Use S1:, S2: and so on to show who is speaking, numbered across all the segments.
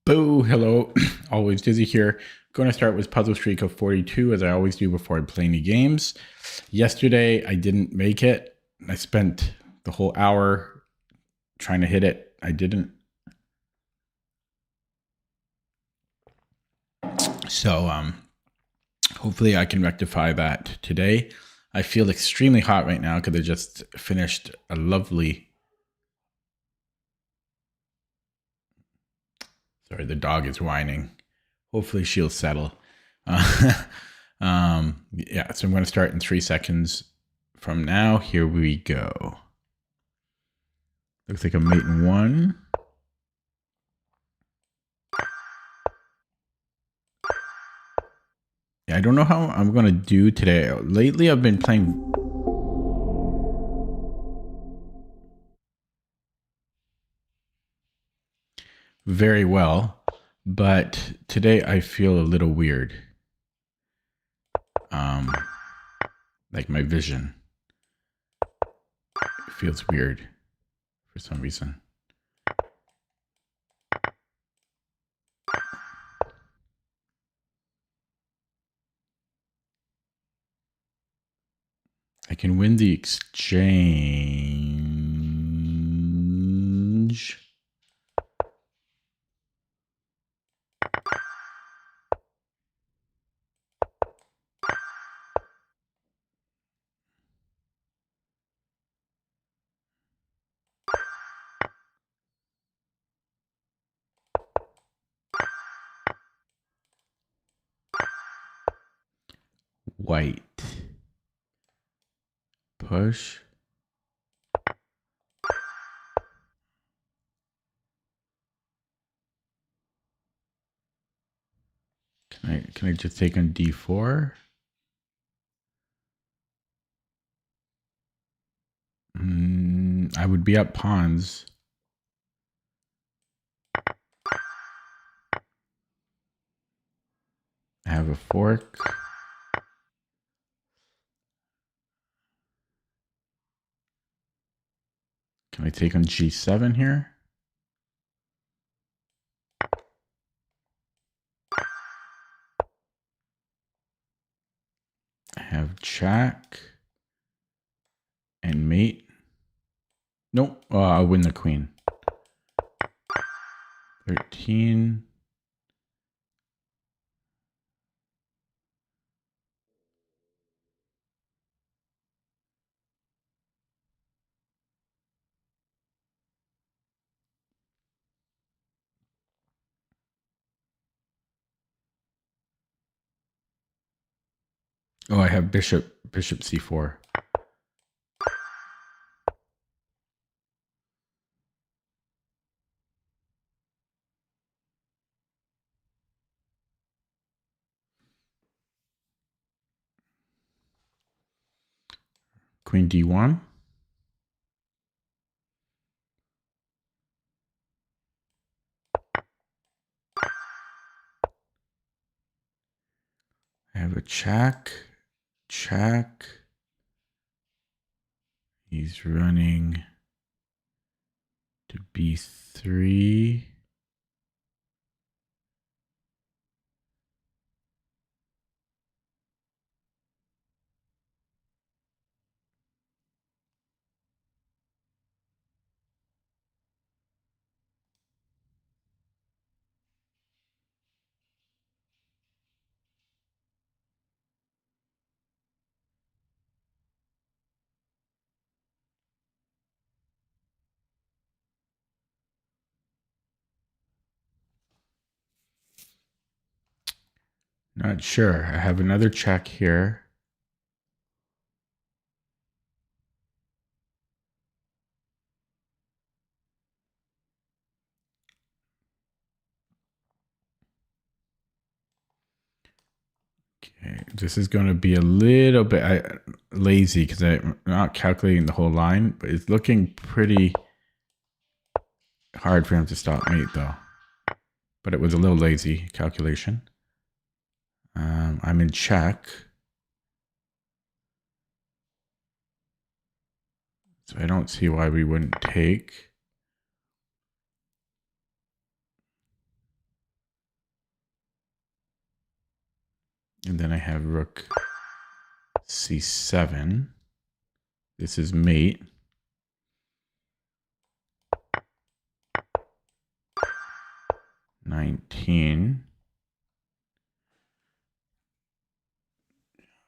S1: Boo, hello. Always Dizzy here. Going to start with puzzle streak of 42 as I always do before I play any games. Yesterday I didn't make it. I spent the whole hour trying to hit it. I didn't. So hopefully I can rectify that today. I feel extremely hot right now because I just finished a lovely. Sorry, the dog is whining. Hopefully she'll settle. Yeah, so I'm going to start in 3 seconds from now. Here we go. Looks like I'm mating one. Yeah, I don't know how I'm going to do today. Lately, I've been playing very well, but today I feel a little weird. Like my vision feels weird for some reason. I can win the exchange. White. Push. Can I just take on D4? I would be up pawns. I have a fork. Can I take on G7 here? I have check and mate. Nope. I'll win the queen. 13. Oh, I have bishop C4. Queen D1. I have a check. Check. He's running to B3. Not sure. I have another check here. Okay, this is going to be a little bit lazy because I'm not calculating the whole line, but it's looking pretty hard for him to stop mate though. But it was a little lazy calculation. I'm in check. So I don't see why we wouldn't take. And then I have rook c7. This is mate. $19.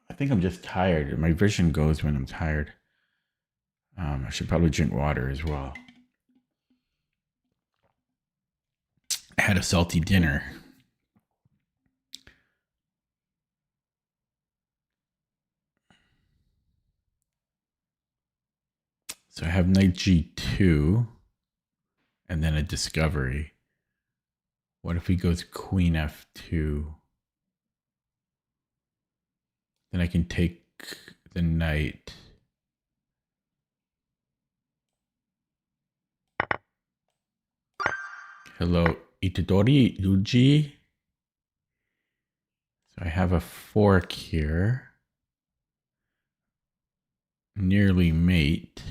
S1: I think I'm just tired. My vision goes when I'm tired. I should probably drink water as well. I had a salty dinner. So I have knight g2 and then a discovery. What if he goes queen f2? Then I can take the knight. Hello, Itadori Yuji. So I have a fork here. Nearly mate.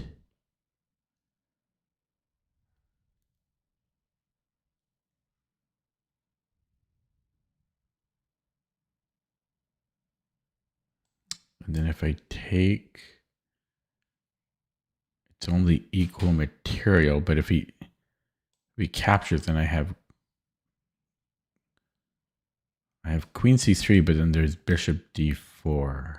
S1: And then if I take, it's only equal material, but if he captures, then I have queen c3, but then there's bishop d4.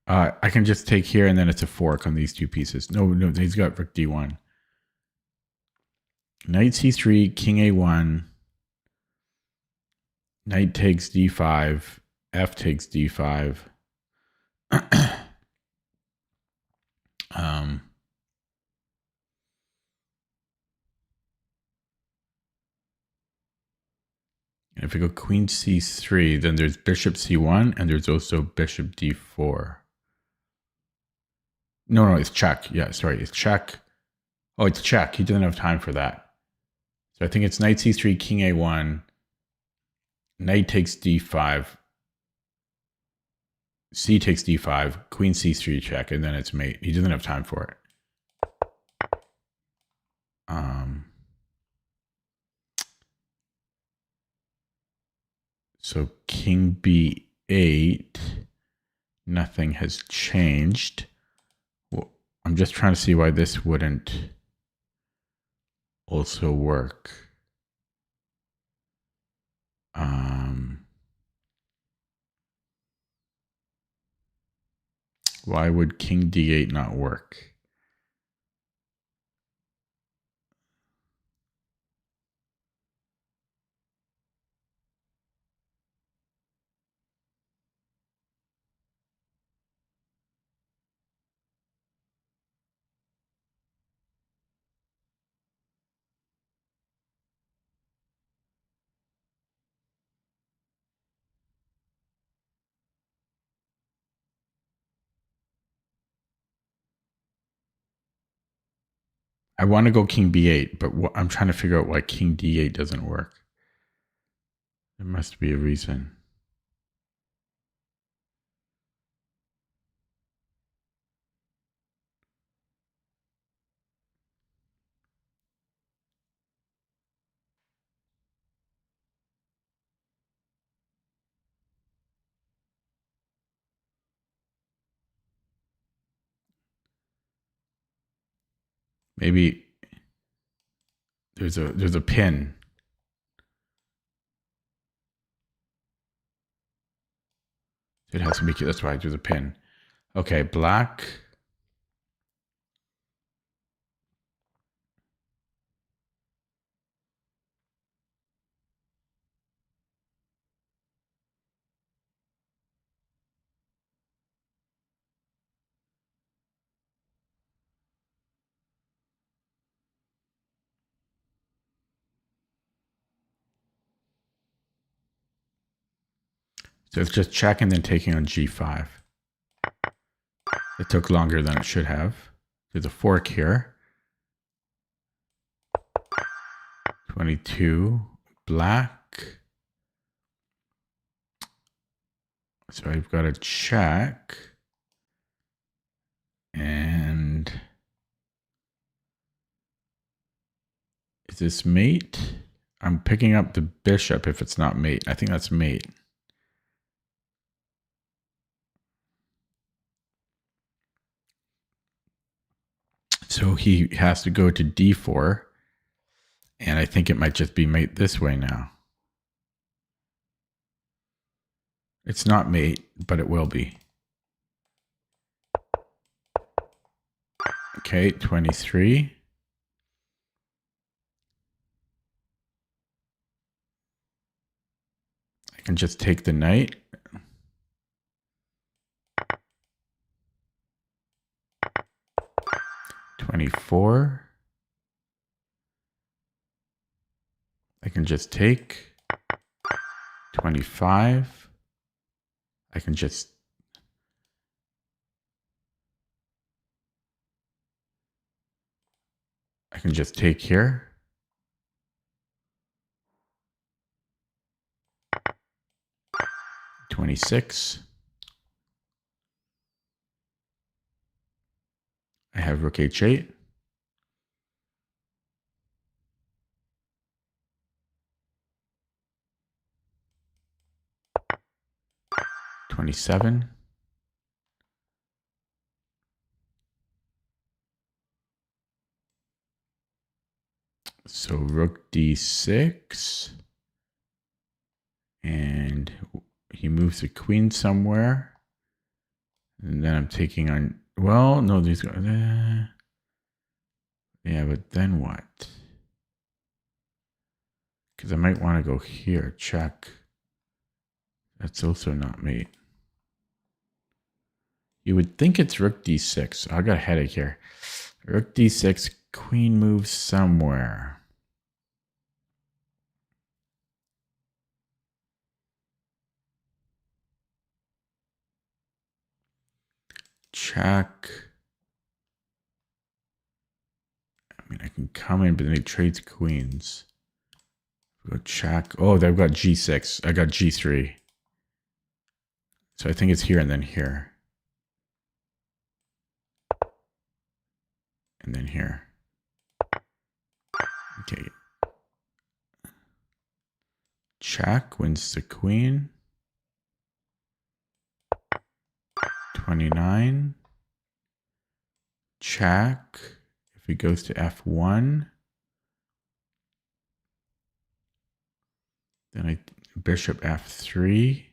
S1: I can just take here and then it's a fork on these two pieces. No, he's got rook d1. Knight c3, king a1. Knight takes d5. F takes d5. um, and if we go queen c3, then there's bishop c1 and there's also bishop d4. No, it's check. Yeah, sorry, it's check. Oh, it's check. He doesn't have time for that. So I think it's knight c3, king a1. Knight takes d5. C takes d5. Queen c3 check, and then it's mate. He doesn't have time for it. So king b8. Nothing has changed. Well, I'm just trying to see why this wouldn't also work. Why would king d8 not work? I want to go king b8, but I'm trying to figure out why king d8 doesn't work. There must be a reason. Maybe there's a pin. It has to be, that's why there's a pin. Okay, black. So it's just check and then taking on g5. It took longer than it should have. There's a fork here. 22 black. So I've got to check. And is this mate? I'm picking up the bishop if it's not mate. I think that's mate. So he has to go to d4. And I think it might just be mate this way now. It's not mate, but it will be. Okay, 23. I can just take the knight. $24. I can just take 25. I can just take here. $26. I have rook h8. $27. So rook d6. And he moves the queen somewhere. And then I'm taking on, well, no, these go, yeah, but then what? Because I might want to go here, check. That's also not mate. You would think it's rook d6. I got a headache here. Rook d6, queen moves somewhere. Check. I mean, I can come in, but then he trades queens. Go check. Oh, they've got g6. I got g3. So I think it's here and then here. And then here. Okay. Check wins the queen. 29. Check. If he goes to f1, then I bishop f3.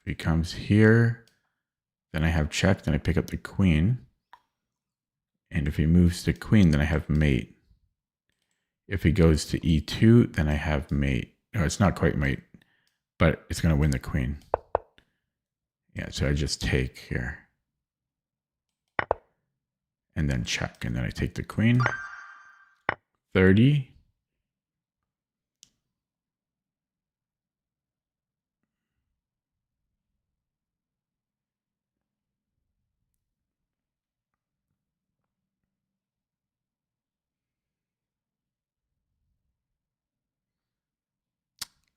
S1: If he comes here, then I have check, then I pick up the queen. And if he moves the queen, then I have mate. If he goes to e2, then I have mate. No, it's not quite mate, but it's going to win the queen. Yeah, so I just take here. And then check, and then I take the queen. 30.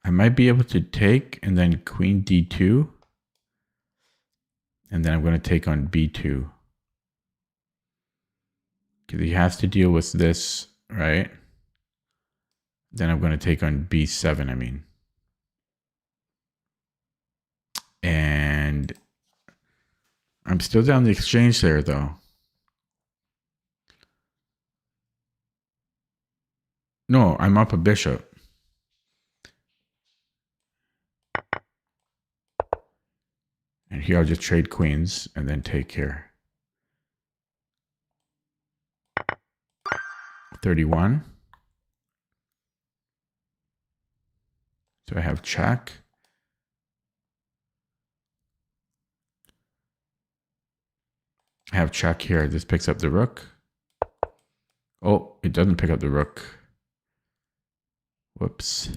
S1: I might be able to take and then queen d2. And then I'm going to take on b2. Because he has to deal with this, right? Then I'm going to take on b7, I mean. And I'm still down the exchange there, though. No, I'm up a bishop. And here I'll just trade queens and then take here. 31. So I have check. I have check here. This picks up the rook. Oh, it doesn't pick up the rook. Whoops.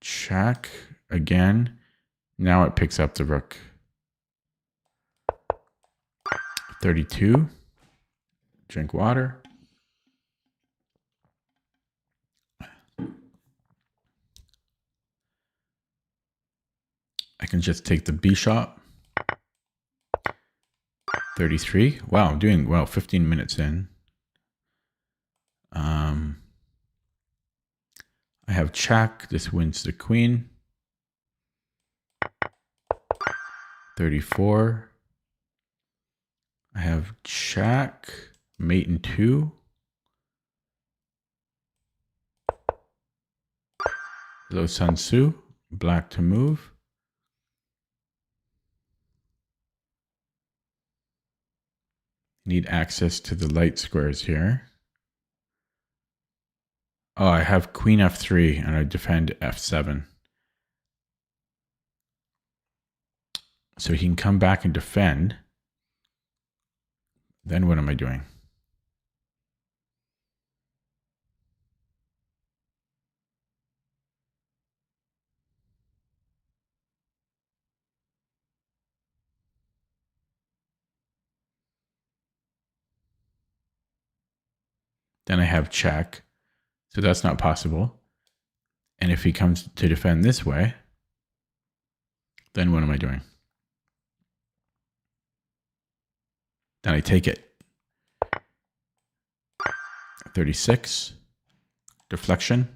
S1: check again. Now it picks up the rook. 32. Drink water. I can just take the bishop. 33. Wow, I'm doing well. 15 minutes in. I have check. This wins the queen. 34. I have check. Mate in 2. Hello, Sun Tzu. Black to move. Need access to the light squares here. Oh, I have queen f3 and I defend f7. So he can come back and defend. Then what am I doing? Then I have check. So that's not possible. And if he comes to defend this way, then what am I doing? Then I take it. 36. Deflection.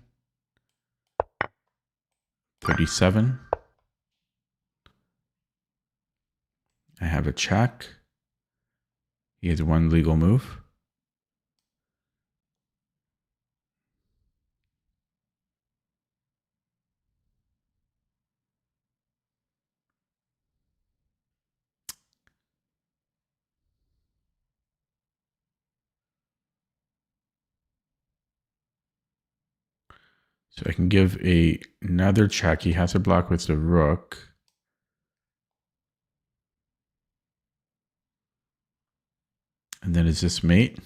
S1: 37. I have a check. He has one legal move. So I can give another check. He has a block with the rook. And then is this mate?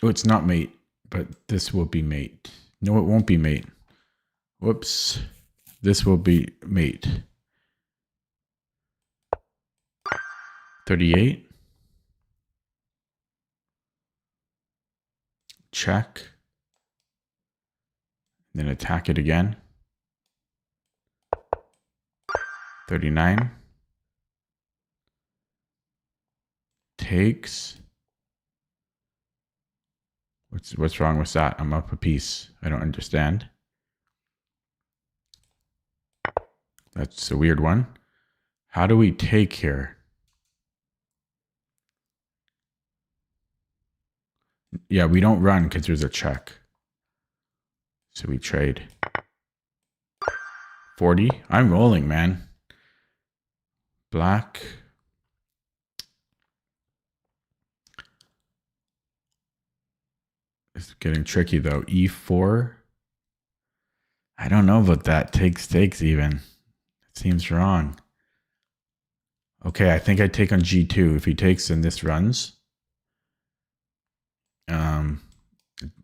S1: Oh, it's not mate, but this will be mate. No, it won't be mate. Whoops. This will be mate. 38. Check. Then attack it again. 39. Takes. What's wrong with that? I'm up a piece. I don't understand. That's a weird one. How do we take here? Yeah, we don't run because there's a check. So we trade. 40. I'm rolling, man. Black. It's getting tricky though. E4. I don't know about that. Takes even. It seems wrong. Okay, I think I take on G2. If he takes, then this runs.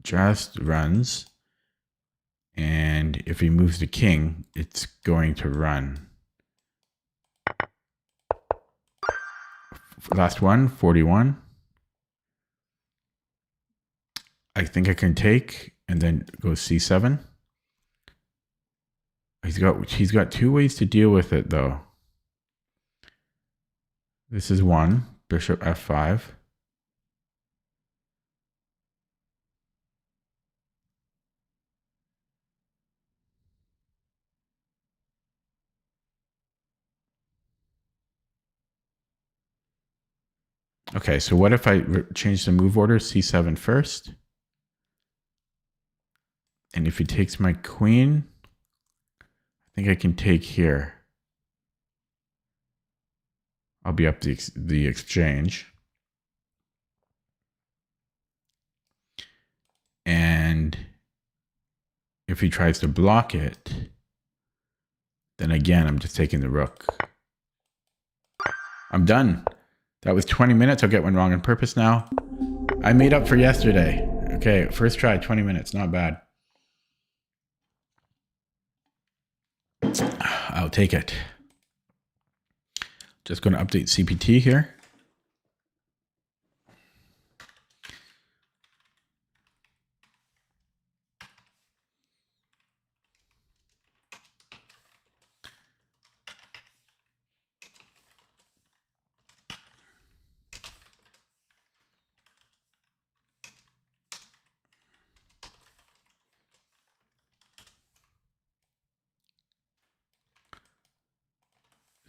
S1: Just runs. And if he moves the king, it's going to run. Last one, 41. I think I can take and then go C7. He's got two ways to deal with it though. This is one, bishop F5. Okay, so what if I change the move order, C7 first? And if he takes my queen, I think I can take here. I'll be up the exchange. And if he tries to block it, then again, I'm just taking the rook. I'm done. That was 20 minutes. I'll get one wrong on purpose now. I made up for yesterday. Okay, first try, 20 minutes. Not bad. I'll take it. Just going to update CPT here.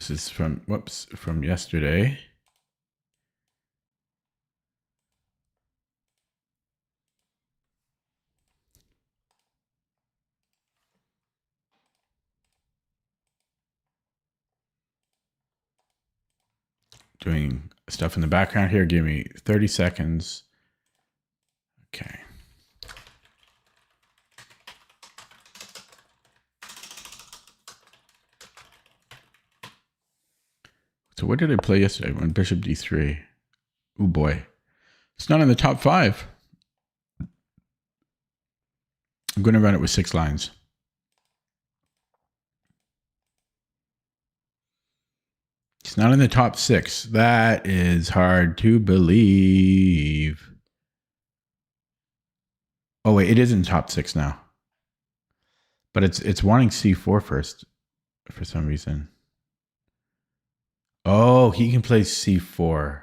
S1: This is from yesterday. Doing stuff in the background here. Give me 30 seconds. Okay. So what did I play yesterday? When Bishop D3. Oh boy. It's not in the top 5. I'm going to run it with 6 lines. It's not in the top 6. That is hard to believe. Oh wait, it is in top 6 now. But it's wanting C4 first for some reason. Oh, he can play C4.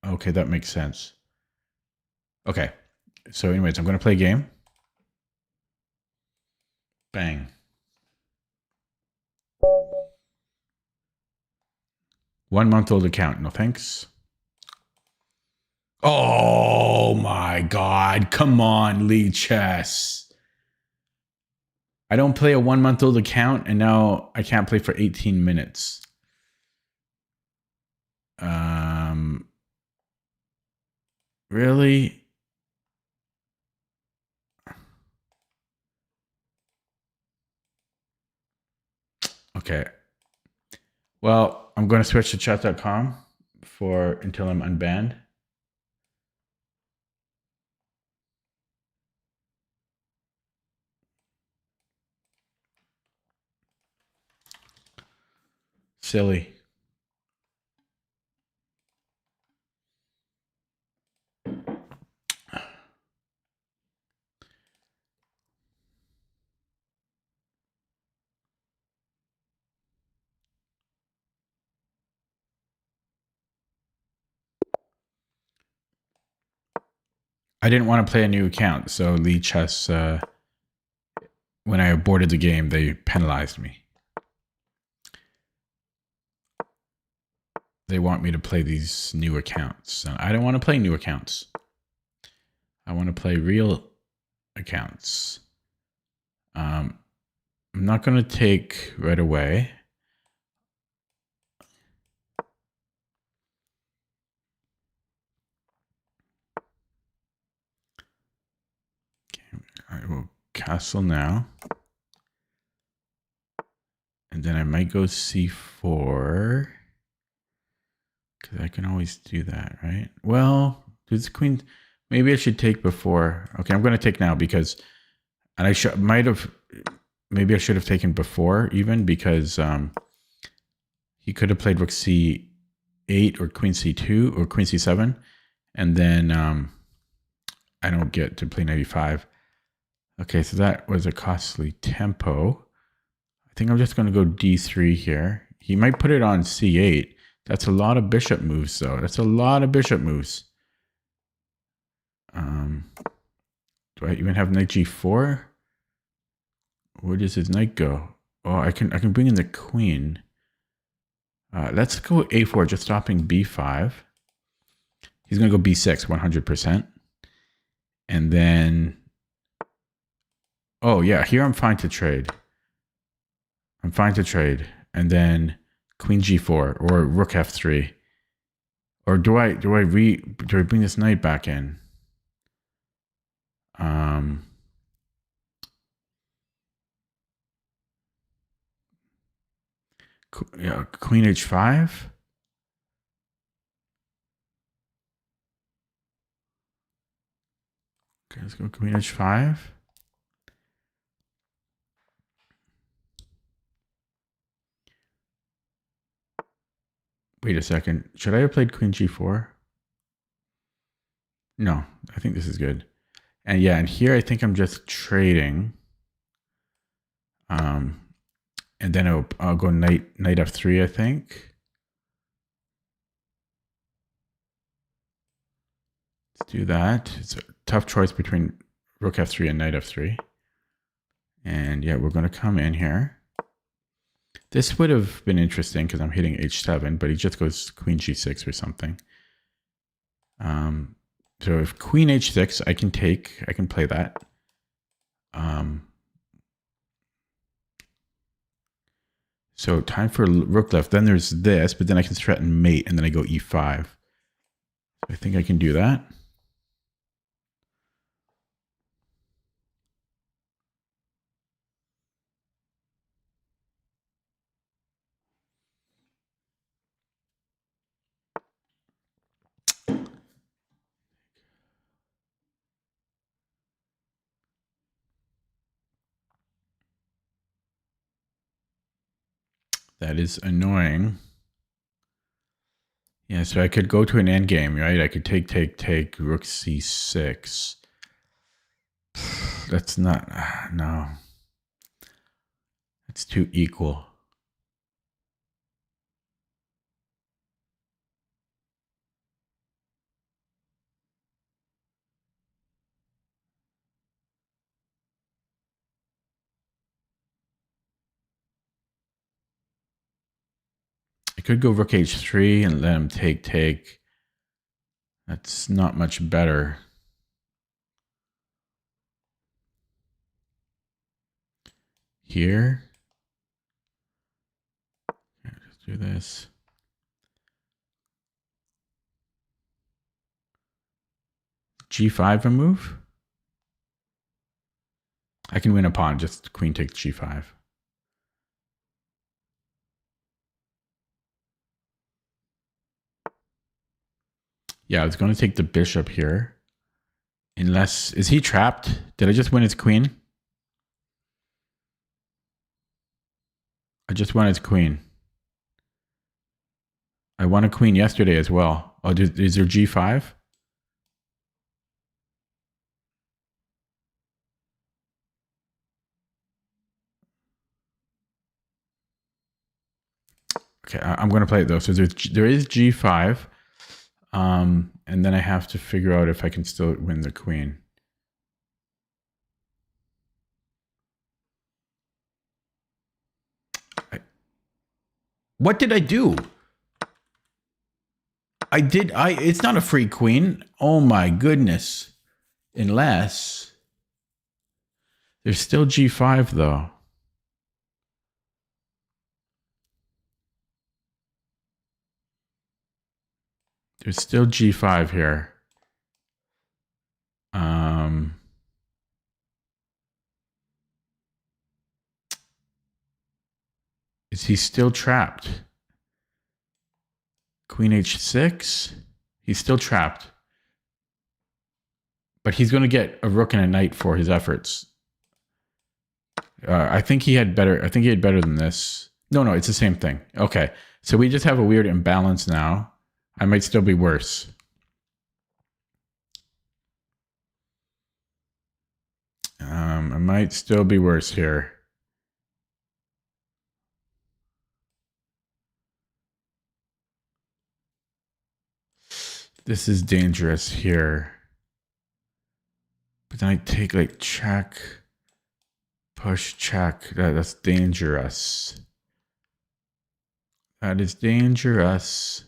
S1: Okay, that makes sense. Okay. So anyways, I'm going to play a game. Bang. 1 month old account. No thanks. Oh my God. Come on, Lee Chess. I don't play a 1 month old account and now I can't play for 18 minutes. Really? Okay. Well, I'm going to switch to chat.com until I'm unbanned. Silly. I didn't want to play a new account, so Lee Chess, when I aborted the game, they penalized me. They want me to play these new accounts. And I don't want to play new accounts. I want to play real accounts. I'm not going to take right away. Okay, I will castle now. And then I might go C4. Because I can always do that, right? Well, does queen... Maybe I should take before. Okay, I'm going to take now because... And I might have... Maybe I should have taken before even because he could have played rook C8 or queen C2 or queen C7. And then I don't get to play 95. Okay, so that was a costly tempo. I think I'm just going to go D3 here. He might put it on C8. That's a lot of bishop moves, though. That's a lot of bishop moves. Do I even have knight G4? Where does his knight go? Oh, I can bring in the queen. Let's go A4, just stopping B5. He's going to go B6, 100%. And then... Oh, yeah, here I'm fine to trade. I'm fine to trade. And then queen G4 or rook F3. Or do I bring this knight back in? Yeah, queen H5. let's go queen h5. Wait a second. Should I have played queen g4? No, I think this is good. And yeah, and here I think I'm just trading. And then I'll go knight f3, I think. Let's do that. It's a tough choice between rook f3 and knight f3. And yeah, we're going to come in here. This would have been interesting because I'm hitting h7, but he just goes queen g6 or something. So if queen h6, I can play that. So time for rook left. Then there's this, but then I can threaten mate, and then I go e5. I think I can do that. That is annoying. Yeah, so I could go to an endgame, right? I could take, rook c6. That's not, no. It's too equal. I could go rook h3 and let him take. That's not much better. Here. Just do this. g5 a move? I can win a pawn, just queen takes g5. Yeah, I was going to take the bishop here. Unless, is he trapped? Did I just win his queen? I just won his queen. I won a queen yesterday as well. Oh, is there g5? Okay, I'm going to play it though. So there is g5. And then I have to figure out if I can still win the queen. What did I do? It's not a free queen. Oh my goodness. Unless there's still g5 though. There's still g5 here. Is he still trapped? Queen h6? He's still trapped. But he's going to get a rook and a knight for his efforts. I think he had better than this. No, it's the same thing. Okay. So we just have a weird imbalance now. I might still be worse. I might still be worse here. This is dangerous here. But then I take like check, push, check. That's dangerous. That is dangerous.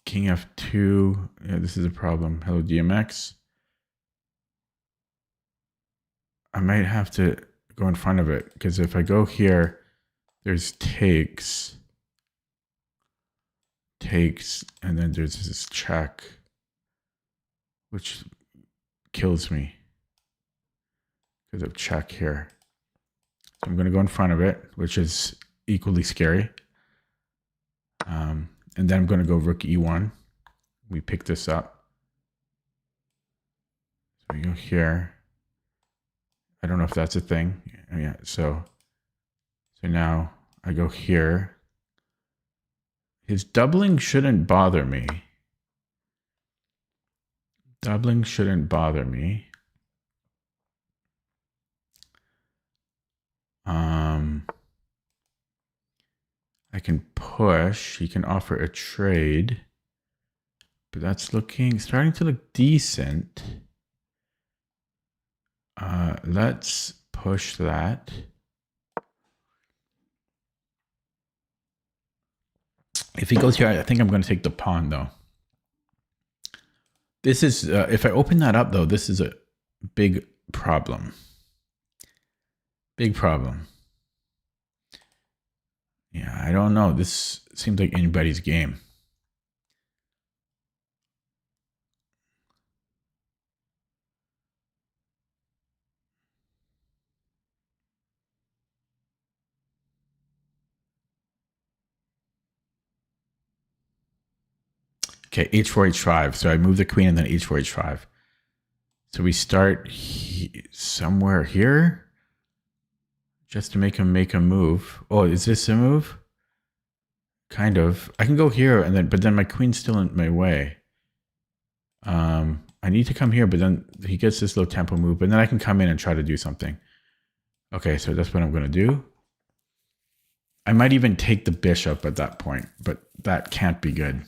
S1: King f2. Yeah, this is a problem. Hello, DMX. I might have to go in front of it because if I go here, there's takes, and then there's this check, which kills me because of check here. So I'm going to go in front of it, which is equally scary. And then I'm going to go rook e1. We pick this up. we go here. I don't know if that's a thing. Yeah, so now I go here. His doubling shouldn't bother me. Doubling shouldn't bother me. I can push. He can offer a trade. But that's starting to look decent. Let's push that. If he goes here, I think I'm going to take the pawn, though. This is, if I open that up, though, this is a big problem. Big problem. Yeah, I don't know. This seems like anybody's game. Okay, h4, h5. So I move the queen and then h4, h5. So we start somewhere here just to make him make a move. Oh, is this a move? Kind of. I can go here and then, but then my queen's still in my way. I need to come here, but then he gets this low tempo move, but then I can come in and try to do something. Okay, so that's what I'm going to do. I might even take the bishop at that point, but that can't be good.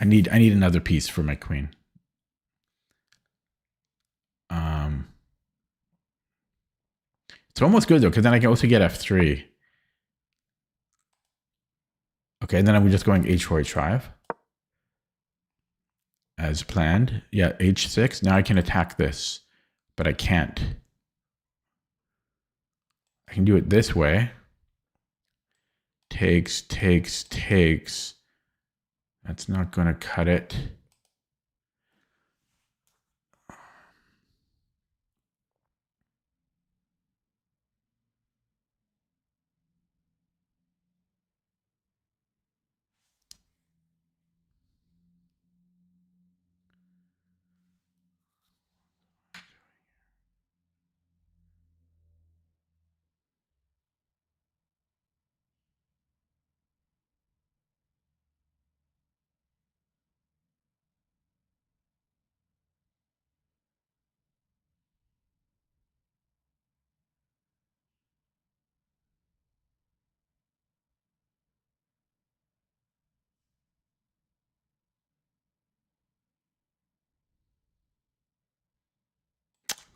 S1: I need another piece for my queen. It's almost good though, because then I can also get f3. Okay, and then I'm just going h4, h5. As planned. Yeah, h6. Now I can attack this, but I can't. I can do it this way. Takes. That's not going to cut it.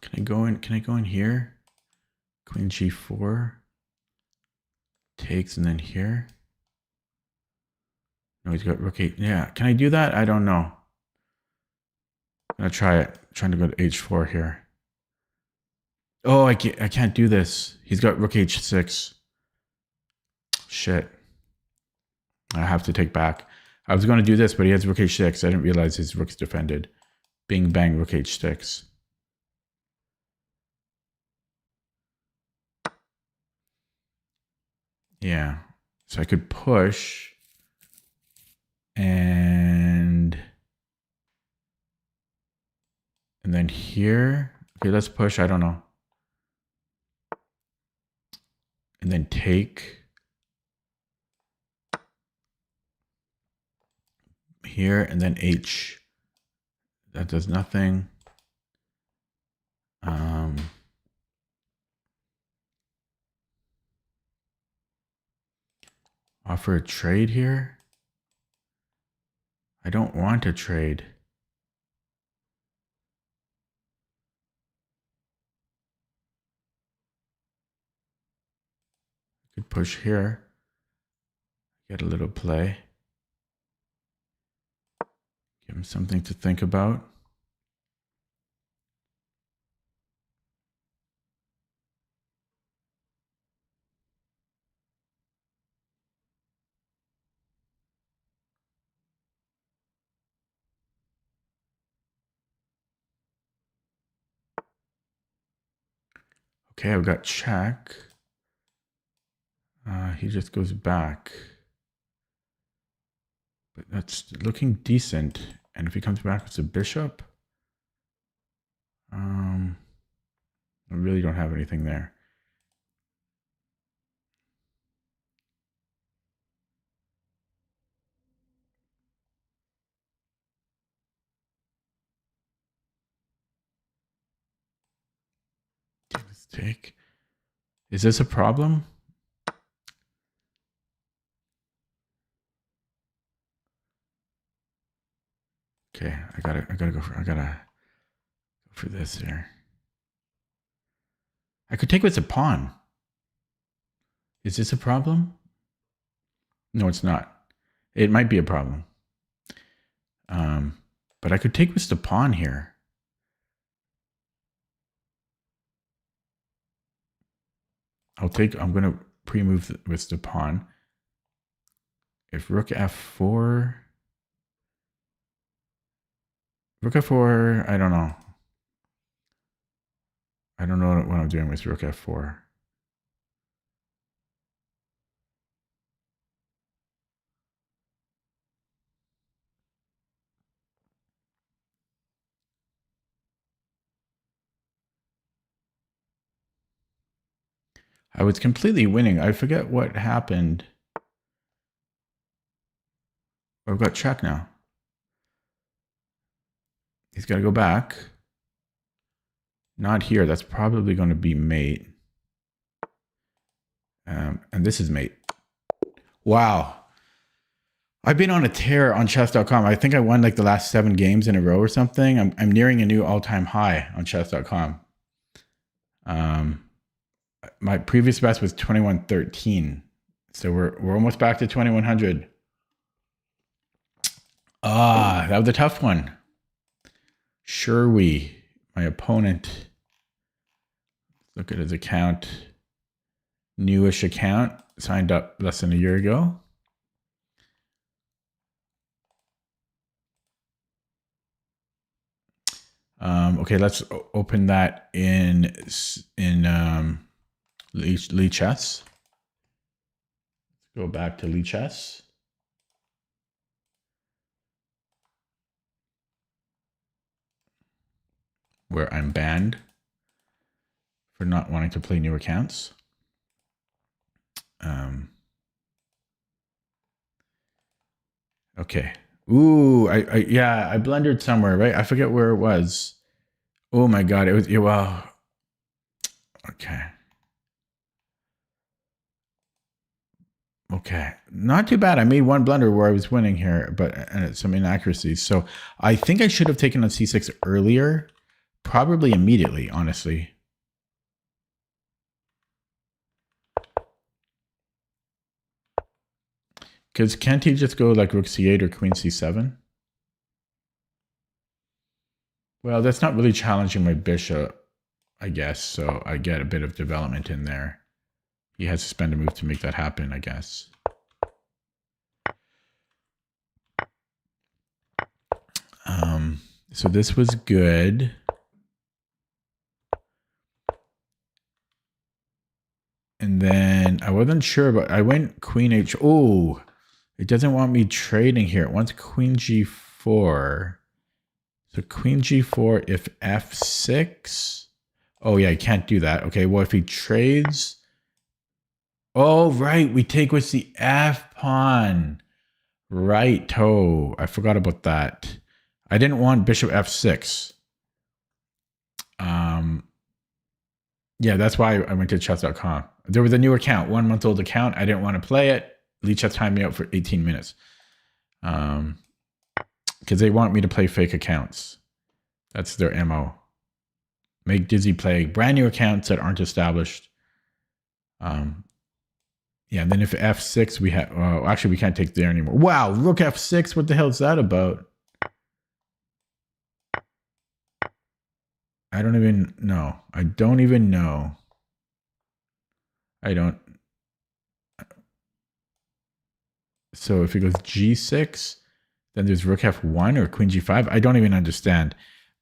S1: Can I go in here? Queen g4. Takes and then here. No, he's got rook 8. Yeah, can I do that? I don't know. I'm going to try it. I'm trying to go to h4 here. Oh, I can't do this. He's got rook h6. Shit. I have to take back. I was going to do this, but he has rook h6. I didn't realize his rook's defended. Bing, bang, rook h6. Yeah. So I could push. And then here. Okay, let's push. I don't know. And then take. Here and then H. That does nothing. Offer a trade here. I don't want a trade. I could push here. Get a little play. Give him something to think about. Okay, I've got check. He just goes back. But that's looking decent. And if he comes back with a bishop, I really don't have anything there. Mistake. Is this a problem? Okay, I gotta go for this here. I could take with a pawn. Is this a problem? No, it's not. It might be a problem. But I could take with the pawn here. I'm gonna pre-move with the pawn. If rook f4, I don't know. I don't know what I'm doing with rook f4. I was completely winning. I forget what happened. I've got check now. He's got to go back. Not here. That's probably going to be mate. And this is mate. Wow. I've been on a tear on chess.com. I think I won like the last 7 games in a row or something. I'm nearing a new all-time high on chess.com. My previous best was 2113. So we're almost back to 2100. That was a tough one. My opponent. Look at his account. Newish account. Signed up less than a year ago. Okay, let's open that in Lee Chess. Let's go back to Lee Chess. Where I'm banned for not wanting to play new accounts. Okay. Ooh, I blundered somewhere, right? I forget where it was. Oh my God, it was, well, okay. Okay, not too bad. I made one blunder where I was winning here, but some inaccuracies. So I think I should have taken on c6 earlier, probably immediately, honestly. Because can't he just go like rook c8 or queen c7? Well, that's not really challenging my bishop, I guess. So I get a bit of development in there. He has to spend a move to make that happen, I guess. So this was good. And then I wasn't sure, but I went queen h. Oh, it doesn't want me trading here. It wants queen g4. So queen g4 if f6. Oh yeah, I can't do that. Okay, well if he trades. Oh, right, we take with the f pawn. Right, toe. I forgot about that. I didn't want bishop f6. Yeah, that's why I went to chess.com. There was a new account, 1 month old account. I didn't want to play it. Lee Chess timed me out for 18 minutes. Because they want me to play fake accounts. That's their MO. Make Dizzy play brand new accounts that aren't established. Yeah, and then if f6, we have... actually, we can't take there anymore. Wow, rook f6. What the hell is that about? I don't even know. I don't even know. I don't. So if it goes g6, then there's rook f1 or queen g5. I don't even understand.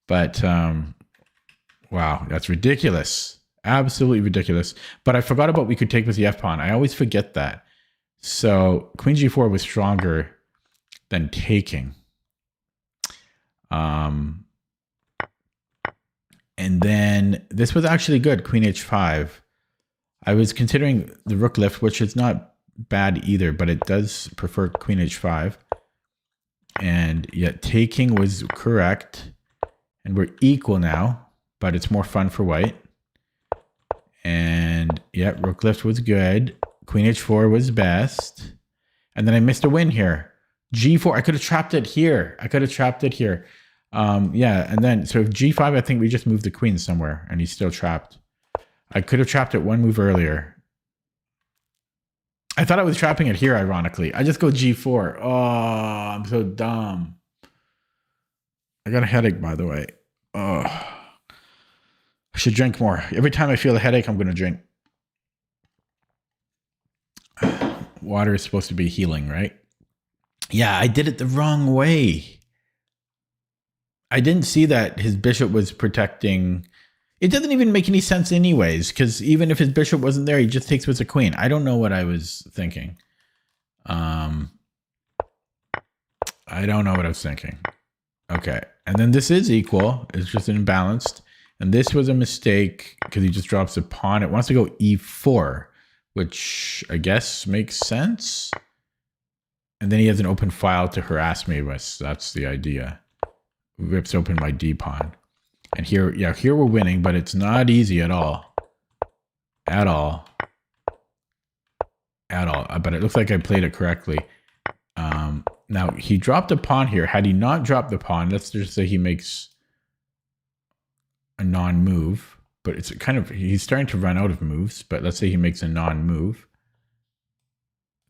S1: But wow, that's ridiculous. Absolutely ridiculous. But I forgot about we could take with the f pawn. I always forget that. So queen g4 was stronger than taking. And And then this was actually good, queen h5. I was considering the rook lift, which is not bad either, but it does prefer queen h5. And yet taking was correct. And we're equal now, but it's more fun for white. And yeah, rook lift was good. Queen h4 was best. And then I missed a win here. g4, I could have trapped it here. Yeah, and then, so if g5, I think we just moved the queen somewhere, and he's still trapped. I could have trapped it one move earlier. I thought I was trapping it here, ironically. I just go g4. Oh, I'm so dumb. I got a headache, by the way. Oh, I should drink more. Every time I feel a headache, I'm going to drink. Water is supposed to be healing, right? Yeah, I did it the wrong way. I didn't see that his bishop was protecting. It doesn't even make any sense anyways, because even if his bishop wasn't there, he just takes with a queen. I don't know what I was thinking. I don't know what I was thinking. Okay, and then this is equal. It's just imbalanced. And this was a mistake because he just drops a pawn. It wants to go e4, which I guess makes sense. And then he has an open file to harass me with. That's the idea. Rips open my d pawn. And here, yeah, here we're winning, but it's not easy at all. At all. But it looks like I played it correctly. Now, he dropped a pawn here. Had he not dropped the pawn, let's just say he makes a non-move. But it's kind of, he's starting to run out of moves. But let's say he makes a non-move.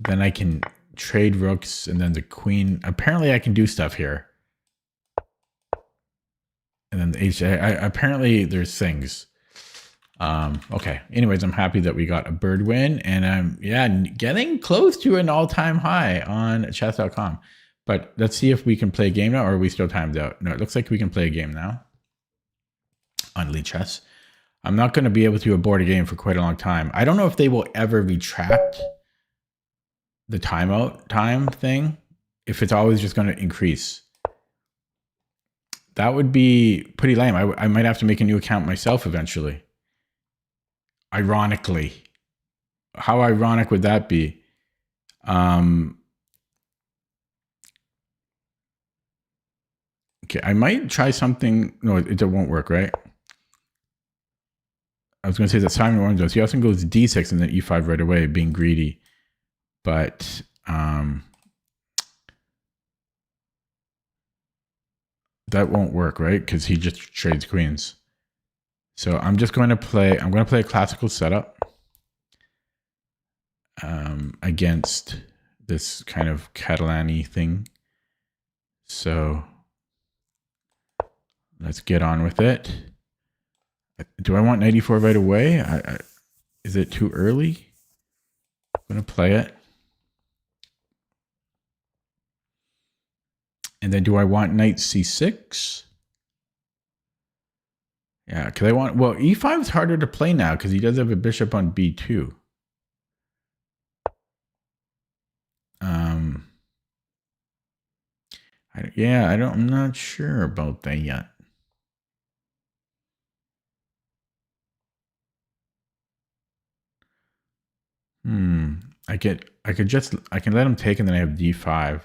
S1: Then I can trade rooks and then the queen. Apparently, I can do stuff here. And then the h. Apparently, there's things. Okay. Anyways, I'm happy that we got a bird win, and I'm getting close to an all-time high on chess.com. But let's see if we can play a game now, or are we still timed out? No, it looks like we can play a game now on Lead Chess. I'm not going to be able to abort a game for quite a long time. I don't know if they will ever retract the timeout time thing, if it's always just going to increase. That would be pretty lame. I might have to make a new account myself eventually. Ironically. How ironic would that be? Okay, I might try something. No, it won't work, right? I was going to say that Simon Warren does. He often goes d6 and then e5 right away, being greedy. But that won't work, right? Because he just trades queens. So I'm just going to play. I'm going to play a classical setup against this kind of Catalan-y thing. So let's get on with it. Do I want 94 right away? Is it too early? I'm going to play it. And then do I want knight c6? Yeah, because I want, well, e5 is harder to play now because he does have a bishop on b2. I'm not sure about that yet. I can let him take and then I have d5.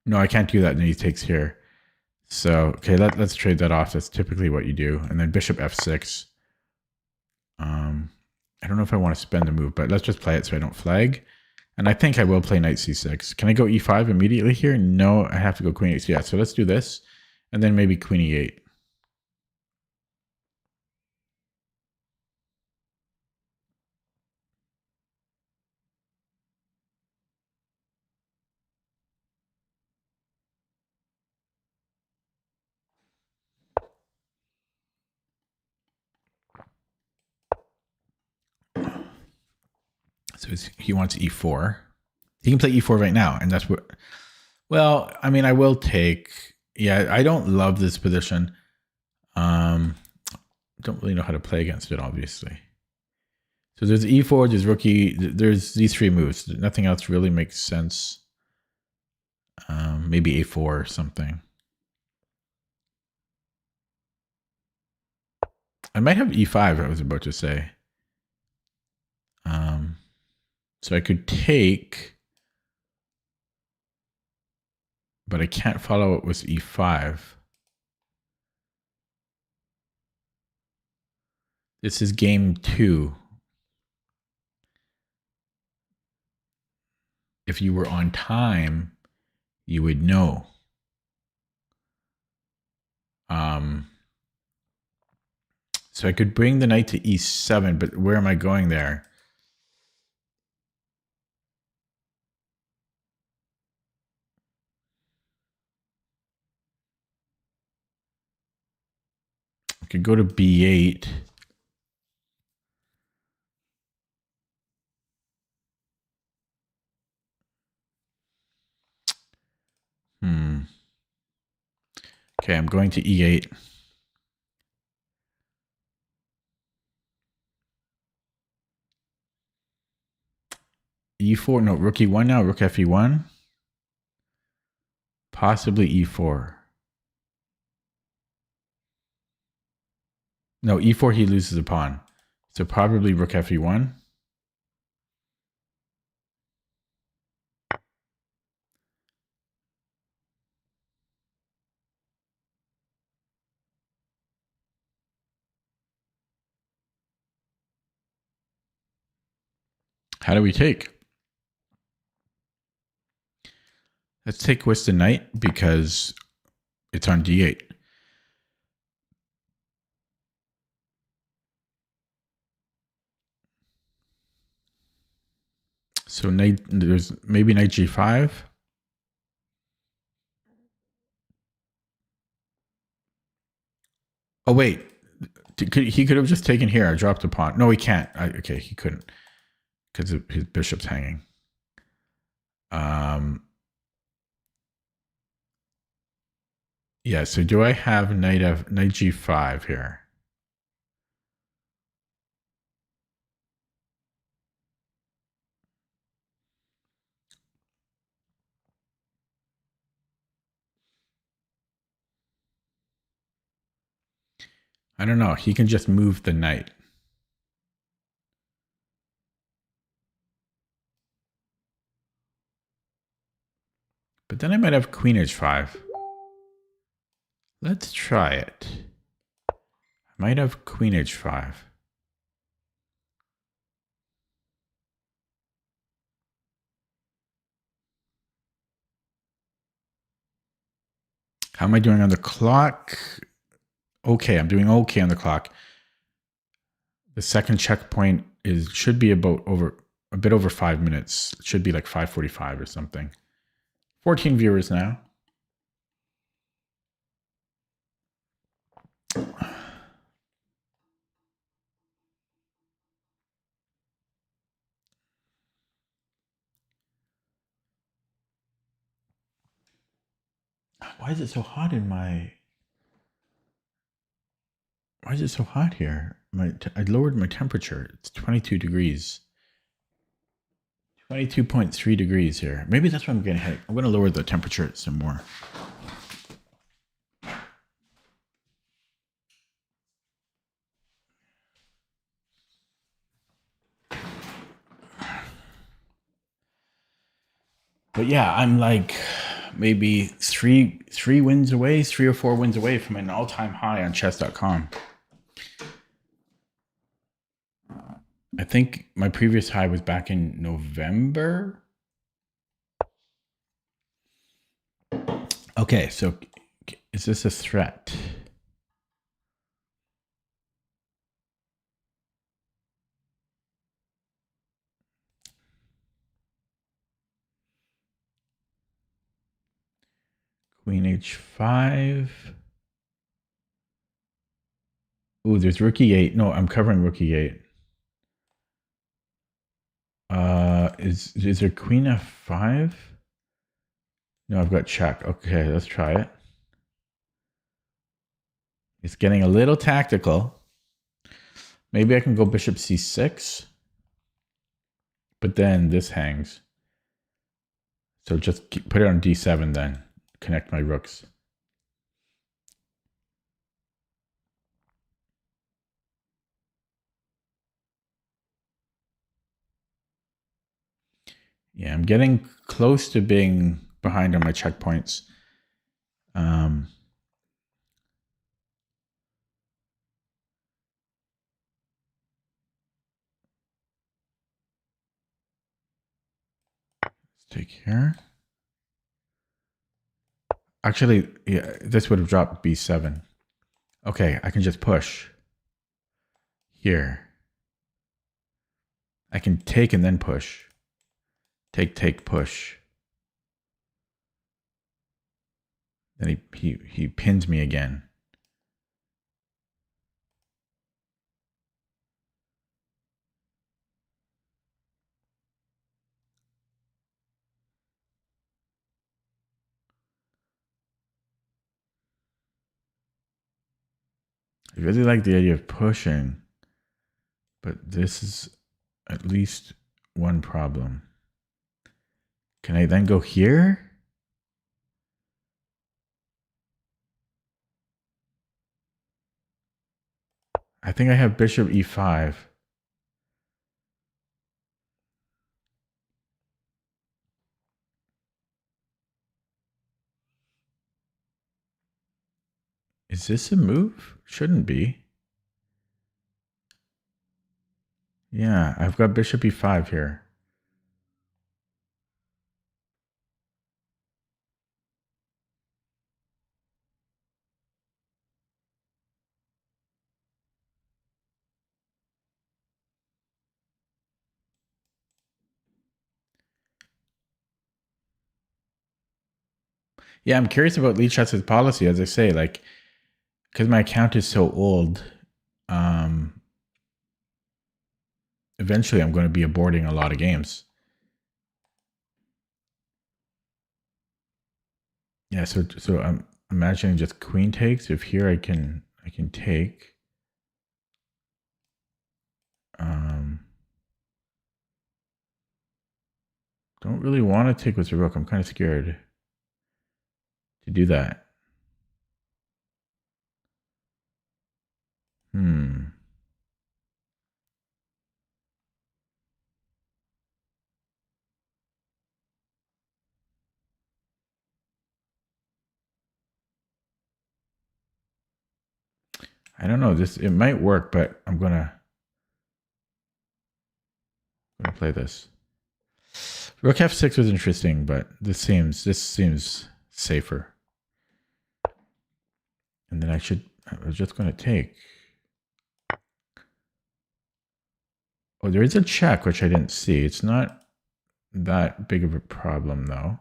S1: No, I can't do that. And then he takes here. So, okay, let's trade that off. That's typically what you do. And then bishop f6. I don't know if I want to spend the move, but let's just play it so I don't flag. And I think I will play knight c6. Can I go e5 immediately here? No, I have to go queen e8. Yeah, so let's do this. And then maybe queen e8. So he wants e4. He can play e4 right now, and that's what. Well, I mean, I will take. Yeah, I don't love this position. Don't really know how to play against it, obviously. So there's e4, there's rookie, there's these three moves. Nothing else really makes sense. Maybe a4 or something. I might have e5, I was about to say. So I could take, but I can't follow it with e5. This is game 2. If you were on time, you would know. So I could bring the knight to e7, but where am I going there? I could go to b8. Okay, I'm going to e8. e4, no, rook e1 now, rook fe1. Possibly e4. No, e4 he loses a pawn. So probably rook fe1. How do we take? Let's take with the knight because it's on d8. So knight, there's maybe knight g5. Oh wait, he could have just taken here. I dropped a pawn. No, he can't. Okay, he couldn't because his bishop's hanging. Yeah. So do I have knight g5 here? I don't know. He can just move the knight. But then I might have queen h5. Let's try it. I might have queen h5. How am I doing on the clock? Okay, I'm doing okay on the clock. The second checkpoint should be a bit over 5 minutes. It should be like 5:45 or something. 14 viewers now. Why is it so hot in my... Why is it so hot here? I lowered my temperature. It's 22 degrees. 22.3 degrees here. Maybe that's what I'm getting hit. I'm going to lower the temperature some more. But yeah, I'm like maybe three wins away, 3 or 4 wins away from an all-time high on chess.com. I think my previous high was back in November. Okay, so is this a threat? Queen h5. Ooh, there's rook e8. No, I'm covering rook e8. Is there queen f5? No, I've got check. Okay, let's try it. It's getting a little tactical. Maybe I can go bishop c6. But then this hangs. So just put it on d7 then. Connect my rooks. Yeah, I'm getting close to being behind on my checkpoints. Let's take here. Actually, yeah, this would have dropped B7. Okay, I can just push here. I can take and then push. Take, push. Then he pins me again. I really like the idea of pushing, but this is at least one problem. Can I then go here? I think I have bishop e5. Is this a move? Shouldn't be. Yeah, I've got bishop e5 here. Yeah, I'm curious about Lichatz's policy, as I say, like, because my account is so old, eventually I'm going to be aborting a lot of games. Yeah, so I'm imagining just queen takes. If here I can take. Don't really want to take with the rook. I'm kind of scared to do that. I don't know. It might work, but I'm gonna play this. Rook f6 was interesting, but this seems safer. And then I was just gonna take. Oh, there is a check, which I didn't see. It's not that big of a problem, though.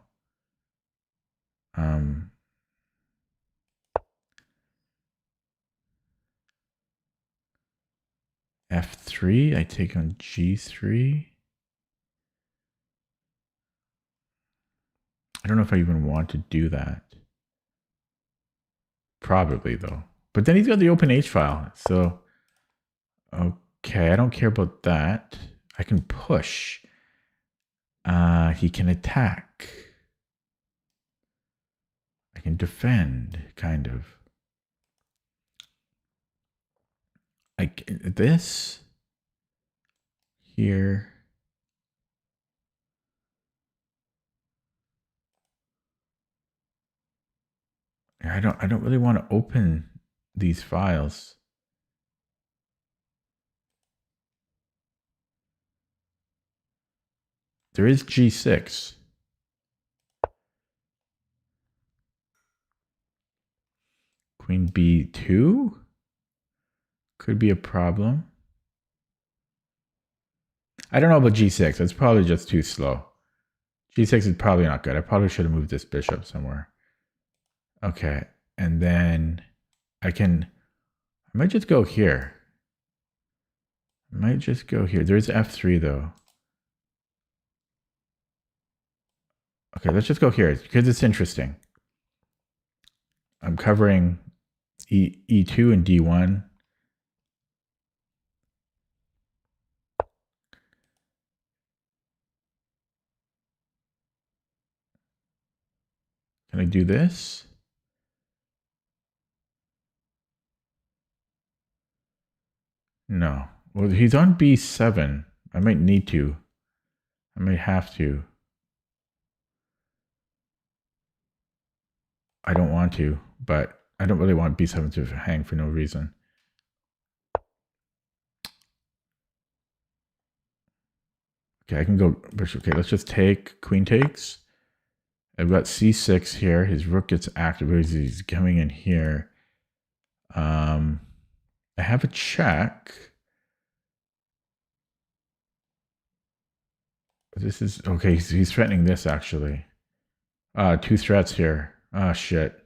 S1: F3, I take on G3. I don't know if I even want to do that. Probably, though. But then he's got the open H file, so... Okay, I don't care about that. I can push. He can attack. I can defend, kind of. Like this. Here. I don't really want to open these files. There is G6. Queen B2 could be a problem. I don't know about G6. It's probably just too slow. G6 is probably not good. I probably should have moved this bishop somewhere. Okay, and then I might just go here. There's F3 though. Okay, let's just go here because it's interesting. I'm covering E2 and D1. Can I do this? No. Well, he's on B7. I might need to. I might have to. I don't want to, but I don't really want b7 to hang for no reason. Okay, I can go bishop. Okay, let's just take. Queen takes. I've got c6 here. His rook gets activated. He's coming in here. I have a check. This is okay. He's threatening this actually. Two threats here. Ah, shit.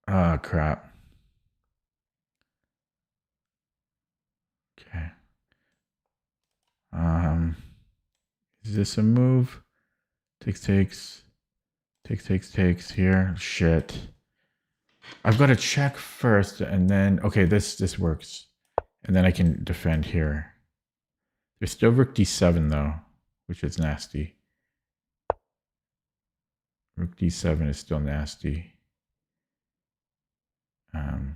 S1: Ah, crap. Okay. Is this a move? Takes here. Shit. I've got to check first, and then okay, this works, and then I can defend here. There's still rook d7 though, which is nasty. Rook d7 is still nasty. Okay,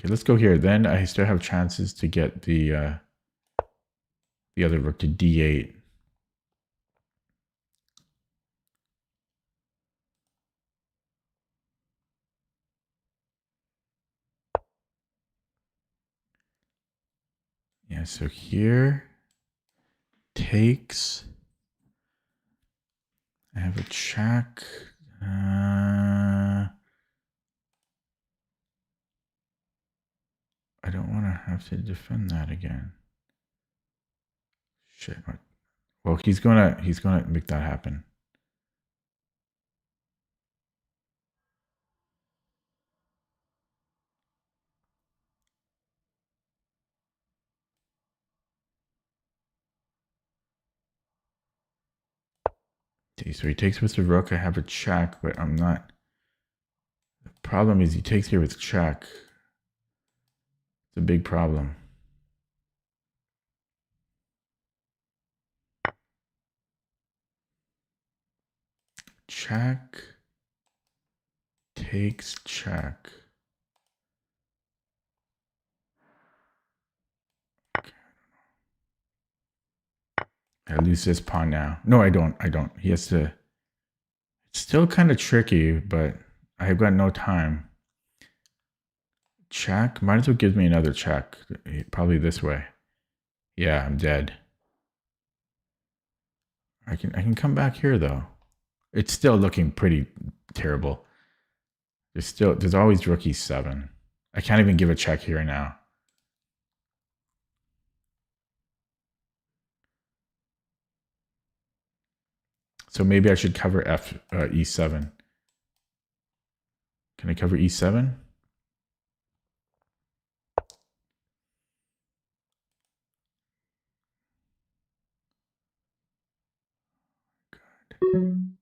S1: let's go here. Then I still have chances to get the other rook to d8. Yeah, so here takes. I have a check. I don't want to have to defend that again. Shit. Well, he's gonna make that happen. Okay, so he takes with the rook. I have a check, but I'm not. The problem is he takes here with check. It's a big problem. Check. Takes check. Okay. I lose this pawn now. No, I don't. He has to. It's still kind of tricky, but I've got no time. Check. Might as well give me another check. Probably this way. Yeah, I'm dead. I can come back here though. It's still looking pretty terrible. There's always rook e7. I can't even give a check here now. So maybe I should cover e7. Can I cover e7? Good.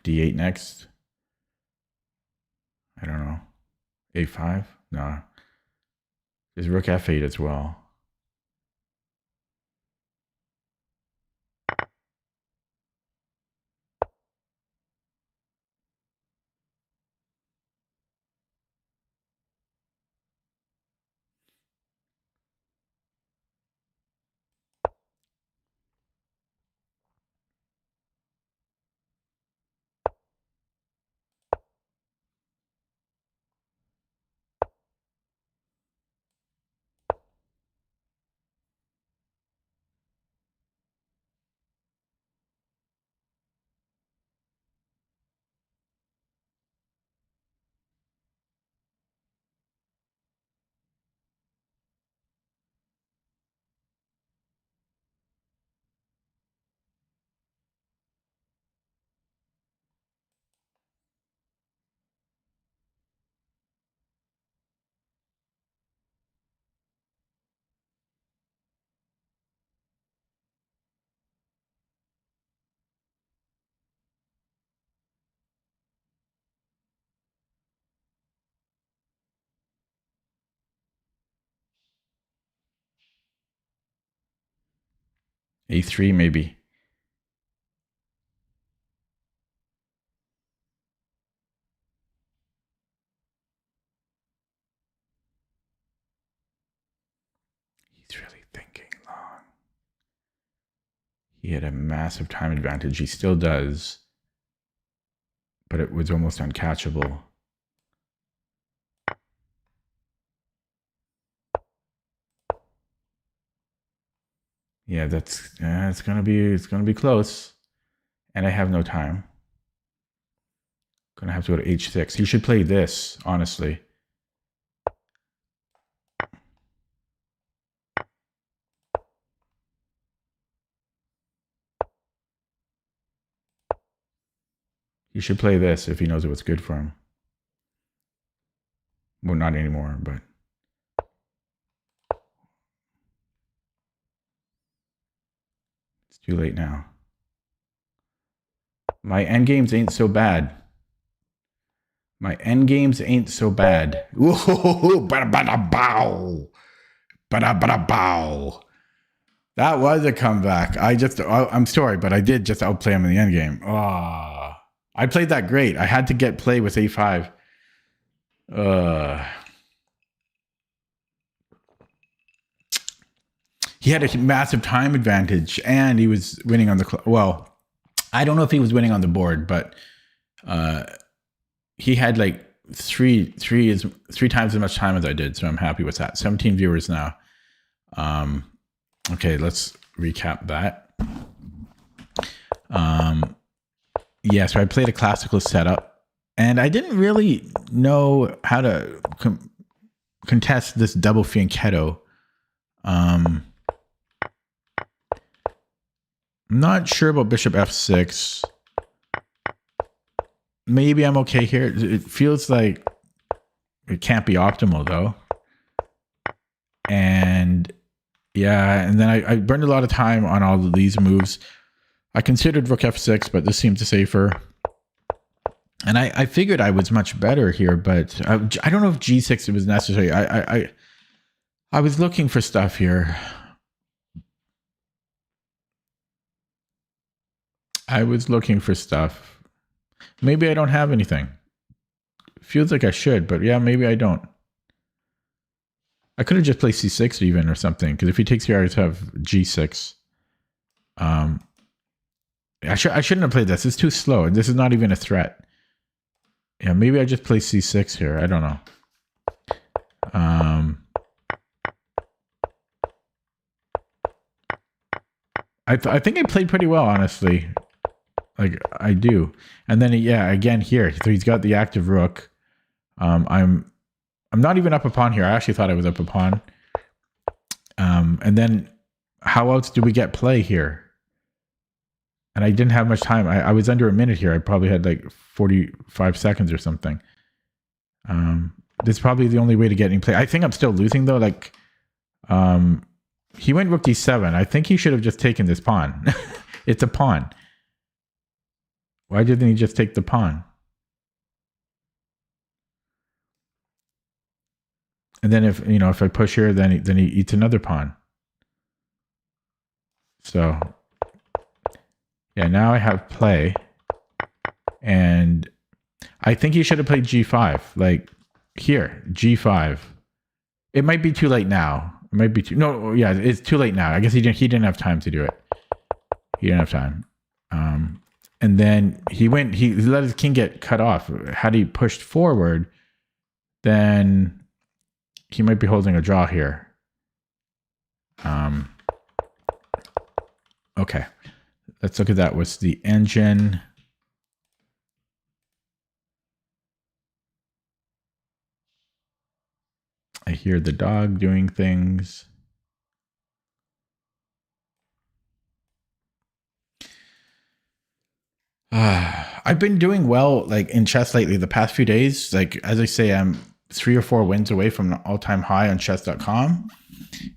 S1: D8 next. I don't know. A5? No. There's rook f8 as well. A3 maybe. He's really thinking long. He had a massive time advantage. He still does. But it was almost uncatchable. Yeah, it's gonna be close. And I have no time. Gonna have to go to H6. He should play this, honestly. He should play this if he knows what's good for him. Well, not anymore, but it's too late now. My endgames ain't so bad. My endgames ain't so bad. Ooh, bada-bada-bow. Bada-bada-bow. That was a comeback. I'm sorry, but I did just outplay him in the endgame. Oh, I played that great. I had to get play with A5. He had a massive time advantage, and he was winning on the well. I don't know if he was winning on the board, but he had like three times as much time as I did, so I'm happy with that. 17 viewers now. Okay, let's recap that. Yeah, so I played a classical setup, and I didn't really know how to contest this double fianchetto. I'm not sure about bishop f6. Maybe I'm okay here. It feels like it can't be optimal, though. And yeah, and then I burned a lot of time on all of these moves. I considered rook f6, but this seemed safer. And I figured I was much better here, but I don't know if g6 was necessary. I was looking for stuff here. I was looking for stuff. Maybe I don't have anything. Feels like I should, but yeah, maybe I don't. I could have just played c6 even or something, because if he takes here, I just have g6. I shouldn't have played this. It's too slow, and this is not even a threat. Yeah, maybe I just play c6 here. I don't know. I think I played pretty well, honestly. Like, I do. And then, yeah, again here. So he's got the active rook. I'm not even up a pawn here. I actually thought I was up a pawn. And then how else do we get play here? And I didn't have much time. I was under a minute here. I probably had like 45 seconds or something. This is probably the only way to get any play. I think I'm still losing, though. Like, he went rook d7. I think he should have just taken this pawn. It's a pawn. Why didn't he just take the pawn? And then if I push here, then he eats another pawn. So yeah, now I have play, and I think he should have played g5. Like here, g5. It might be too late now. It might be too. No, yeah, it's too late now. I guess he didn't have time to do it. He didn't have time. And then he let his king get cut off. Had he pushed forward, then he might be holding a draw here. Okay. Let's look at that. What's the engine? I hear the dog doing things. I've been doing well, like in chess lately. The past few days, like as I say, I'm 3 or 4 wins away from an all-time high on chess.com.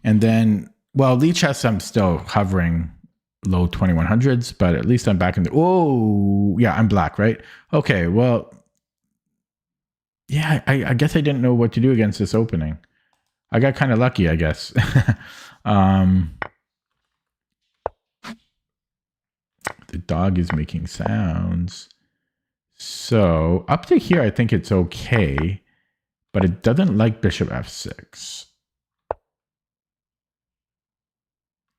S1: And then, well, lead chess, I'm still hovering low 2100s, but at least I'm back in the. Oh, yeah, I'm black, right? Okay, well, yeah, I guess I didn't know what to do against this opening. I got kind of lucky, I guess. dog is making sounds. So up to here, I think it's okay, but it doesn't like bishop f6.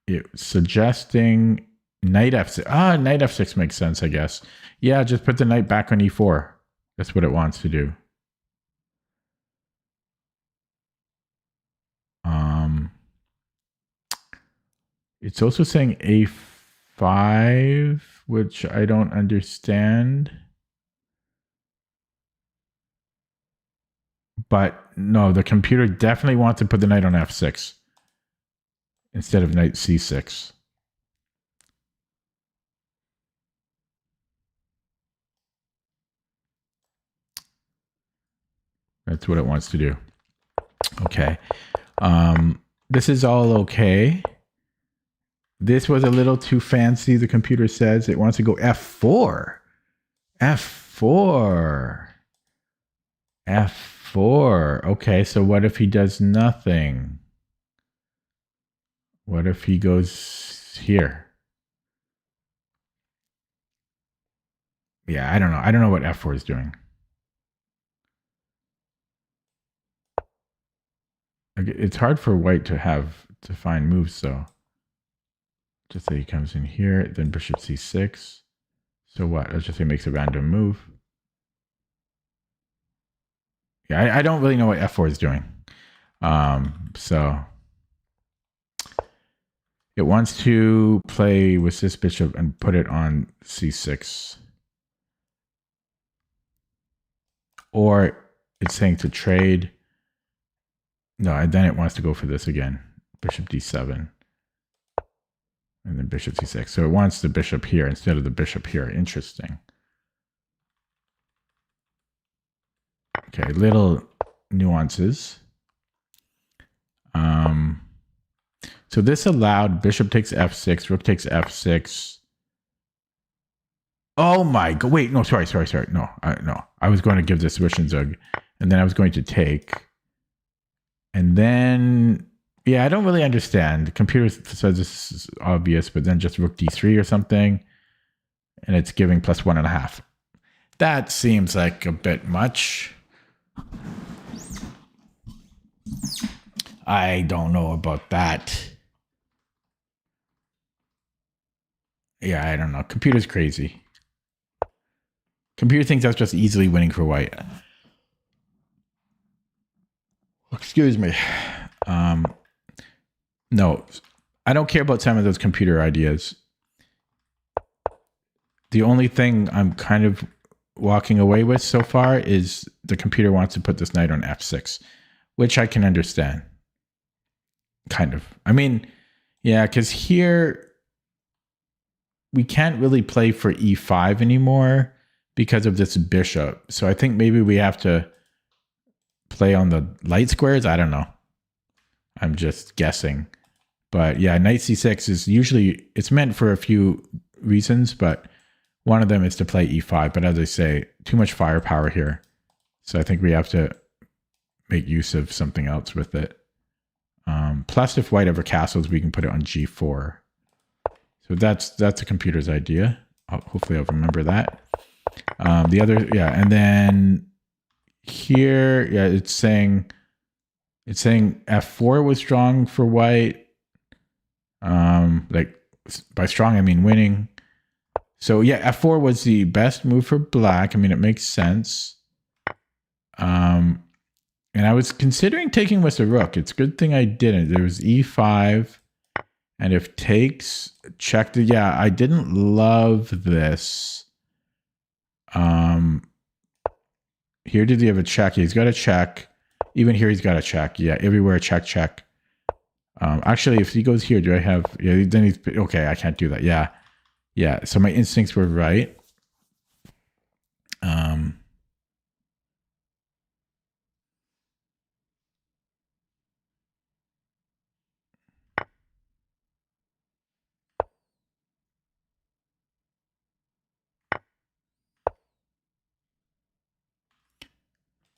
S1: It's suggesting knight f6. Ah, knight f6 makes sense, I guess. Yeah, just put the knight back on e4. That's what it wants to do. It's also saying a5, which I don't understand. But no, the computer definitely wants to put the knight on f6 instead of knight c6. That's what it wants to do. Okay. This is all okay. This was a little too fancy, the computer says. It wants to go f4. F4. F4. Okay, so what if he does nothing? What if he goes here? Yeah, I don't know. I don't know what f4 is doing. It's hard for white to find moves, though. Just say he comes in here, then bishop c6. So what? Let's just say he makes a random move. Yeah, I don't really know what f4 is doing. So it wants to play with this bishop and put it on c6. Or it's saying to trade. No, and then it wants to go for this again. Bishop d7. And then bishop c6. So it wants the bishop here instead of the bishop here. Interesting. Okay, little nuances. So this allowed bishop takes f6, rook takes f6. Oh my god! Wait, no, sorry. No, no. I was going to give this Zug, and then I was going to take, and then yeah, I don't really understand. The computer says this is obvious, but then just rook d3 or something, and it's giving plus 1.5. That seems like a bit much. I don't know about that. Yeah, I don't know. Computer's crazy. Computer thinks that's just easily winning for white. Excuse me. No, I don't care about some of those computer ideas. The only thing I'm kind of walking away with so far is the computer wants to put this knight on f6, which I can understand. Kind of. I mean, yeah, because here we can't really play for e5 anymore because of this bishop. So I think maybe we have to play on the light squares. I don't know. I'm just guessing. But yeah, knight c6 is usually, it's meant for a few reasons, but one of them is to play e5. But as I say, too much firepower here. So I think we have to make use of something else with it. Plus, if white ever castles, we can put it on g4. So that's the computer's idea. Hopefully I'll remember that. The other, yeah, and then here, yeah, it's saying f4 was strong for white. Like by strong, I mean winning. So yeah, f4 was the best move for black. I mean, it makes sense. And I was considering taking with the rook. It's a good thing I didn't. There was e5, and if takes, check the, yeah, I didn't love this. Here, did he have a check? He's got a check. Even here, he's got a check. Yeah, everywhere, check. Actually, if he goes here, do I have, yeah, then he's, okay, I can't do that. Yeah. Yeah, so my instincts were right.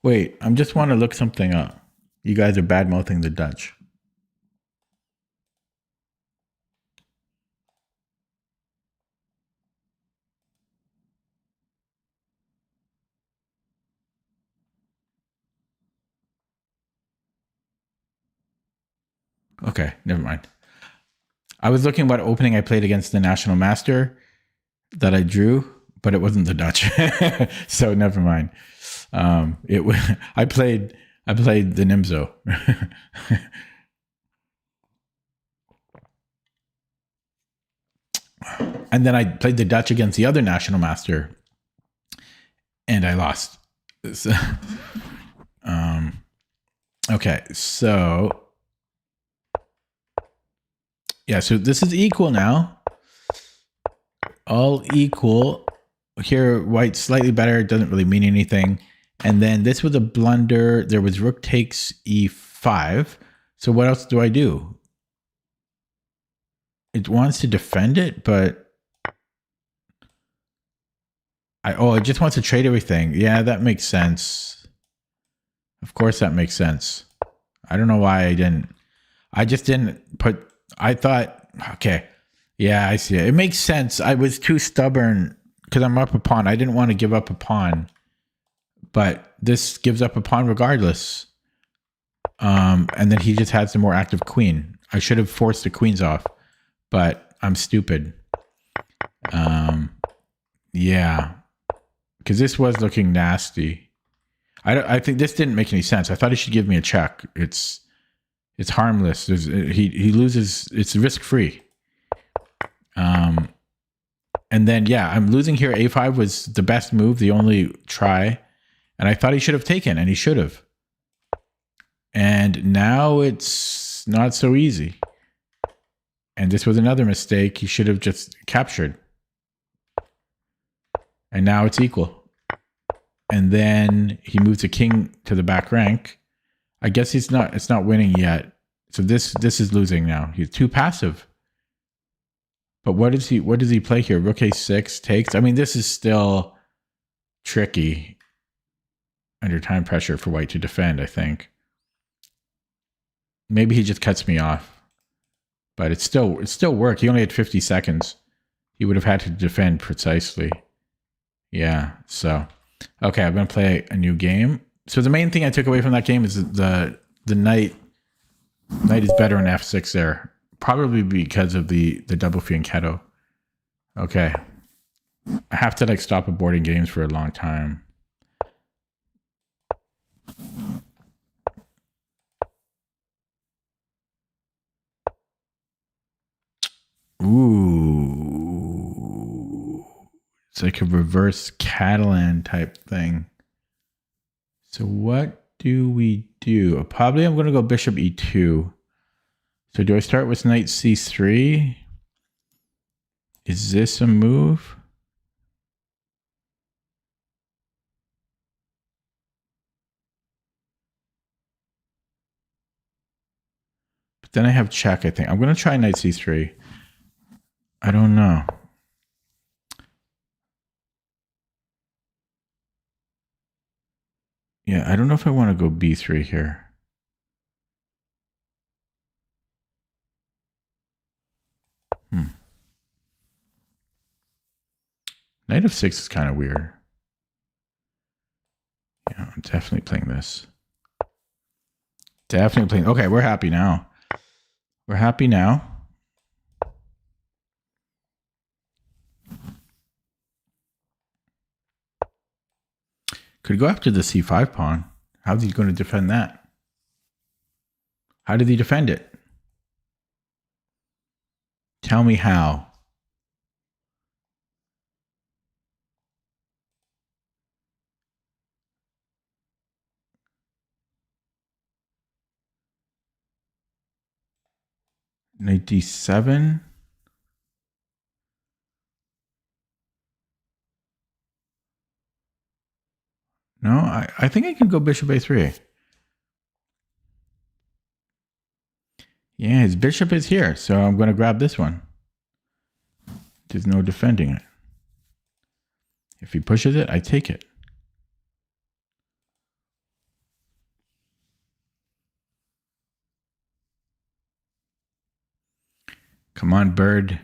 S1: Wait, I just want to look something up. You guys are bad-mouthing the Dutch. Okay, never mind. I was looking what opening I played against the National Master that I drew, but it wasn't the Dutch. So never mind. It was I played the Nimzo. And then I played the Dutch against the other National Master, and I lost. So, okay, so yeah, so this is equal now. All equal. Here, white slightly better. It doesn't really mean anything. And then this was a blunder. There was rook takes e5. So what else do I do? It wants to defend it, but it just wants to trade everything. Yeah, that makes sense. Of course that makes sense. I don't know why I just didn't put, I thought, okay, yeah, I see it. It makes sense. I was too stubborn because I'm up a pawn. I didn't want to give up a pawn, but this gives up a pawn regardless. And then he just has the more active queen. I should have forced the queens off, but I'm stupid. Yeah, because this was looking nasty. I think this didn't make any sense. I thought he should give me a check. It's harmless. He loses. It's risk free. And then yeah, I'm losing here. A5 was the best move, the only try, and I thought he should have taken, and he should have. And now it's not so easy. And this was another mistake. He should have just captured. And now it's equal. And then he moves the king to the back rank. I guess it's not winning yet. So this is losing now. He's too passive. But what does he play here? Rook a6 takes. I mean, this is still tricky under time pressure for white to defend, I think. Maybe he just cuts me off. But it still worked. He only had 50 seconds. He would have had to defend precisely. Yeah, so okay, I'm gonna play a new game. So the main thing I took away from that game is the knight is better in f6 there. Probably because of the double fianchetto. Okay. I have to like stop aborting games for a long time. Ooh. It's like a reverse Catalan type thing. So what do we do? Probably I'm going to go bishop e2. So do I start with knight c3? Is this a move? But then I have check, I think. I'm going to try knight c3. I don't know. Yeah, I don't know if I want to go b3 here. Knight of 6 is kind of weird. Yeah, I'm definitely playing this. Definitely playing. Okay, we're happy now. We're happy now. Could go after the c5 pawn. How's he going to defend that? How did he defend it? Tell me how. Knight d7. No, I think I can go bishop a3. Yeah, his bishop is here, so I'm going to grab this one. There's no defending it. If he pushes it, I take it. Come on, bird.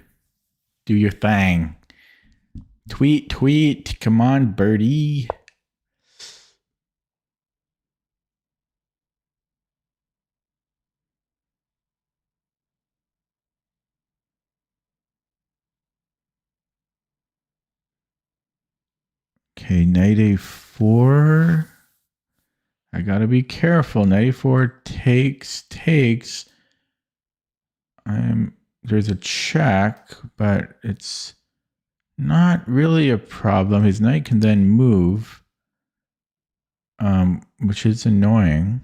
S1: Do your thing. Tweet, tweet. Come on, birdie. Okay, knight a4. I gotta be careful. Knight a4 takes. There's a check, but it's not really a problem. His knight can then move, which is annoying.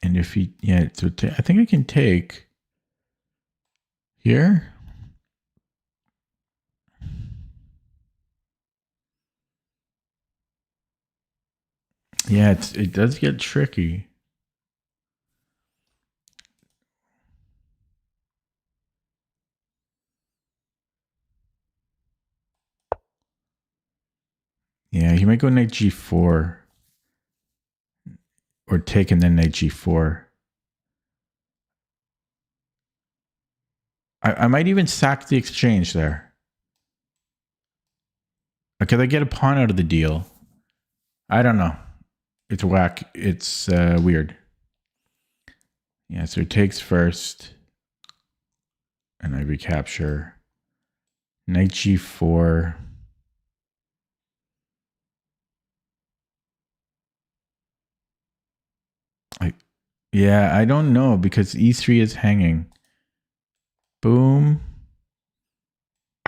S1: And if he, yeah, so I think I can take here. Yeah, it does get tricky. Yeah, he might go knight g4 or take and then knight g4. I might even sack the exchange there. Because I get a pawn out of the deal. I don't know. It's whack. It's weird. Yeah, so it takes first. And I recapture. Knight g4. Yeah, I don't know because e3 is hanging. Boom.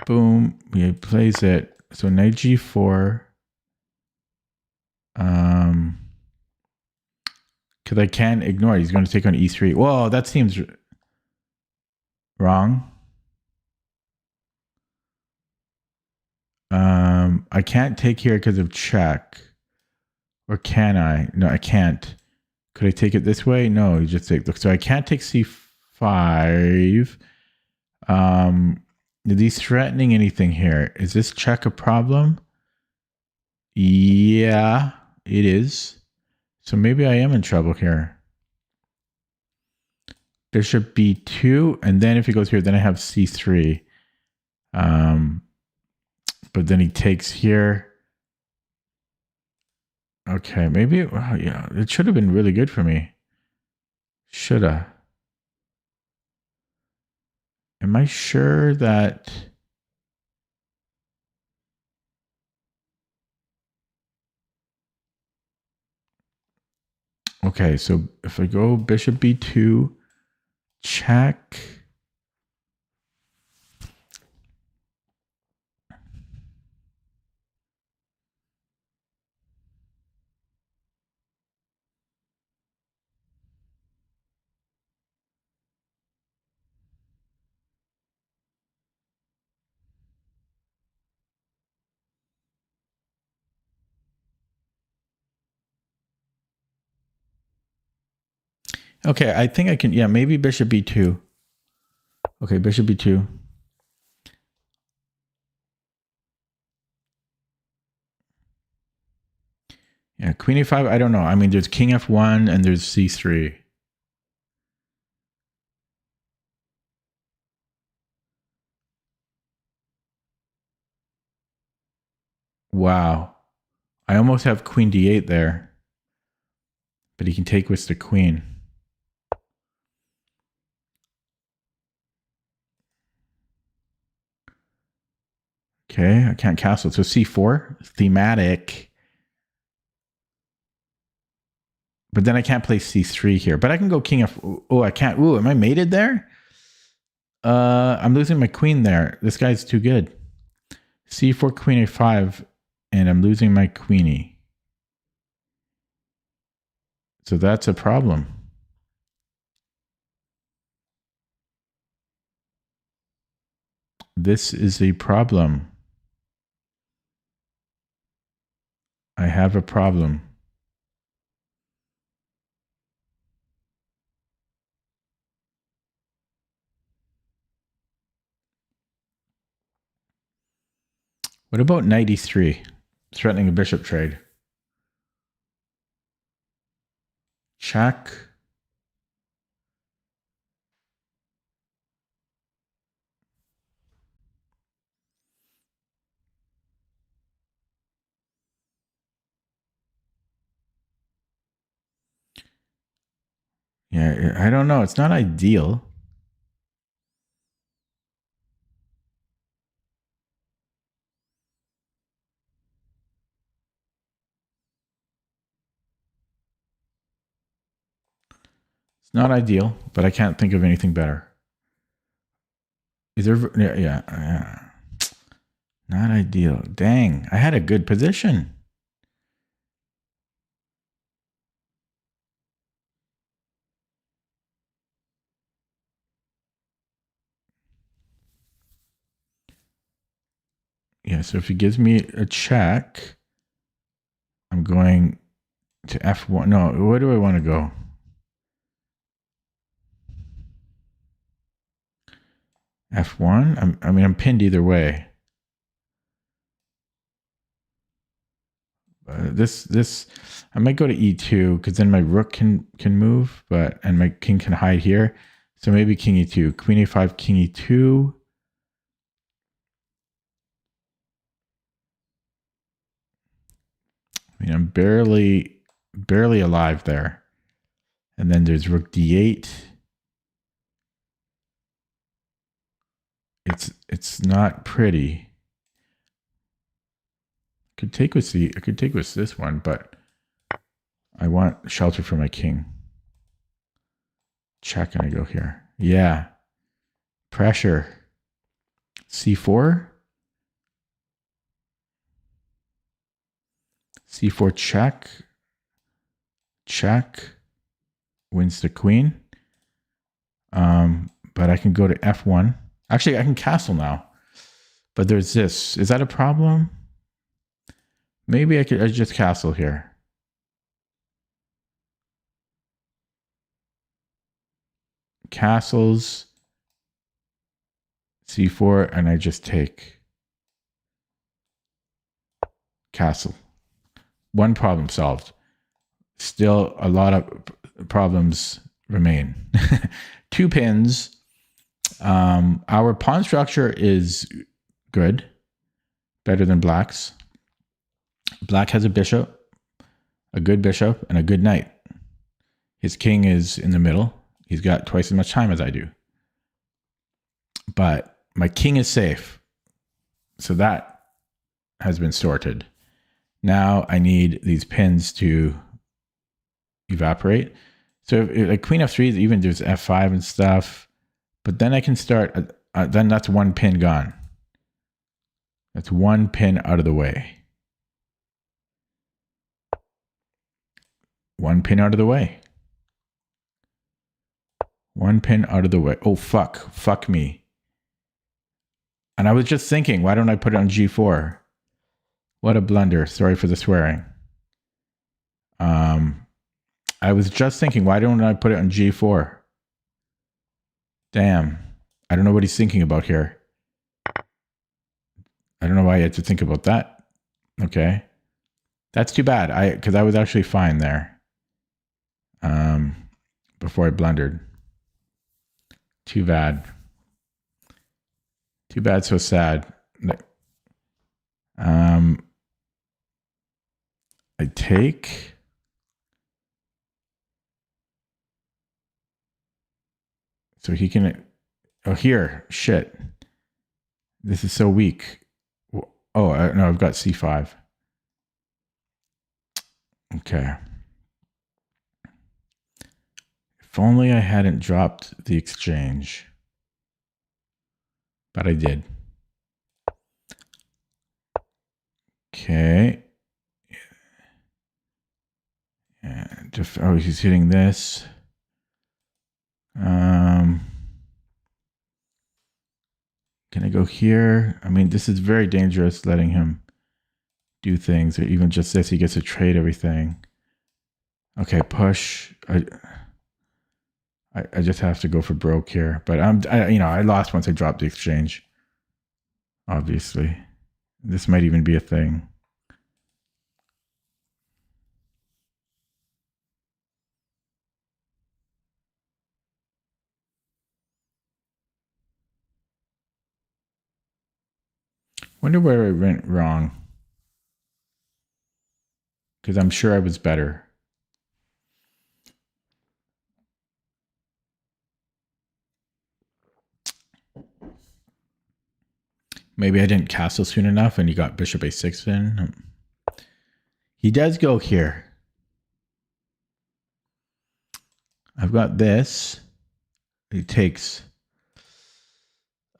S1: Boom. He plays it. So knight g4. Because I can't ignore it. He's going to take on e3. Whoa, that seems wrong. I can't take here because of check. Or can I? No, I can't. Could I take it this way? No, you just take. Look, so I can't take c5. Is he threatening anything here? Is this check a problem? Yeah, it is. So maybe I am in trouble here. Bishop b2, and then if he goes here, then I have c3. But then he takes here. Okay, maybe, well, yeah, it should have been really good for me. Shoulda. Am I sure that... Okay, so if I go bishop b2, check. Okay, I think I can, yeah, maybe bishop b2. Okay, bishop b2. Yeah, queen a5, I don't know. I mean, there's king f1 and there's c3. Wow. I almost have queen d8 there. But he can take with the queen. Okay, I can't castle. So c4, thematic. But then I can't play c3 here. But I can go king f... Oh, I can't. Ooh, am I mated there? I'm losing my queen there. This guy's too good. c4, queen a5, and I'm losing my queenie. So that's a problem. This is a problem. I have a problem. What about knight e3? Threatening a bishop trade. Check. Yeah, I don't know. It's not ideal. It's not ideal, but I can't think of anything better. Is there? Yeah. Not ideal. Dang, I had a good position. Yeah, so if he gives me a check, I'm going to F1. No, where do I want to go? F1? I'm pinned either way. I might go to E2 because then my rook can move, and my king can hide here. So maybe king E2, queen A5, king E2. I mean, I'm barely alive there. And then there's rook D8. It's not pretty. I could take with this one, but I want shelter for my king. Check and I go here. Yeah. Pressure. C4. C4 check. Check. Wins the queen. But I can go to F1. Actually, I can castle now. But there's this. Is that a problem? Maybe I just castle here. Castles. C4, and I just take. Castle. One problem solved. Still a lot of problems remain. 2 pins. Our pawn structure is good. Better than black's. Black has a bishop, a good bishop, and a good knight. His king is in the middle. He's got twice as much time as I do. But my king is safe. So that has been sorted. Now I need these pins to evaporate. So like queen F3, even there's F5 and stuff. But then I can start, then that's one pin gone. That's one pin out of the way. One pin out of the way. One pin out of the way. Oh, fuck. Fuck me. And I was just thinking, why don't I put it on G4? What a blunder. Sorry for the swearing. I was just thinking, why don't I put it on G4? Damn. I don't know what he's thinking about here. I don't know why I had to think about that. Okay. That's too bad. Because I was actually fine there. Before I blundered. Too bad. Too bad, so sad. I take. So he can. Oh, here. Shit. This is so weak. Oh, no, I've got C5. Okay. If only I hadn't dropped the exchange. But I did. Okay. And oh, he's hitting this. Can I go here? I mean, this is very dangerous, letting him do things, or even just this. He gets to trade everything. Okay, push. I just have to go for broke here, but I lost once I dropped the exchange. Obviously, this might even be a thing. Wonder where I went wrong. Because I'm sure I was better. Maybe I didn't castle soon enough and he got bishop a6 in. He does go here. I've got this. It takes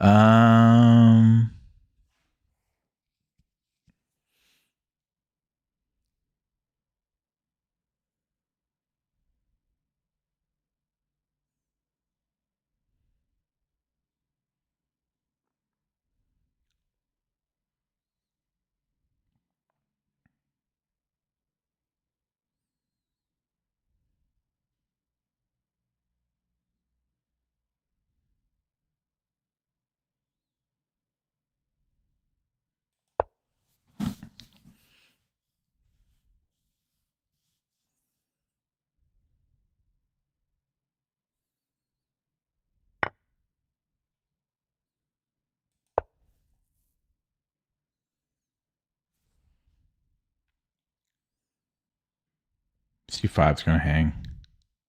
S1: um C5 is gonna hang.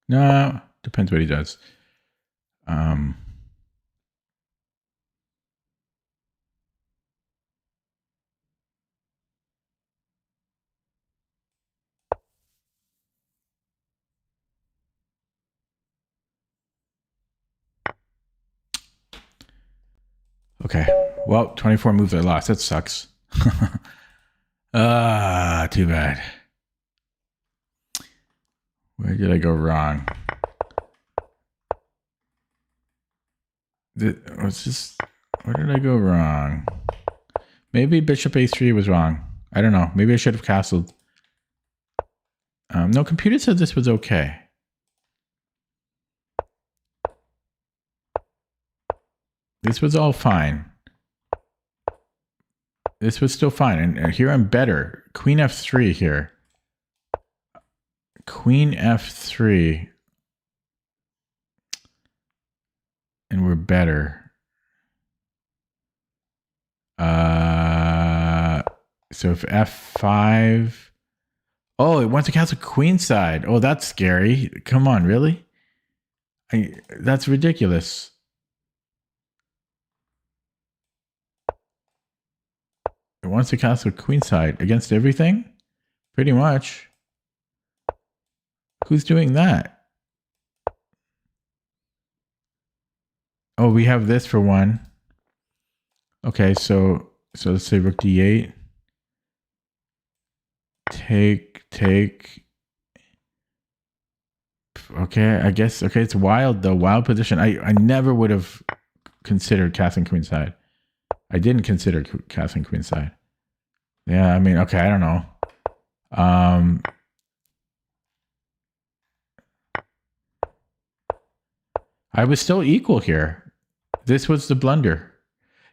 S1: No, depends what he does. Okay. Well, 24 moves I lost. That sucks. Too bad. Where did I go wrong? Where did I go wrong? Maybe bishop a3 was wrong. I don't know. Maybe I should have castled. No, computer said this was okay. This was all fine. This was still fine. And here I'm better. Queen f3 here. Queen f3. And we're better. So if f5. Oh, it wants to castle queenside. Oh, that's scary. Come on, really? That's ridiculous. It wants to castle queenside against everything? Pretty much. Who's doing that? Oh, we have this for one. Okay, so let's say rook d8. Take. Okay, I guess. Okay, it's wild though. Wild position. I never would have considered castling queenside. I didn't consider castling queenside. Yeah, I mean, okay, I don't know. I was still equal here. This was the blunder.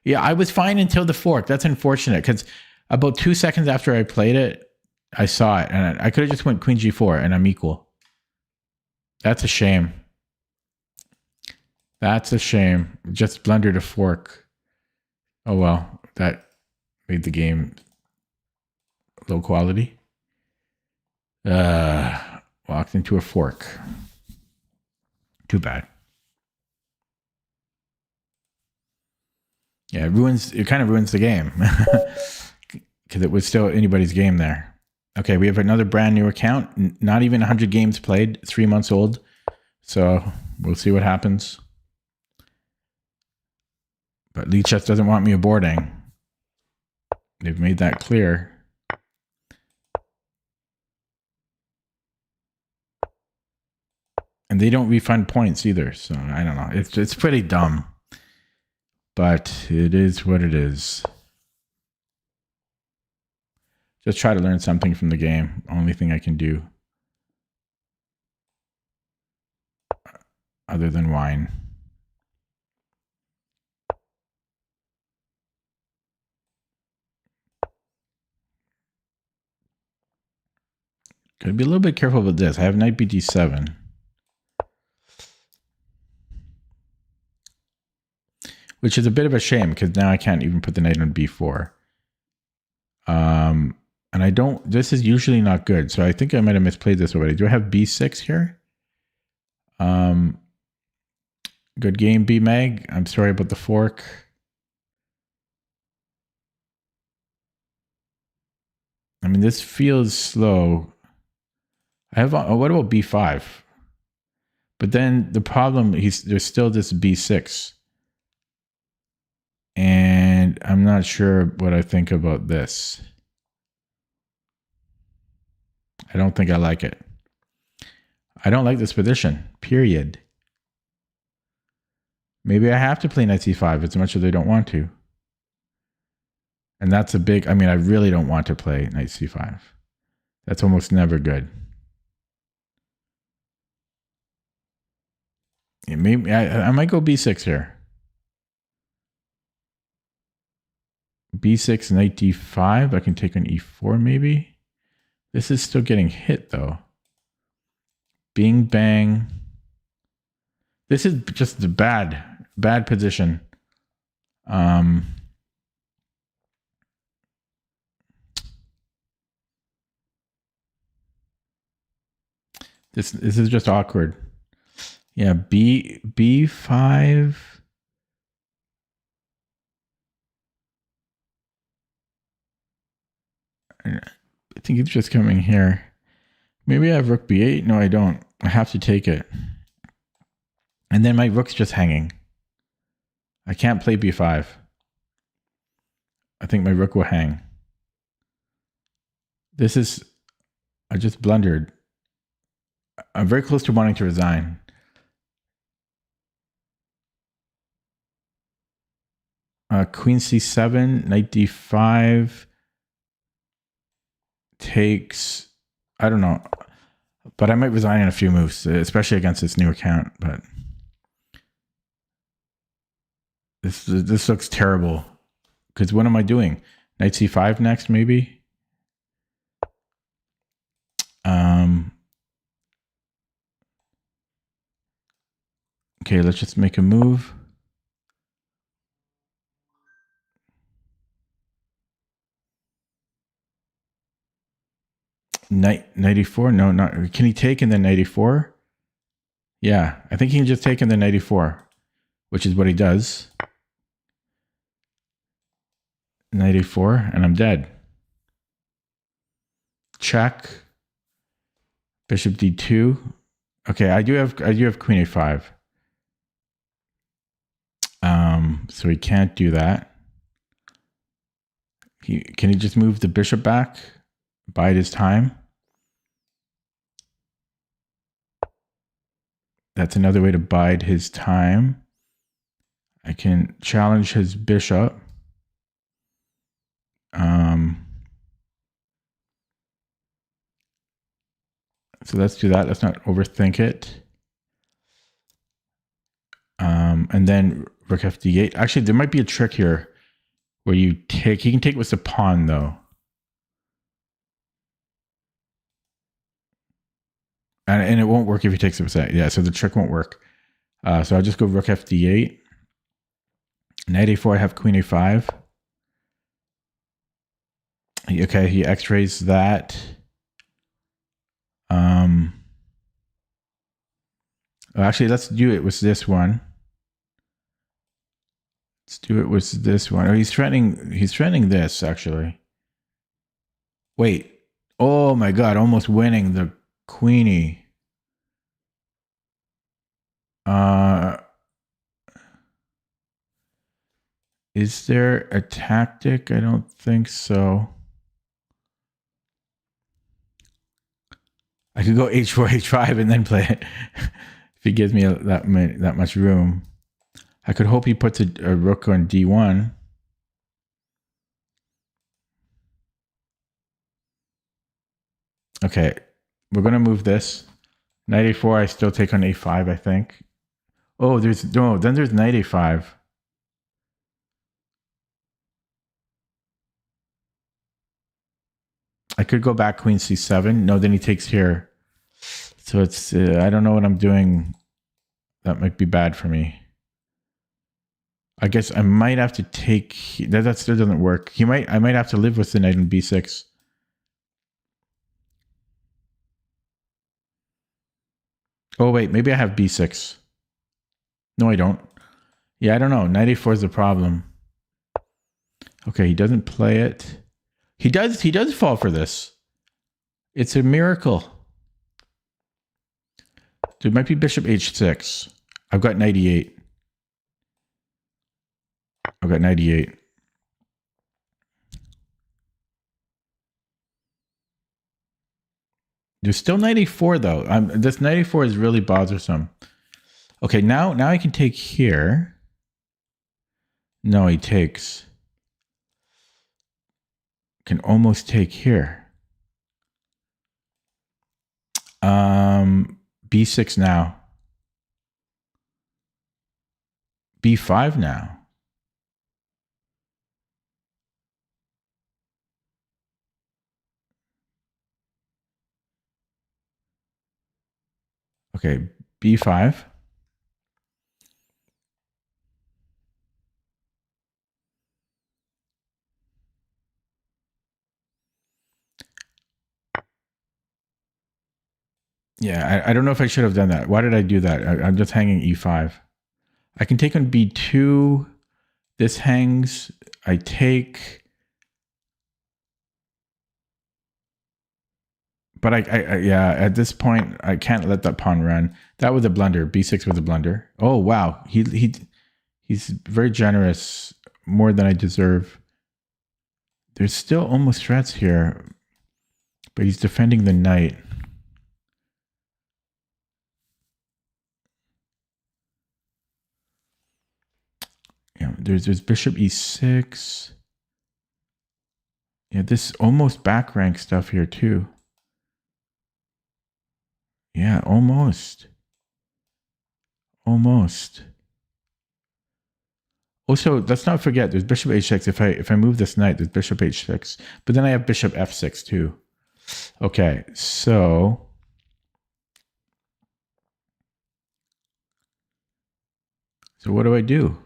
S1: Yeah, I was fine until the fork. That's unfortunate because about 2 seconds after I played it, I saw it and I could have just went queen g4 and I'm equal. That's a shame. That's a shame. Just blundered a fork. Oh well, that made the game low quality. Walked into a fork. Too bad. Yeah, it kind of ruins the game. Because it was still anybody's game there. Okay, we have another brand new account. Not even 100 games played, 3 months old. So we'll see what happens. But Lichess doesn't want me aborting. They've made that clear. And they don't refund points either. So I don't know. It's pretty dumb. But it is what it is. Just try to learn something from the game. Only thing I can do. Other than whine. Gotta be a little bit careful with this. I have knight bd7. Which is a bit of a shame because now I can't even put the knight on b4. And I don't, this is usually not good. So I think I might have misplayed this already. Do I have b6 here? Good game, B-Mag. I'm sorry about the fork. I mean, this feels slow. I have, what about b5? But then the problem, there's still this b6. And I'm not sure what I think about this. I don't think I like it. I don't like this position, period. Maybe I have to play knight c5 as much as I don't want to. And that's a big, I mean, I really don't want to play knight c5. That's almost never good. Yeah, maybe I might go b6 here. b6, knight d5. I can take on e4 maybe. This is still getting hit though. Bing bang. This is just a bad position. This is just awkward. Yeah, b5. I think it's just coming here. Maybe I have rook b8. No, I don't. I have to take it. And then my rook's just hanging. I can't play b5. I think my rook will hang. This is... I just blundered. I'm very close to wanting to resign. Queen c7, knight d5 takes... I don't know. But I might resign in a few moves, especially against this new account. But this looks terrible. Because what am I doing? Knight c5 next, maybe? Okay, let's just make a move. Knight 94? No, not. Can he take in the 94? Yeah, I think he can just take in the 94, which is what he does. 94, and I'm dead. Check. Bishop d2. Okay, I do have queen a5. So he can't do that. Can he just move the bishop back? Bide his time. That's another way to bide his time. I can challenge his bishop. So let's do that. Let's not overthink it. And then rook f d8. Actually, there might be a trick here where you take. He can take with the pawn though. And it won't work if he takes it with that. Yeah, so the trick won't work. So I'll just go rook f d8. Knight a4, I have queen a5. Okay, he x-rays that. Actually, let's do it with this one. Let's do it with this one. Oh, he's threatening this, actually. Wait. Oh my god, almost winning the queenie. Is there a tactic? I don't think so. I could go h4, h5 and then play it. If he gives me that much room. I could hope he puts a rook on d1. Okay, we're going to move this. Knight a4, I still take on a5, I think. Oh, then there's knight a5. I could go back queen c7. No, then he takes here. So it's, I don't know what I'm doing. That might be bad for me. I guess I might have to take, that still doesn't work. I might have to live with the knight on b6. Oh wait, maybe I have b6. No, I don't. Yeah, I don't know. Knight a4 is the problem. Okay, he doesn't play it. He does fall for this. It's a miracle. There might be bishop h6. I've got 98. I've got 98. There's still 94 though. This 94 is really bothersome. Okay, now I can take here. No, he takes. Can almost take here. B6 now. B5 now. Okay, B5. Yeah, I don't know if I should have done that. Why did I do that? I'm just hanging E5. I can take on B2. This hangs. I take. But yeah, at this point, I can't let that pawn run. That was a blunder. B6 was a blunder. Oh, wow. He's very generous, more than I deserve. There's still almost threats here, but he's defending the knight. Yeah, there's bishop e6. Yeah, this almost back rank stuff here too. Yeah, almost. Almost. Also, let's not forget there's bishop h6. If I move this knight, there's bishop h6. But then I have bishop f6 too. Okay, so what do I do?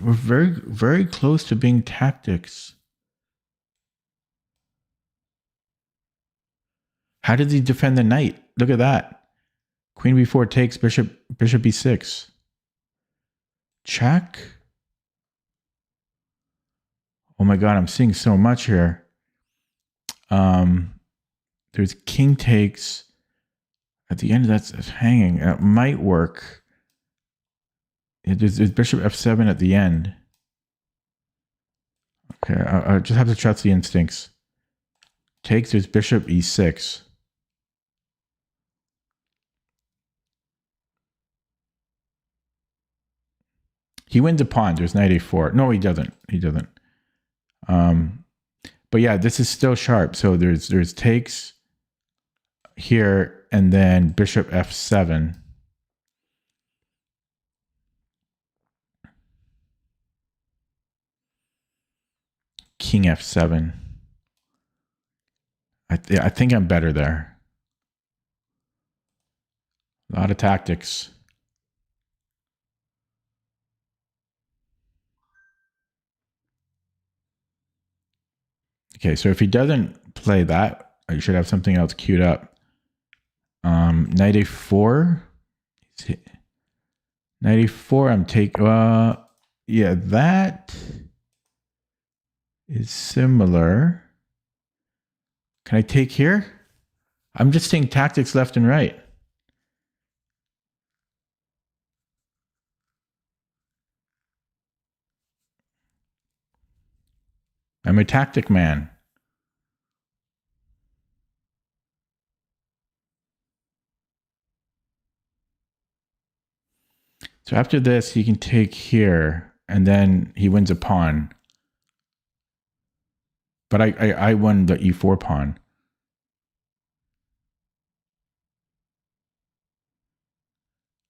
S1: We're very, very close to being tactics. How did he defend the knight? Look at that. Queen b4 takes bishop e6. Check. Oh my god, I'm seeing so much here. There's king takes. At the end, that's hanging. It might work. There's bishop f7 at the end. Okay, I just have to trust the instincts. Takes, there's bishop e6. He wins a pawn. There's knight a4. No, he doesn't. He doesn't. But yeah, this is still sharp. So there's takes here, and then bishop f7. King f7. I think I'm better there. A lot of tactics. Okay, so if he doesn't play that, I should have something else queued up. Knight a4. Knight a4, I'm taking... yeah, that is similar. Can I take here? I'm just seeing tactics left and right. I'm a tactic man. So after this, he can take here, and then he wins a pawn. But I won the e4 pawn.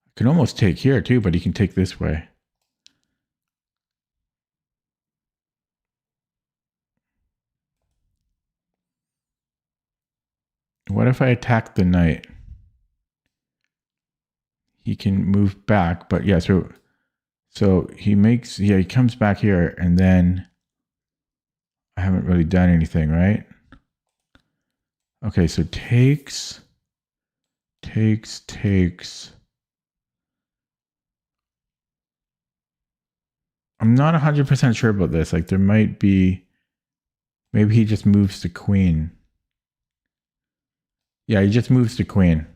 S1: I can almost take here too, but he can take this way. What if I attack the knight? He can move back, but yeah, so he makes, yeah, he comes back here, and then I haven't really done anything, right? Okay, so takes, Takes. I'm not 100% sure about this. Like there might be, maybe he just moves to queen. Yeah, he just moves to queen.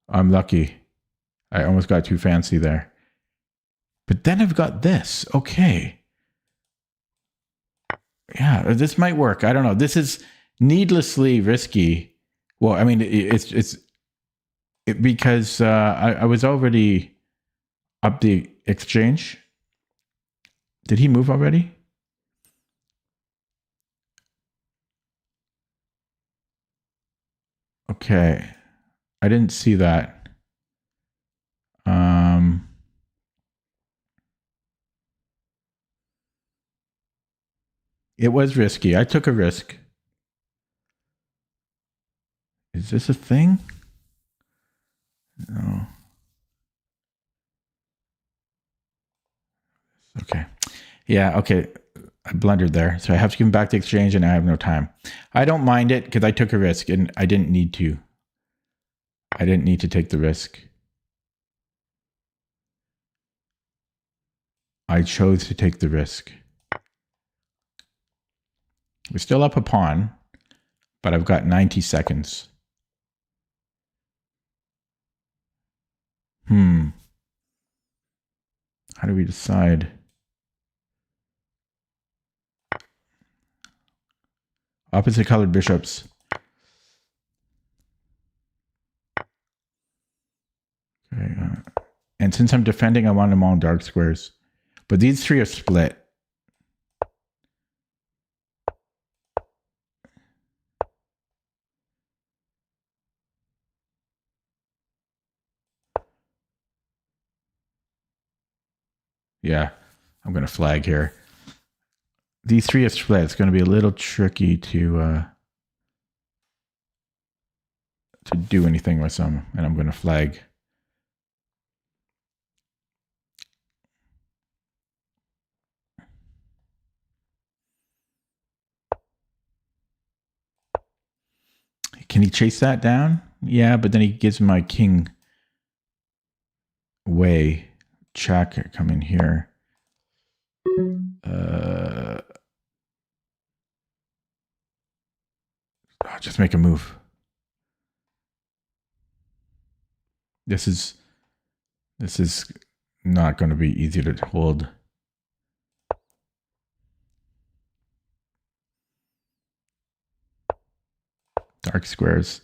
S1: I'm lucky. I almost got too fancy there. But then I've got this. Okay. Yeah, this might work. I don't know. This is needlessly risky. Well, I mean, it's because I was already up the exchange. Did he move already? Okay. I didn't see that. It was risky. I took a risk. Is this a thing? No. Okay. Yeah, okay. I blundered there. So I have to give him back to exchange and I have no time. I don't mind it because I took a risk and I didn't need to. I didn't need to take the risk. I chose to take the risk. We're still up a pawn, but I've got 90 seconds. How do we decide? Opposite colored bishops. Okay, and since I'm defending, I want them all dark squares. But these three are split. Yeah, I'm going to flag here. These three are split. It's going to be a little tricky to do anything with them. And I'm going to flag. Can he chase that down? Yeah, but then he gives my king away. Check, come in here. Just make a move. This is not going to be easy to hold. Dark squares.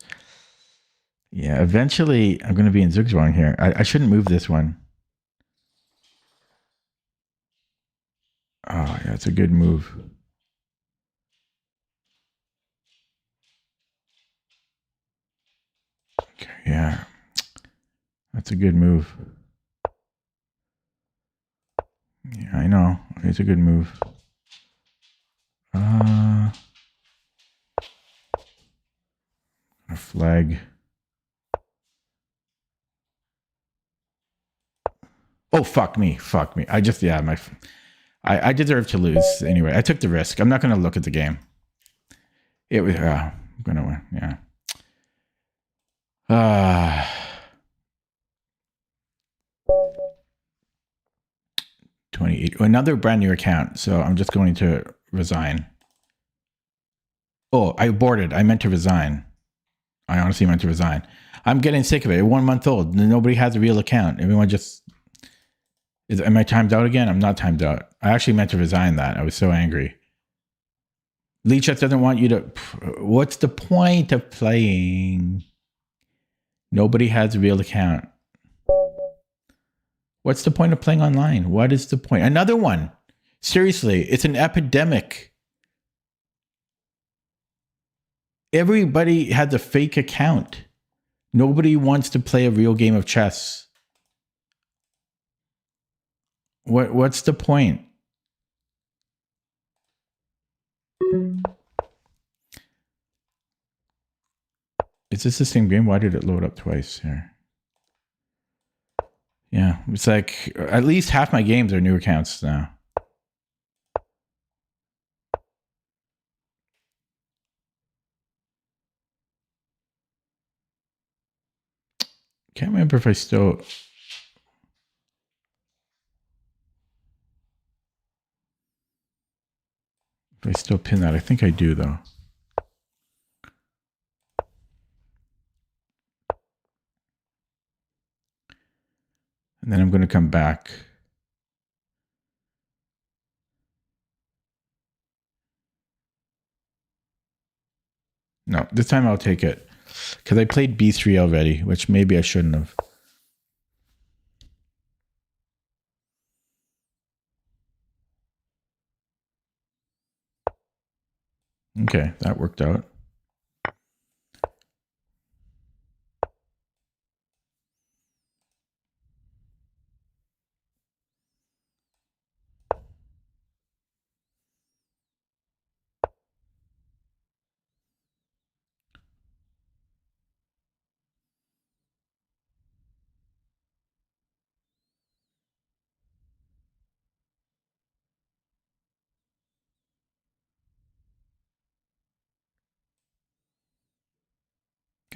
S1: Yeah, eventually I'm going to be in Zugzwang here. I shouldn't move this one. Oh, yeah, it's a good move. Okay, yeah. That's a good move. Yeah, I know. It's a good move. A flag. Oh, fuck me. Fuck me. I deserve to lose anyway. I took the risk. I'm not going to look at the game. It was, I'm going to win. Yeah. 28. Another brand new account. So I'm just going to resign. Oh, I aborted. I meant to resign. I honestly meant to resign. I'm getting sick of it. 1 month old. Nobody has a real account. Everyone just... Am I timed out again? I'm not timed out. I actually meant to resign that. I was so angry. Leecheth doesn't want you to... What's the point of playing? Nobody has a real account. What's the point of playing online? What is the point? Another one. Seriously, it's an epidemic. Everybody has a fake account. Nobody wants to play a real game of chess. What's the point? Is this the same game? Why did it load up twice here? Yeah, it's like at least half my games are new accounts now. Can't remember if I still... If I still pin that. I think I do, though. And then I'm going to come back. No, this time I'll take it. Because I played B3 already, which maybe I shouldn't have. Okay, that worked out.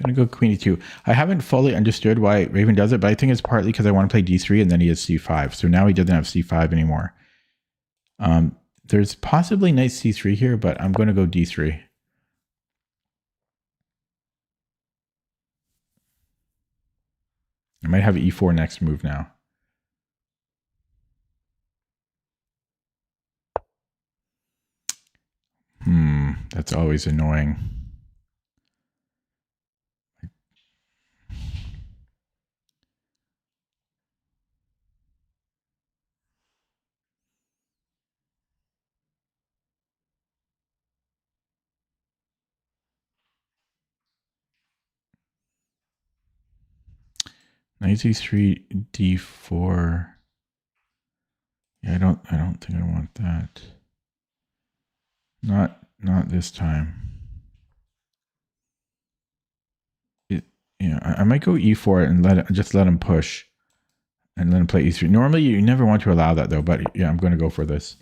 S1: Gonna go queen e2. I haven't fully understood why Raven does it, but I think it's partly because I want to play d3 and then he has c5. So now he doesn't have c5 anymore. There's possibly knight c3 here, but I'm going to go d3. I might have e4 next move now. That's always annoying. Knight e3, d4. Yeah, I don't think I want that. Not this time. I might go e4 and just let him push and let him play e3. Normally you never want to allow that though, but yeah, I'm going to go for this.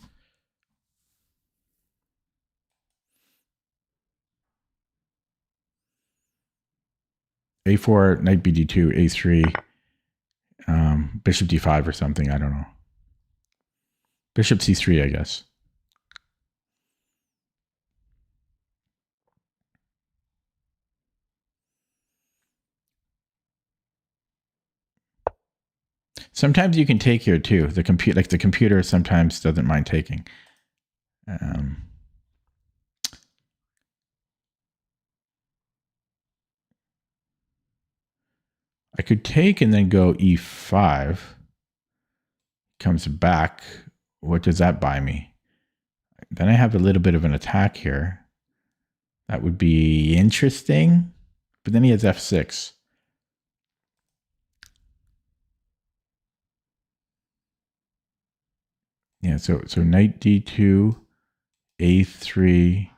S1: a4, knight bd2, a3, bishop d5 or something. I don't know. Bishop c3, I guess. Sometimes you can take here too. The computer sometimes doesn't mind taking. I could take and then go e5. Comes back. What does that buy me? Then I have a little bit of an attack here. That would be interesting. But then he has f6. Yeah, so knight d2, a3.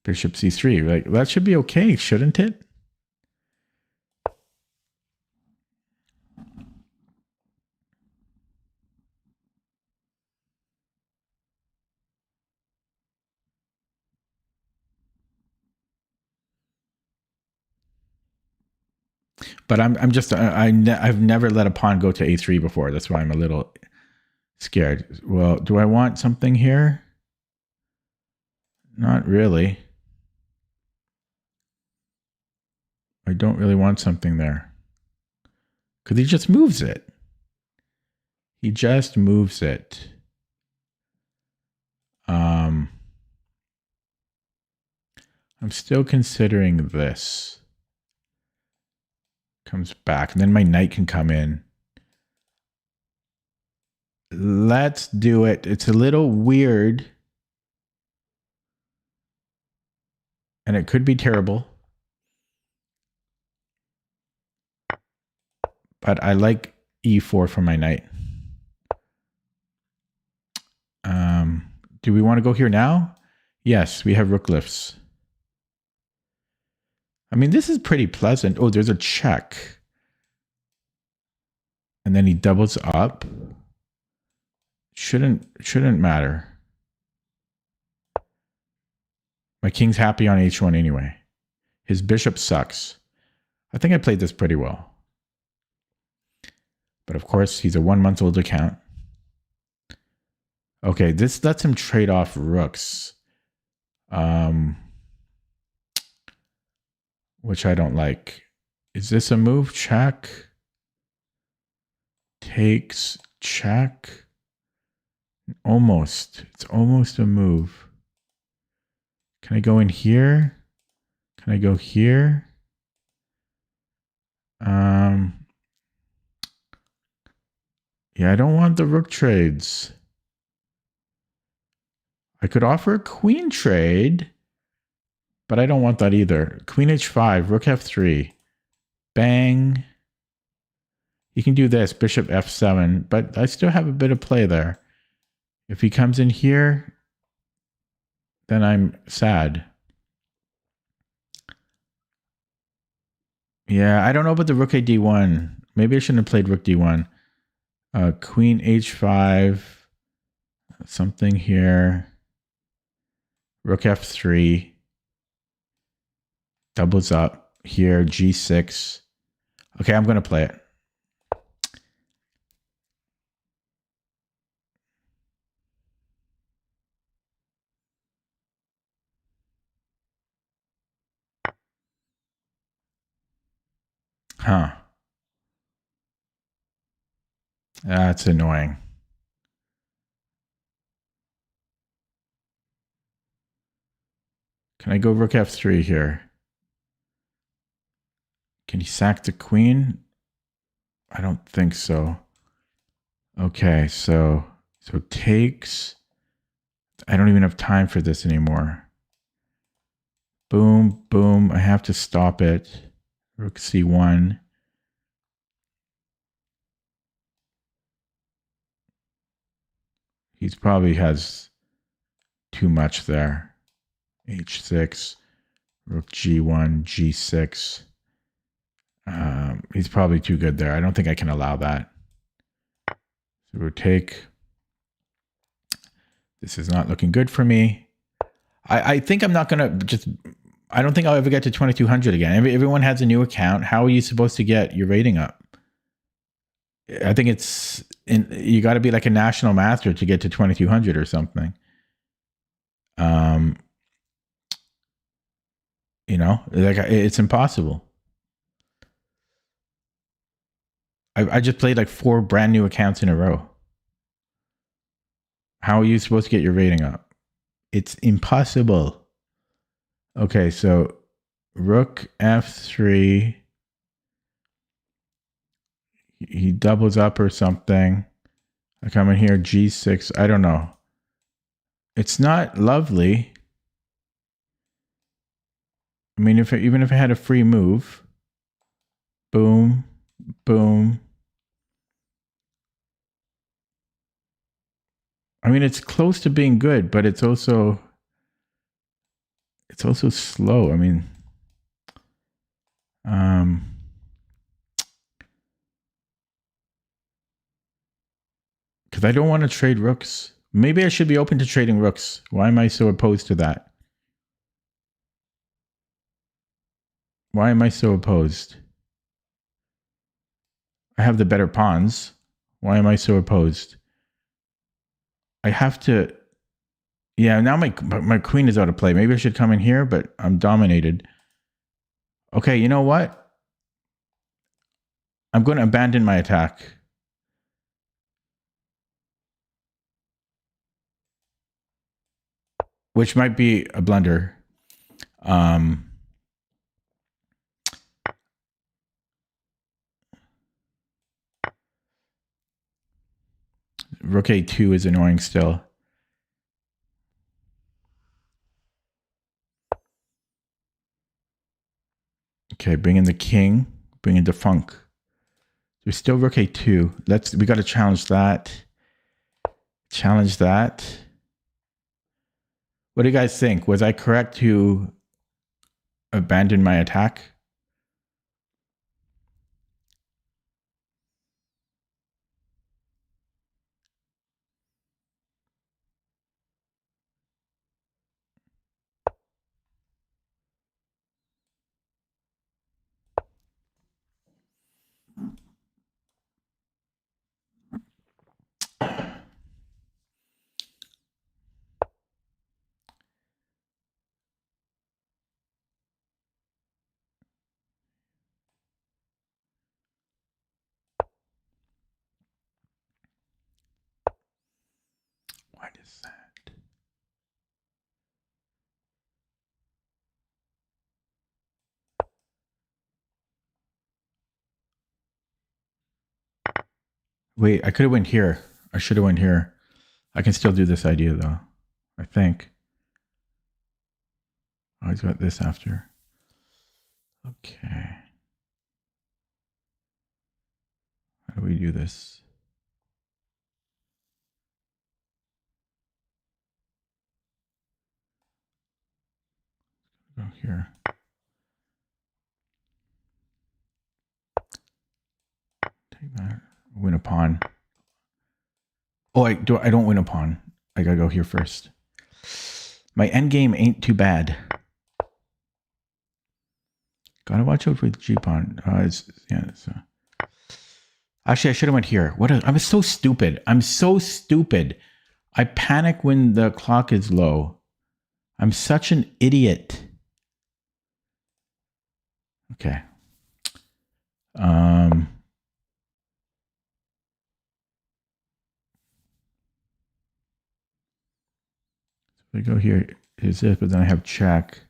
S1: Bishop c3. Like, that should be okay, shouldn't it? But I've never let a pawn go to a3 before. That's why I'm a little scared. Well, do I want something here? Not really. I don't really want something there. Because he just moves it. He just moves it. I'm still considering this. Comes back, and then my knight can come in. Let's do it. It's a little weird. And it could be terrible. But I like e4 for my knight. Do we want to go here now? Yes, we have rook lifts. I mean, this is pretty pleasant. Oh, there's a check. And then he doubles up. Shouldn't matter. My king's happy on h1 anyway. His bishop sucks. I think I played this pretty well. But of course, he's a 1 month old account. Okay, this lets him trade off rooks. Which I don't like. Is this a move? Check. Takes. Check. Almost. It's almost a move. Can I go in here? Can I go here? Yeah, I don't want the rook trades. I could offer a queen trade, but I don't want that either. Queen h5, rook f3. Bang. You can do this, bishop f7, but I still have a bit of play there. If he comes in here, then I'm sad. Yeah, I don't know about the rook a d1. Maybe I shouldn't have played rook d1. Queen h5. Something here. Rook f3. Doubles up. Here, g6. Okay, I'm going to play it. Huh. That's annoying. Can I go rook f3 here? Can he sack the queen? I don't think so. Okay, so takes. I don't even have time for this anymore. Boom, boom. I have to stop it. Rook c1. He probably has too much there. h6, rook g1, g6. He's probably too good there. I don't think I can allow that. So we'll take. This is not looking good for me. I think I'm not going to just... I don't think I'll ever get to 2200 again. Everyone has a new account. How are you supposed to get your rating up? I think it's... you got to be like a national master to get to 2200 or something. You know, like it's impossible. I just played like 4 brand new accounts in a row. How are you supposed to get your rating up? It's impossible. Okay, so rook f3. He doubles up or something. I come in here, g6. I don't know. It's not lovely. I mean, even if I had a free move, boom, boom. I mean, it's close to being good, but it's also slow. I mean, because I don't want to trade rooks. Maybe I should be open to trading rooks. Why am I so opposed to that? Why am I so opposed? I have the better pawns. Why am I so opposed? I have to... Yeah, now my queen is out of play. Maybe I should come in here, but I'm dominated. Okay, you know what? I'm going to abandon my attack. Which might be a blunder. Rook a2 is annoying still. Okay, bring in the king. Bring in the funk. There's still rook a2. We got to challenge that. Challenge that. What do you guys think? Was I correct to abandon my attack? is that? Wait, I could have went here. I should have went here. I can still do this idea though. I think. Oh, he's got this after. Okay. How do we do this? Go here. Take that. Win a pawn. Oh, I don't win a pawn. I gotta go here first. My endgame ain't too bad. Gotta watch out for the G pawn. Actually, I should have went here. I'm so stupid. I'm so stupid. I panic when the clock is low. I'm such an idiot. Okay. We go here. Here's this, but then I have check.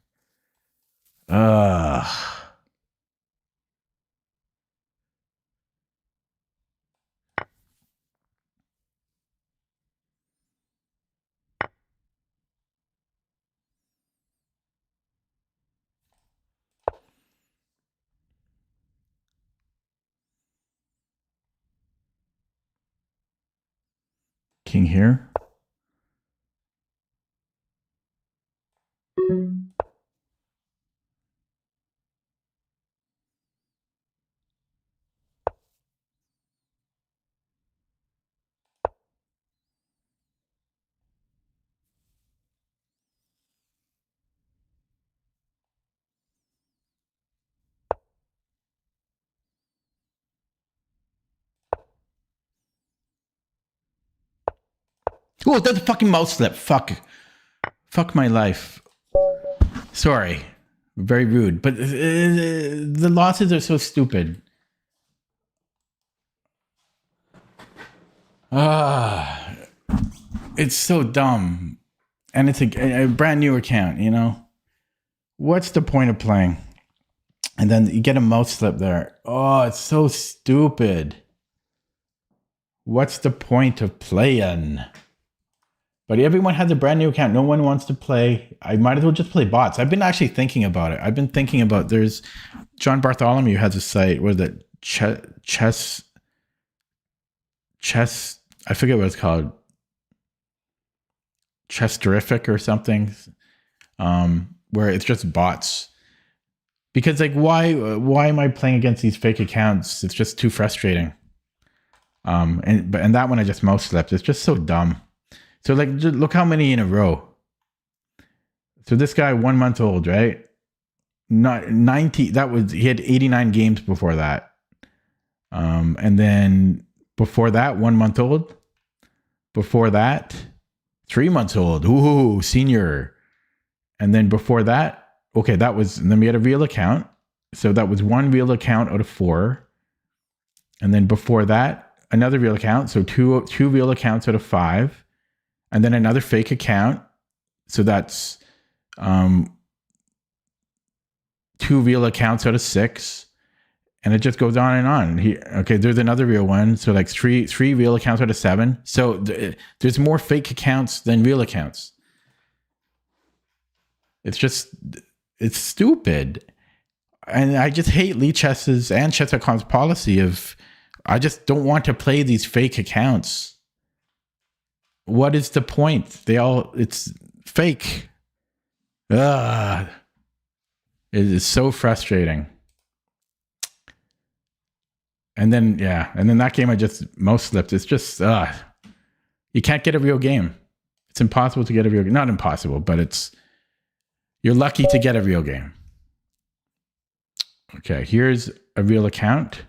S1: King here. Oh, that's a fucking mouse slip. Fuck my life. Sorry. Very rude. But the losses are so stupid. It's so dumb. And it's a brand new account, you know? What's the point of playing? And then you get a mouse slip there. Oh, it's so stupid. What's the point of playing? But everyone has a brand new account. No one wants to play. I might as well just play bots. I've been actually thinking about it. I've been thinking about, there's John Bartholomew has a site where the chess, I forget what it's called. Chess-terific or something. Where it's just bots. Because like, why am I playing against these fake accounts? It's just too frustrating. And that one I just mouse slipped. It's just so dumb. So like, just look how many in a row. So this guy, 1 month old, right? Not 90. He had 89 games before that. And then before that, 1 month old. Before that, 3 months old. Ooh, senior. And then before that, okay, and then we had a real account. So that was one real account out of 4. And then before that, another real account. So two real accounts out of 5. And then another fake account. So that's 2 real accounts out of 6. And it just goes on and on. Okay, there's another real one. So like three real accounts out of 7. So there's more fake accounts than real accounts. It's stupid. And I just hate Lichess's and Chess.com's policy of, I just don't want to play these fake accounts. What is the point? It's fake. It is so frustrating. And then that game I just mouse slipped. It's just, you can't get a real game. It's impossible to get a real game. Not impossible, but you're lucky to get a real game. Okay, here's a real account.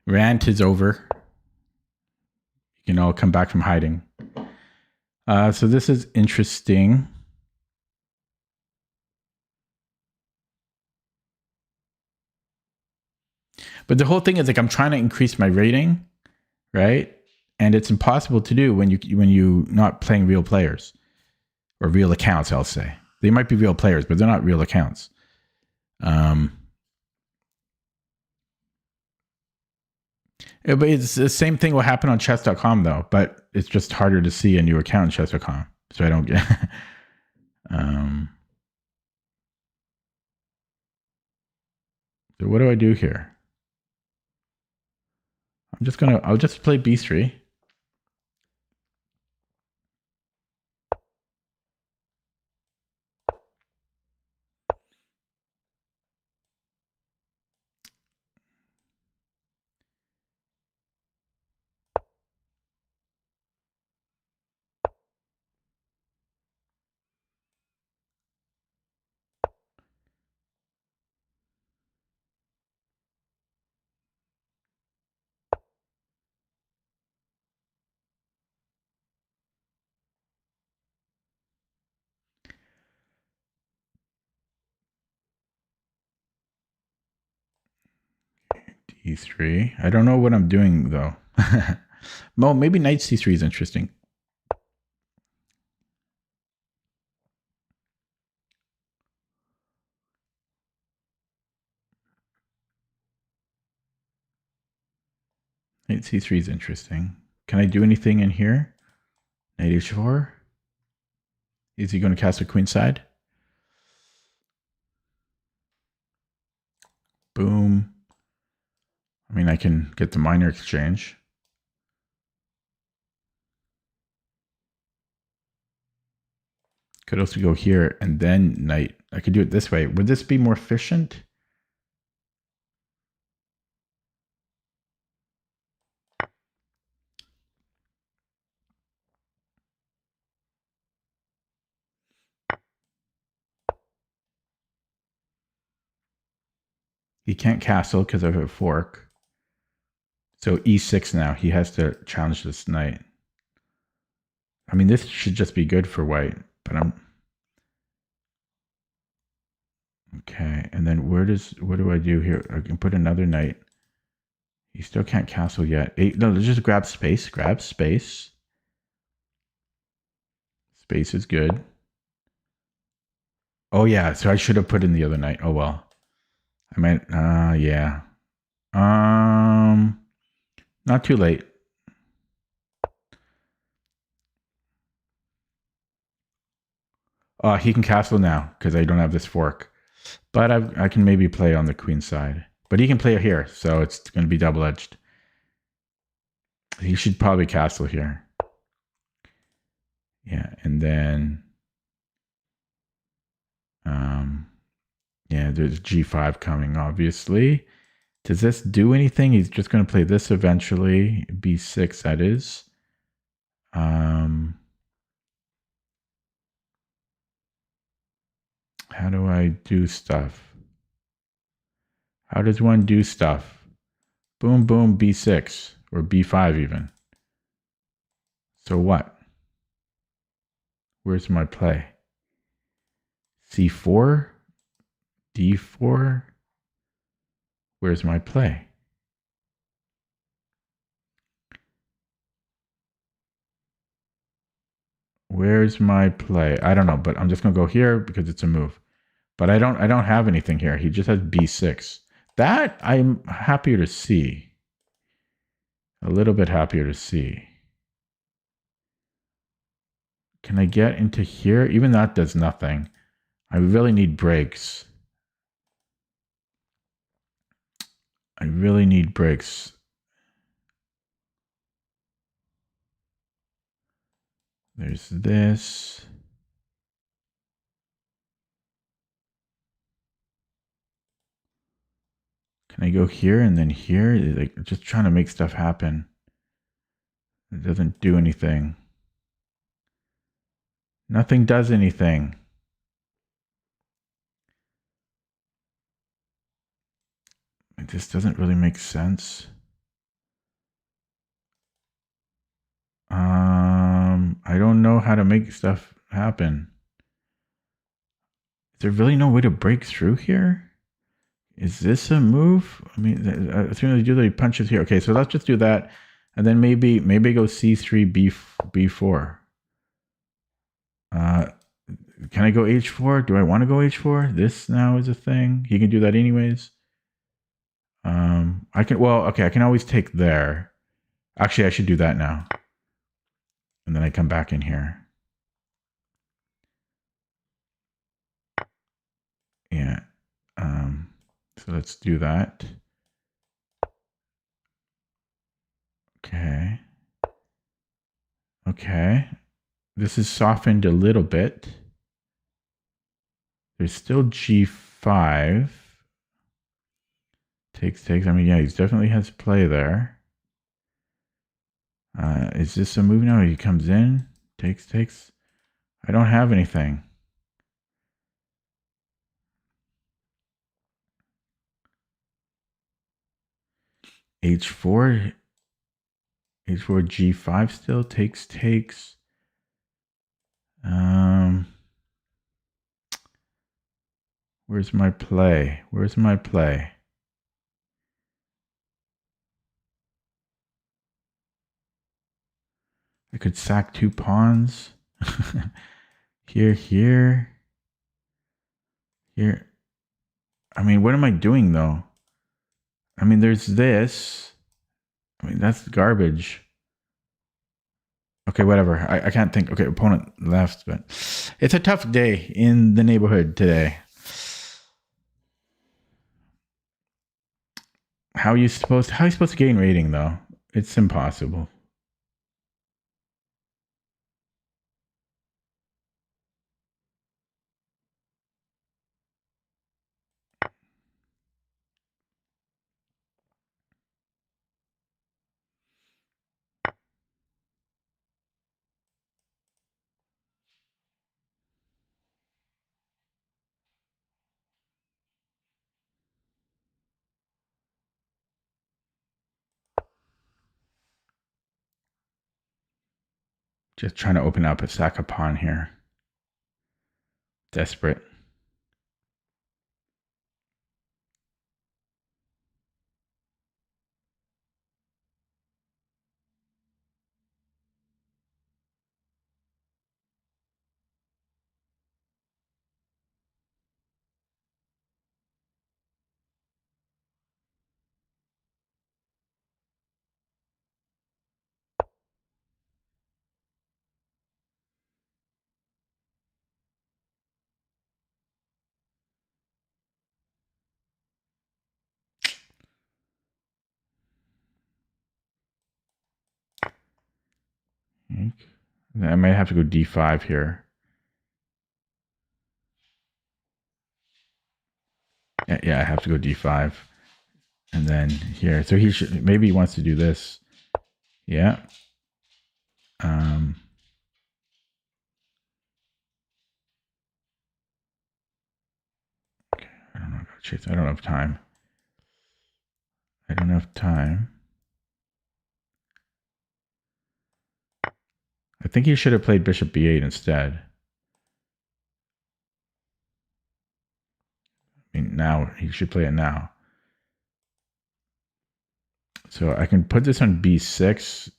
S1: Rant is over. You can all come back from hiding. So this is interesting. But the whole thing is like I'm trying to increase my rating, right? And it's impossible to do when you not playing real players or real accounts. I'll say they might be real players, but they're not real accounts. But it's the same thing will happen on chess.com though, but it's just harder to see a new account on chess.com. So I don't get. So what do I do here? I'll just play b3. D3. I don't know what I'm doing though. Well, maybe knight c3 is interesting. Knight c3 is interesting. Can I do anything in here? Knight h4. Is he going to castle queenside? Boom. I mean, I can get the minor exchange. Could also go here and then knight. I could do it this way. Would this be more efficient? He can't castle because of a fork. So e6 now. He has to challenge this knight. I mean, this should just be good for white, but I'm... Okay, and then what do I do here? I can put another knight. He still can't castle yet. No, let's just grab space. Grab space. Space is good. Oh, yeah, so I should have put in the other knight. Oh, well. I might, yeah. Not too late. He can castle now because I don't have this fork. But I can maybe play on the queen side. But he can play it here, so it's going to be double-edged. He should probably castle here. Yeah, and then... yeah, there's g5 coming, obviously. Does this do anything? He's just going to play this eventually. b6, that is. How do I do stuff? How does one do stuff? Boom, boom, b6, or b5 even. So what? Where's my play? c4? d4? Where's my play? Where's my play? I don't know, but I'm just gonna go here because it's a move. But I don't have anything here. He just has b6. That I'm happier to see. A little bit happier to see. Can I get into here? Even that does nothing. I really need breaks. I really need breaks. There's this. Can I go here and then here? Like just trying to make stuff happen. It doesn't do anything. Nothing does anything. This doesn't really make sense. I don't know how to make stuff happen. Is there really no way to break through here? Is this a move? I mean, as soon as you do that, he punches here. Okay, so let's just do that, and then maybe go c3, b4. Can I go h4? Do I want to go h4? This now is a thing. He can do that anyways. I can. Well, okay, I can always take there. Actually, I should do that now, and then I come back in here. Yeah. So let's do that. Okay. Okay. This is softened a little bit. There's still g5. Takes. I mean, yeah, he definitely has play there. Is this a move now? He comes in. Takes. I don't have anything. h4. h4, g5 still. Takes. Where's my play? I could sack 2 pawns. Here. I mean, what am I doing though? I mean, there's this. I mean, that's garbage. Okay, whatever. I can't think. Okay, opponent left, but it's a tough day in the neighborhood today. How are you supposed to gain rating though? It's impossible. Just trying to open up a sack a pawn here. Desperate. I might have to go d5 here. Yeah, I have to go d5. And then here. So maybe he wants to do this. Yeah. Okay, I don't know about chase. I don't have time. I think he should have played bishop b8 instead. I mean, now he should play it now. So I can put this on b6.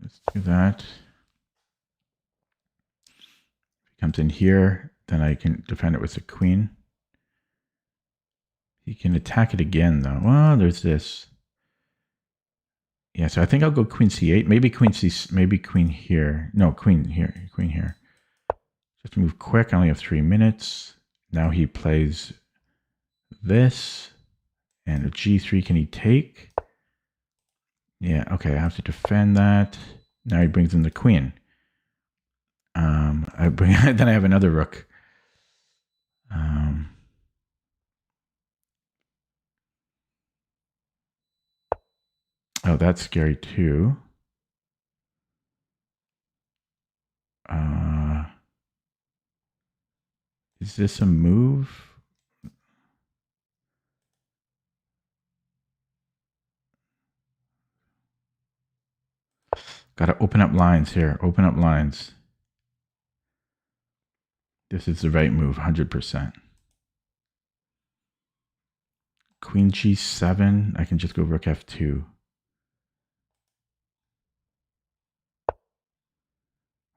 S1: Let's do that. If he comes in here, then I can defend it with the queen. He can attack it again, though. Well, there's this. Yeah, so I think I'll go queen c8. Maybe queen here. No, queen here. Just move quick. I only have 3 minutes. Now he plays this. And a g3, can he take? Yeah, okay, I have to defend that. Now he brings in the queen. Then I have another rook. Oh, that's scary too. Is this a move? Got to open up lines here. Open up lines. This is the right move, 100%. Queen G7. I can just go Rook F2.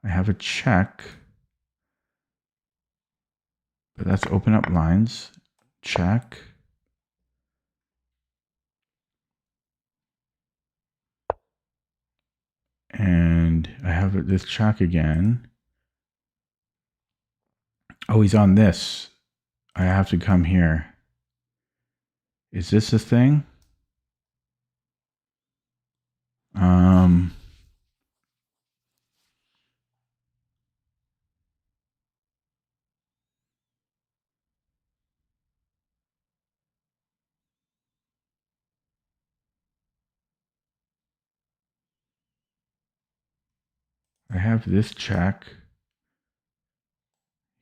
S1: I have a check. But let's open up lines. Check. And I have this check again. Oh, he's on this. I have to come here. Is this a thing? I have this check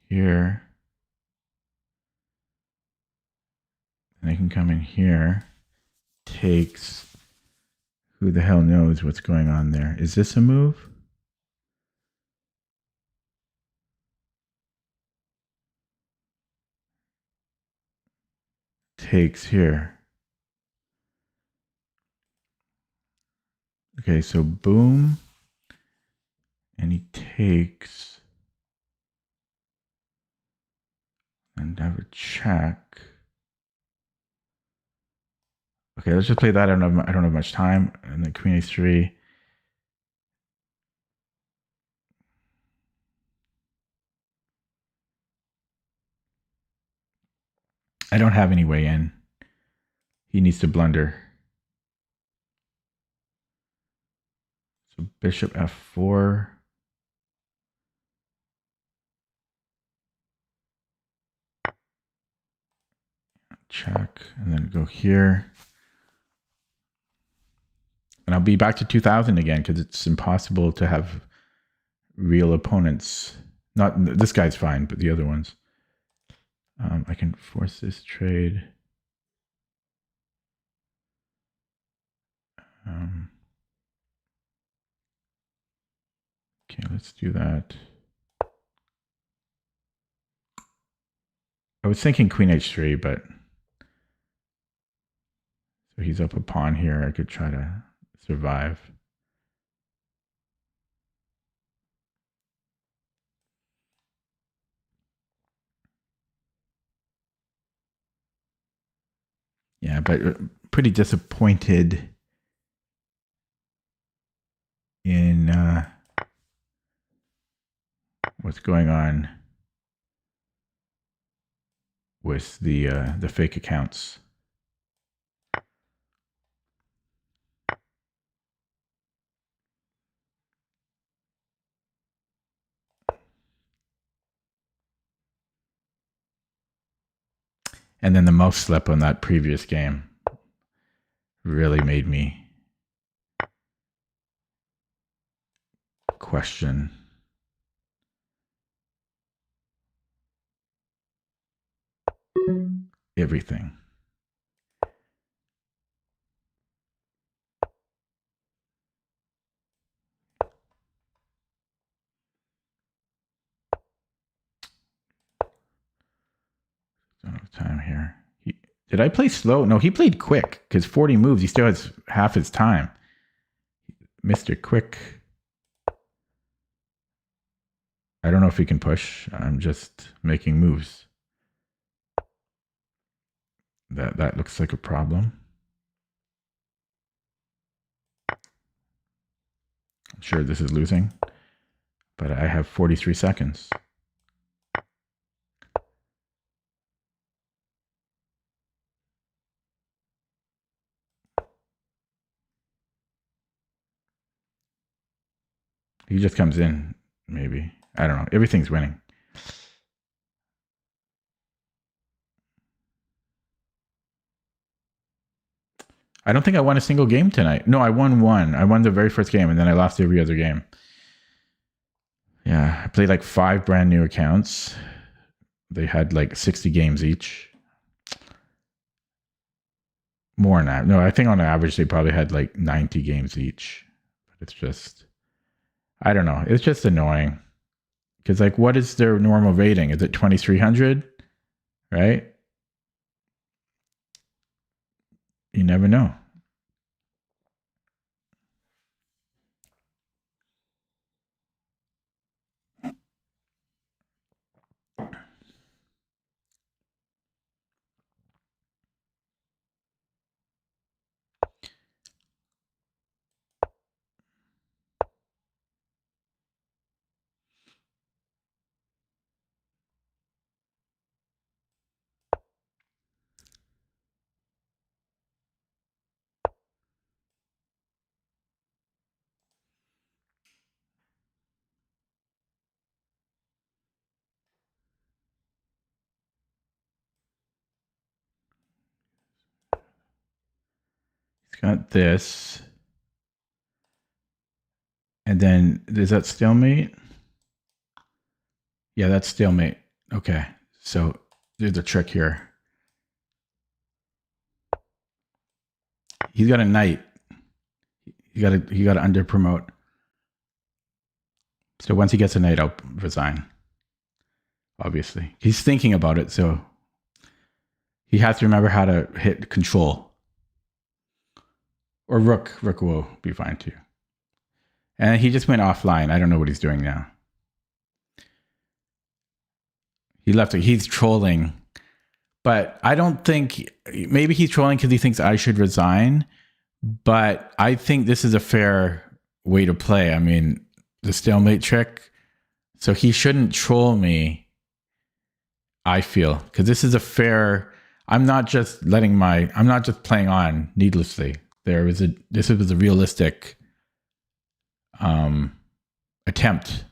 S1: here. And I can come in here. Takes. Who the hell knows what's going on there? Is this a move? Takes here. Okay, so boom. And he takes. And have a check. Okay, let's just play that. I don't have much time. And then Queen A3. I don't have any way in. He needs to blunder. So Bishop F4. Check. And then go here. And I'll be back to 2000 again because it's impossible to have real opponents. Not this guy's fine, but the other ones. I can force this trade. Okay, let's do that. I was thinking Queen H3, but so he's up a pawn here. I could try to survive. Yeah, but pretty disappointed in what's going on with the fake accounts. And then the mouse slip on that previous game really made me question everything. Don't have time here. Did I play slow? No, he played quick because 40 moves. He still has half his time. Mr. Quick. I don't know if he can push. I'm just making moves. That looks like a problem. I'm sure this is losing, but I have 43 seconds. He just comes in, maybe. I don't know. Everything's winning. I don't think I won a single game tonight. No, I won one. I won the very first game, and then I lost every other game. Yeah, I played like 5 brand new accounts. They had like 60 games each. More than that. No, I think on average they probably had like 90 games each. But it's just I don't know. It's just annoying. Because, like, what is their normal rating? Is it 2,300? Right? You never know. It's got this. And then, is that stalemate? Yeah, that's stalemate. Okay. So there's a trick here. He's got a knight. He got to under promote. So once he gets a knight, I'll resign. Obviously, he's thinking about it, so he has to remember how to hit control. Or rook. Rook will be fine too. And he just went offline. I don't know what he's doing now. He left it. He's trolling. But I don't think, maybe he's trolling because he thinks I should resign. But I think this is a fair way to play. I mean, the stalemate trick. So he shouldn't troll me, I feel. Because this is a fair, I'm not just playing on needlessly. This was a realistic attempt.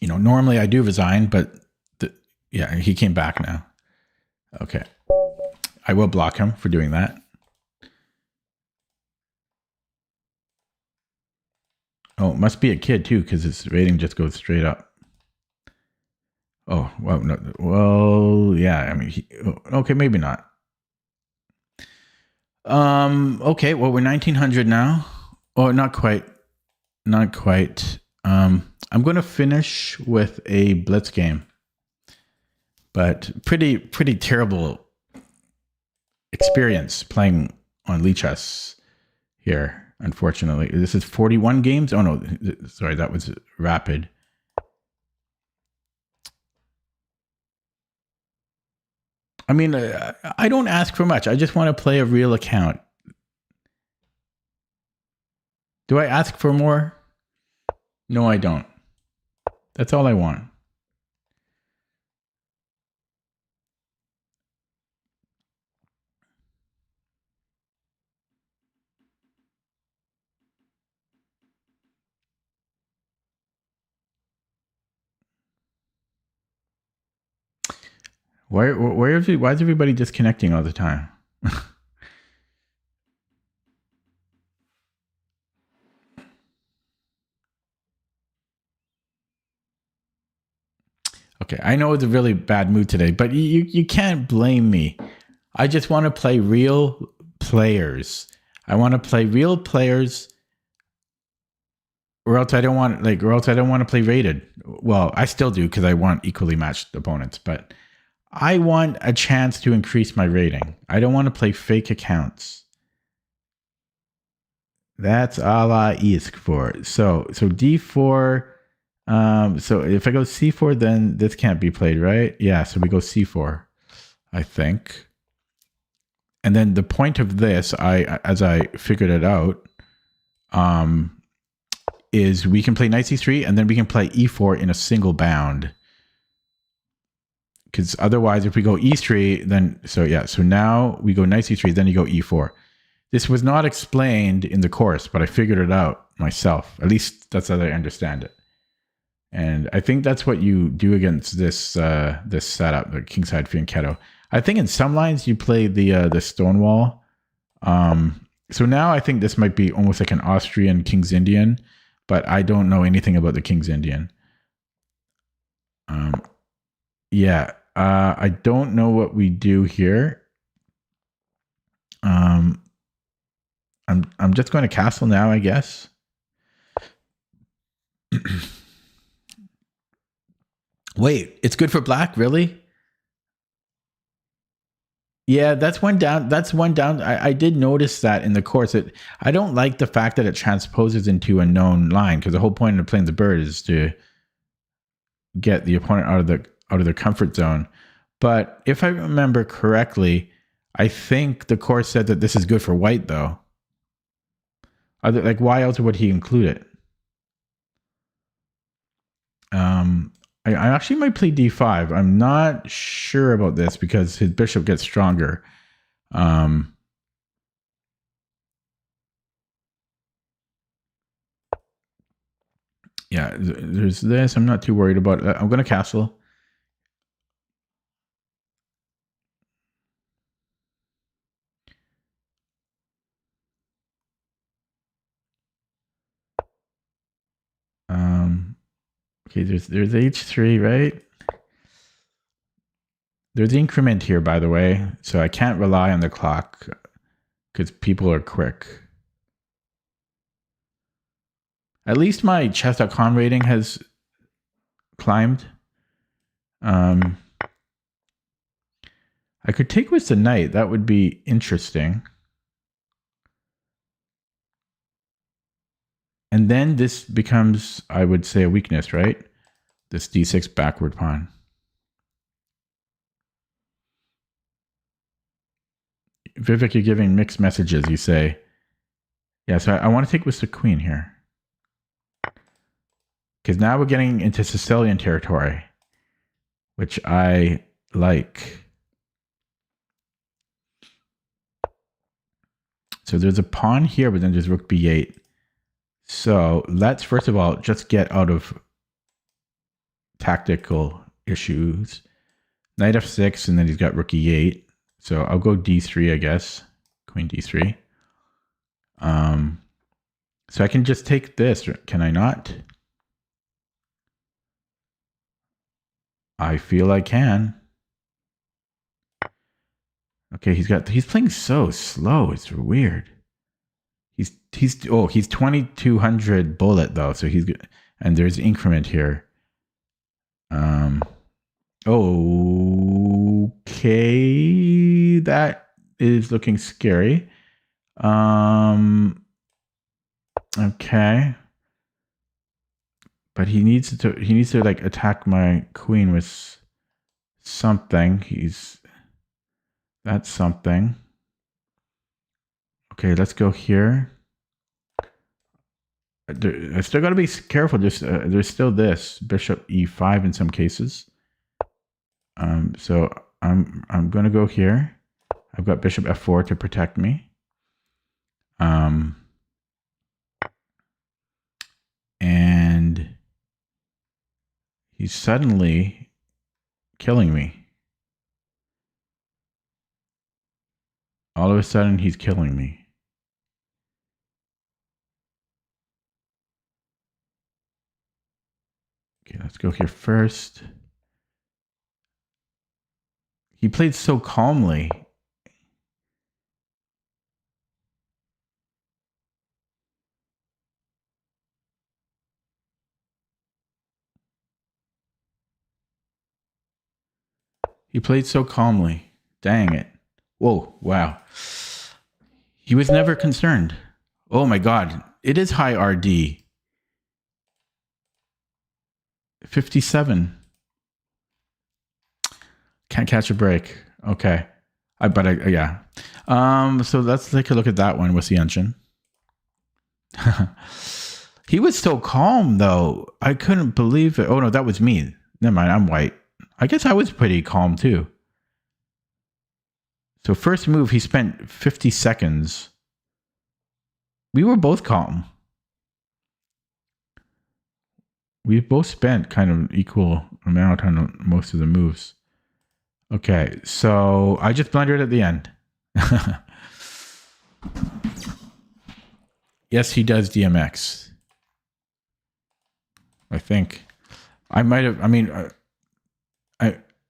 S1: You know, normally I do resign, but yeah, he came back now. Okay. I will block him for doing that. Oh, it must be a kid too, because his rating just goes straight up. Oh, well, no, well, yeah, I mean, okay, maybe not. Okay, well, we're 1900 now. Oh, not quite. Not quite. I'm going to finish with a blitz game, but pretty terrible experience playing on Lichess here. Unfortunately, this is 41 games. Oh no, sorry, that was rapid. I mean, I don't ask for much. I just want to play a real account. Do I ask for more? No, I don't. That's all I want. Why is everybody disconnecting all the time? Okay, I know it's a really bad mood today, but you can't blame me. I just want to play real players. I want to play real players, or else I don't want to play rated. Well, I still do because I want equally matched opponents, but I want a chance to increase my rating. I don't want to play fake accounts. That's all I ask for. So D4. So if I go C4, then this can't be played, right? Yeah, so we go C4, I think. And then the point of this, as I figured it out, is we can play knight C3 and then we can play E4 in a single bound. Because otherwise, if we go E3, then so now we go knight C3, then you go E4. This was not explained in the course, but I figured it out myself. At least that's how I understand it. And I think that's what you do against this this setup, the kingside fianchetto. I think in some lines you play the Stonewall. So now I think this might be almost like an Austrian King's Indian, but I don't know anything about the King's Indian. Yeah, I don't know what we do here. Um, I'm just going to castle now, I guess. Wait, it's good for black, really? Yeah, that's one down. That's one down. I did notice that in the course. I don't like the fact that it transposes into a known line, because the whole point of playing the bird is to get the opponent out of their comfort zone. But if I remember correctly, I think the course said that this is good for white, though. Like, why else would he include it? I actually might play d5. I'm not sure about this because his bishop gets stronger. Yeah, there's this. I'm not too worried about it. I'm going to castle. Okay, there's h3, right? There's increment here, by the way, so I can't rely on the clock because people are quick. At least my chess.com rating has climbed. I could take with the knight. That would be interesting. And then this becomes, I would say, a weakness, right? This d6 backward pawn. Vivek, you're giving mixed messages. You say, yeah, so I want to take with the queen here. Because now we're getting into Sicilian territory, which I like. So there's a pawn here, but then there's rook b8. So let's, first of all, just get out of tactical issues. Knight f6, and then he's got rook e8. So I'll go d3, I guess. Queen d3. So I can just take this, can I not? I feel I can. Okay, he's playing so slow. It's weird. He's 2200 bullet though, so he's good. And there's increment here. Okay, that is looking scary. Okay. But he needs to like attack my queen with something. That's something. Okay, let's go here. I still got to be careful. There's still this bishop e5 in some cases. So I'm gonna go here. I've got bishop f4 to protect me. And he's suddenly killing me. All of a sudden, he's killing me. Okay, let's go here first. He played so calmly. He played so calmly. Dang it. Whoa, wow. He was never concerned. Oh my God. It is high RD. 57. Can't catch a break. Okay. Yeah. So let's take a look at that one. What's the engine? He was so calm though. I couldn't believe it. Oh no, that was me. Never mind, I'm white. I guess I was pretty calm too. So first move, he spent 50 seconds. We were both calm. We both spent kind of equal amount on most of the moves. Okay, so I just blundered at the end. Yes, he does DMX. I think I might have. I mean,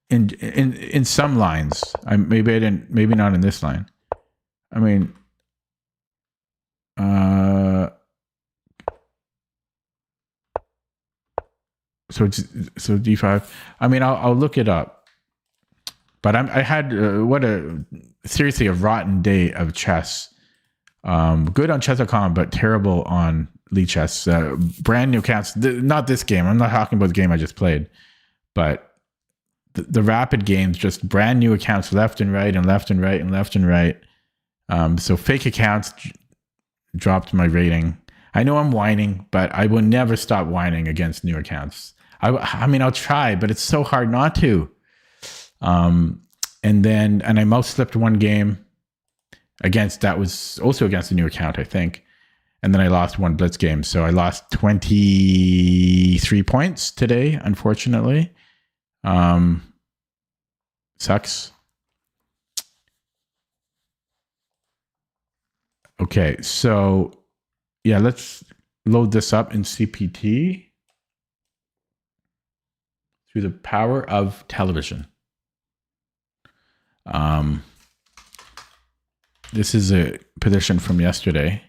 S1: in some lines. Maybe not in this line. I mean, uh, so d5. I mean, I'll look it up. But I had seriously a rotten day of chess. Good on chess.com, but terrible on Lichess. Brand new accounts. Not this game. I'm not talking about the game I just played, but the rapid games, just brand new accounts left and right and left and right and left and right. So fake accounts dropped my rating. I know I'm whining, but I will never stop whining against new accounts. I mean, I'll try, but it's so hard not to. And I mouse slipped one game that was also against a new account, I think. And then I lost one blitz game. So I lost 23 points today, unfortunately. Sucks. Okay, so yeah, let's load this up in CPT through the power of television. This is a position from yesterday.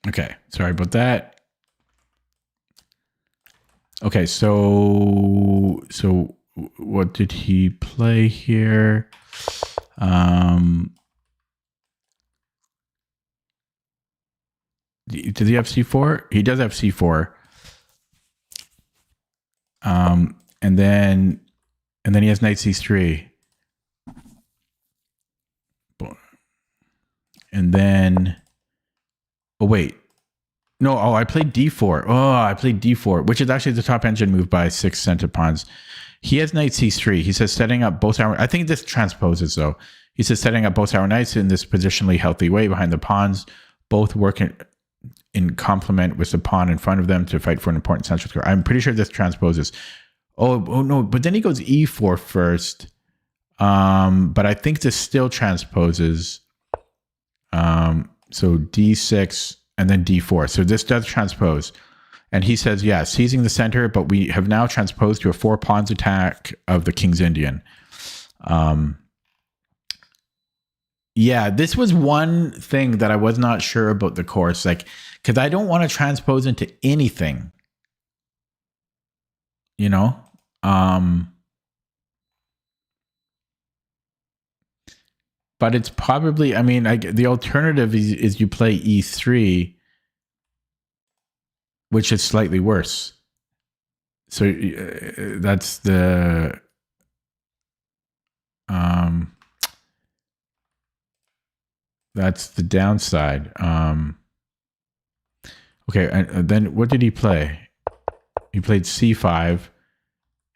S1: Okay, sorry about that. Okay, so what did he play here? Does he have C4? He does have C4. And then he has knight C3. And then, oh wait, no, I played D4. Oh, I played D4, which is actually the top engine move by 6 center pawns. He has knight C3. He says setting up both our, I think this transposes though. He says setting up both our knights in this positionally healthy way behind the pawns, both working in complement with the pawn in front of them to fight for an important central square. I'm pretty sure this transposes. Oh no, but then he goes E4 first. But I think this still transposes. So D6 and then D4. So this does transpose. And he says, yeah, seizing the center, but we have now transposed to a 4 pawns attack of the King's Indian. Yeah, this was one thing that I was not sure about the course, like, because I don't want to transpose into anything, you know? But it's probably, I mean, the alternative is you play E3, which is slightly worse. So that's the That's the downside. Okay, and then what did he play? He played c5,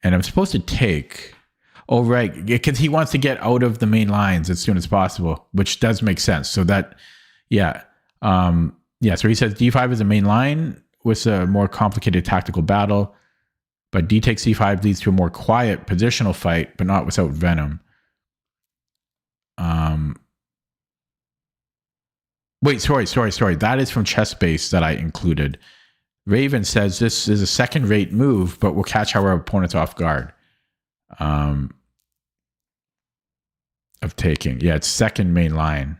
S1: and I'm supposed to take. Oh, right, because he wants to get out of the main lines as soon as possible, which does make sense. So that, yeah. So he says d5 is a main line with a more complicated tactical battle, but d takes c5 leads to a more quiet positional fight, but not without venom. Wait, sorry. That is from Chess Base that I included. Raven says this is a second-rate move, but will catch our opponents off guard. Of taking. Yeah, it's second main line.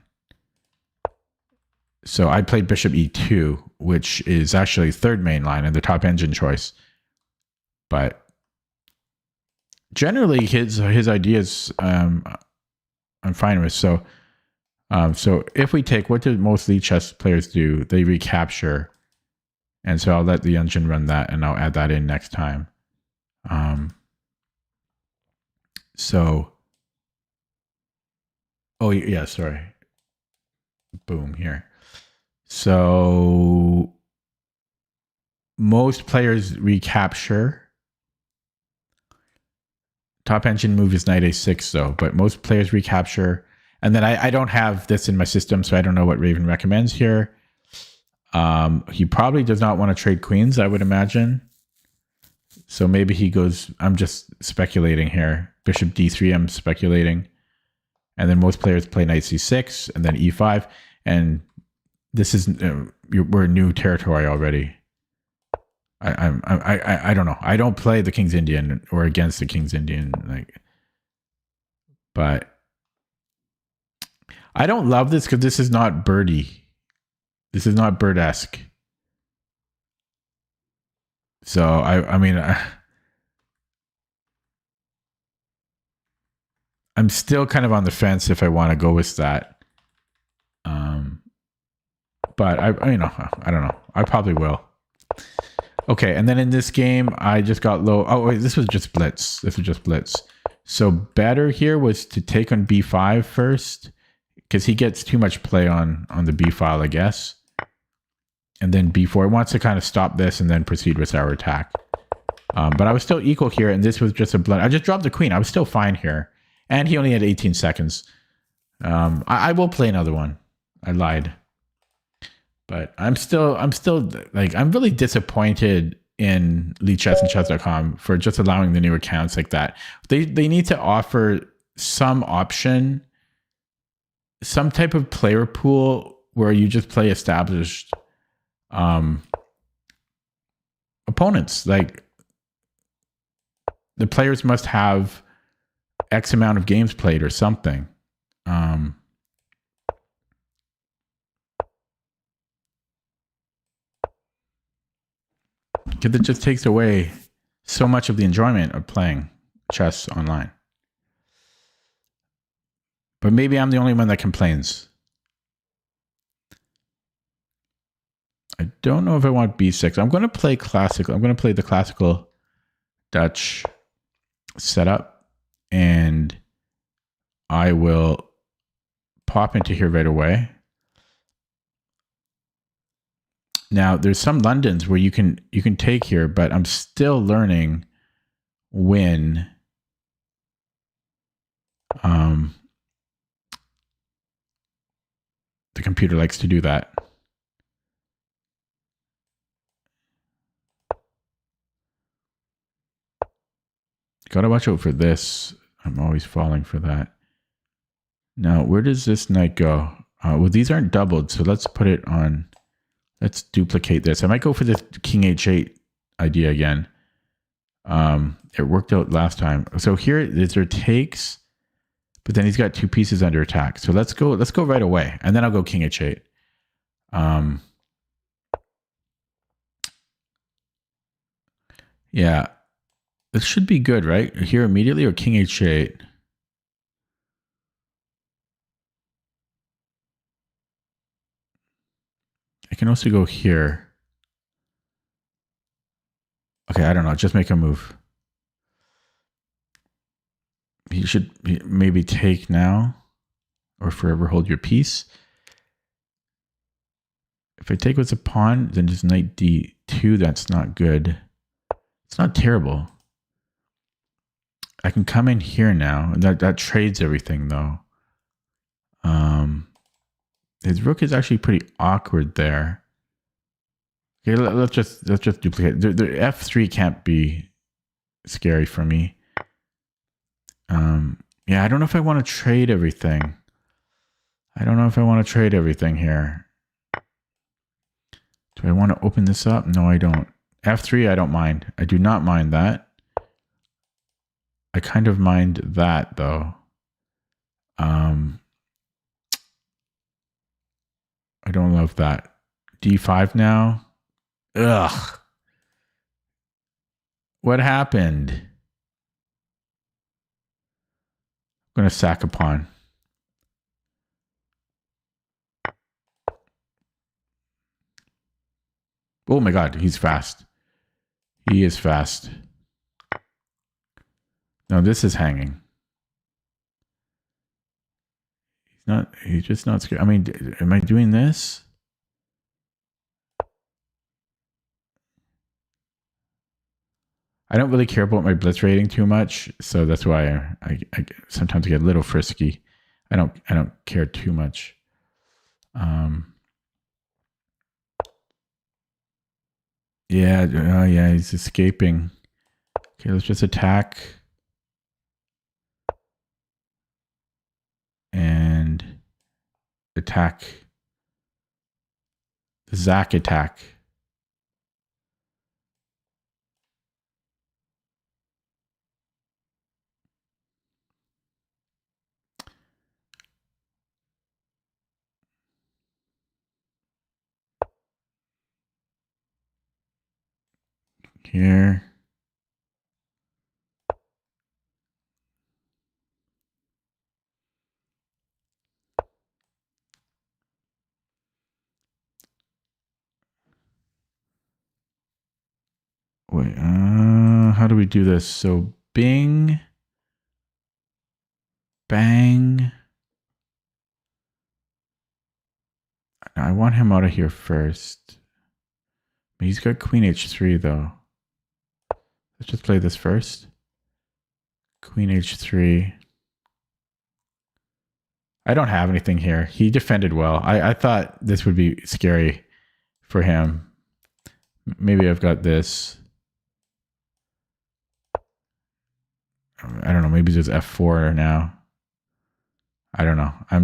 S1: So I played bishop e2, which is actually third main line and the top engine choice. But generally, his ideas I'm fine with. So if we take, what do most lead chess players do? They recapture. And so I'll let the engine run that, and I'll add that in next time. Oh yeah, sorry. Boom, here. So most players recapture. Top engine move is knight a6 though, but most players recapture. And then I don't have this in my system, so I don't know what Raven recommends here. He probably does not want to trade queens, I would imagine. So maybe he goes, I'm just speculating here. Bishop d3, I'm speculating. And then most players play knight c6 and then e5. And this is, we're new territory already. I don't know. I don't play the King's Indian or against the King's Indian, but I don't love this because this is not birdie. This is not bird-esque. So I mean, I'm still kind of on the fence if I want to go with that. But I don't know. I probably will. Okay, and then in this game, I just got low. Oh, wait, this was just blitz. So better here was to take on b5 first, because he gets too much play on the b file, I guess. And then b4. It wants to kind of stop this and then proceed with our attack. But I was still equal here, and this was just a blunt. I just dropped the queen. I was still fine here. And he only had 18 seconds. I will play another one. I lied. But I'm really disappointed in LeeChess and Chess.com for just allowing the new accounts like that. They need to offer some option, some type of player pool where you just play established opponents. Like, the players must have X amount of games played or something. Because it just takes away so much of the enjoyment of playing chess online. But maybe I'm the only one that complains. I don't know if I want b6. I'm going to play classical. I'm going to play the classical Dutch setup, and I will pop into here right away. Now, there's some Londons where you can take here, but I'm still learning when the computer likes to do that. Gotta watch out for this. I'm always falling for that. Now, where does this knight go? Well, these aren't doubled, so let's put it on. Let's duplicate this. I might go for this king h8 idea again. It worked out last time. So here there takes, but then he's got two pieces under attack. So let's go right away, and then I'll go king h8. Yeah, this should be good, right? Here immediately, or king h8. I can also go here. Okay, I don't know. Just make a move. You should maybe take now, or forever hold your peace. If I take what's a pawn, then just knight d2. That's not good. It's not terrible. I can come in here now. That trades everything though. His rook is actually pretty awkward there. Okay, let's just duplicate. The f3 can't be scary for me. Yeah, I don't know if I want to trade everything. I don't know if I want to trade everything here. Do I want to open this up? No, I don't. F3, I don't mind. I do not mind that. I kind of mind that though. I don't love that. D5 now. Ugh. What happened? I'm going to sack a pawn. Oh my god, he's fast. He is fast. No, this is hanging. He's just not scared. I mean, am I doing this? I don't really care about my blitz rating too much, so that's why I sometimes get a little frisky. I don't care too much. Yeah, yeah, he's escaping. Okay, let's just attack. And attack. The Zack attack. Here. Wait, how do we do this? So bing, bang. I want him out of here first. He's got queen h3 though. Let's just play this first. Queen h3. I don't have anything here. He defended well. I thought this would be scary for him. Maybe I've got this. I don't know. Maybe there's f4 now. I don't know. I'm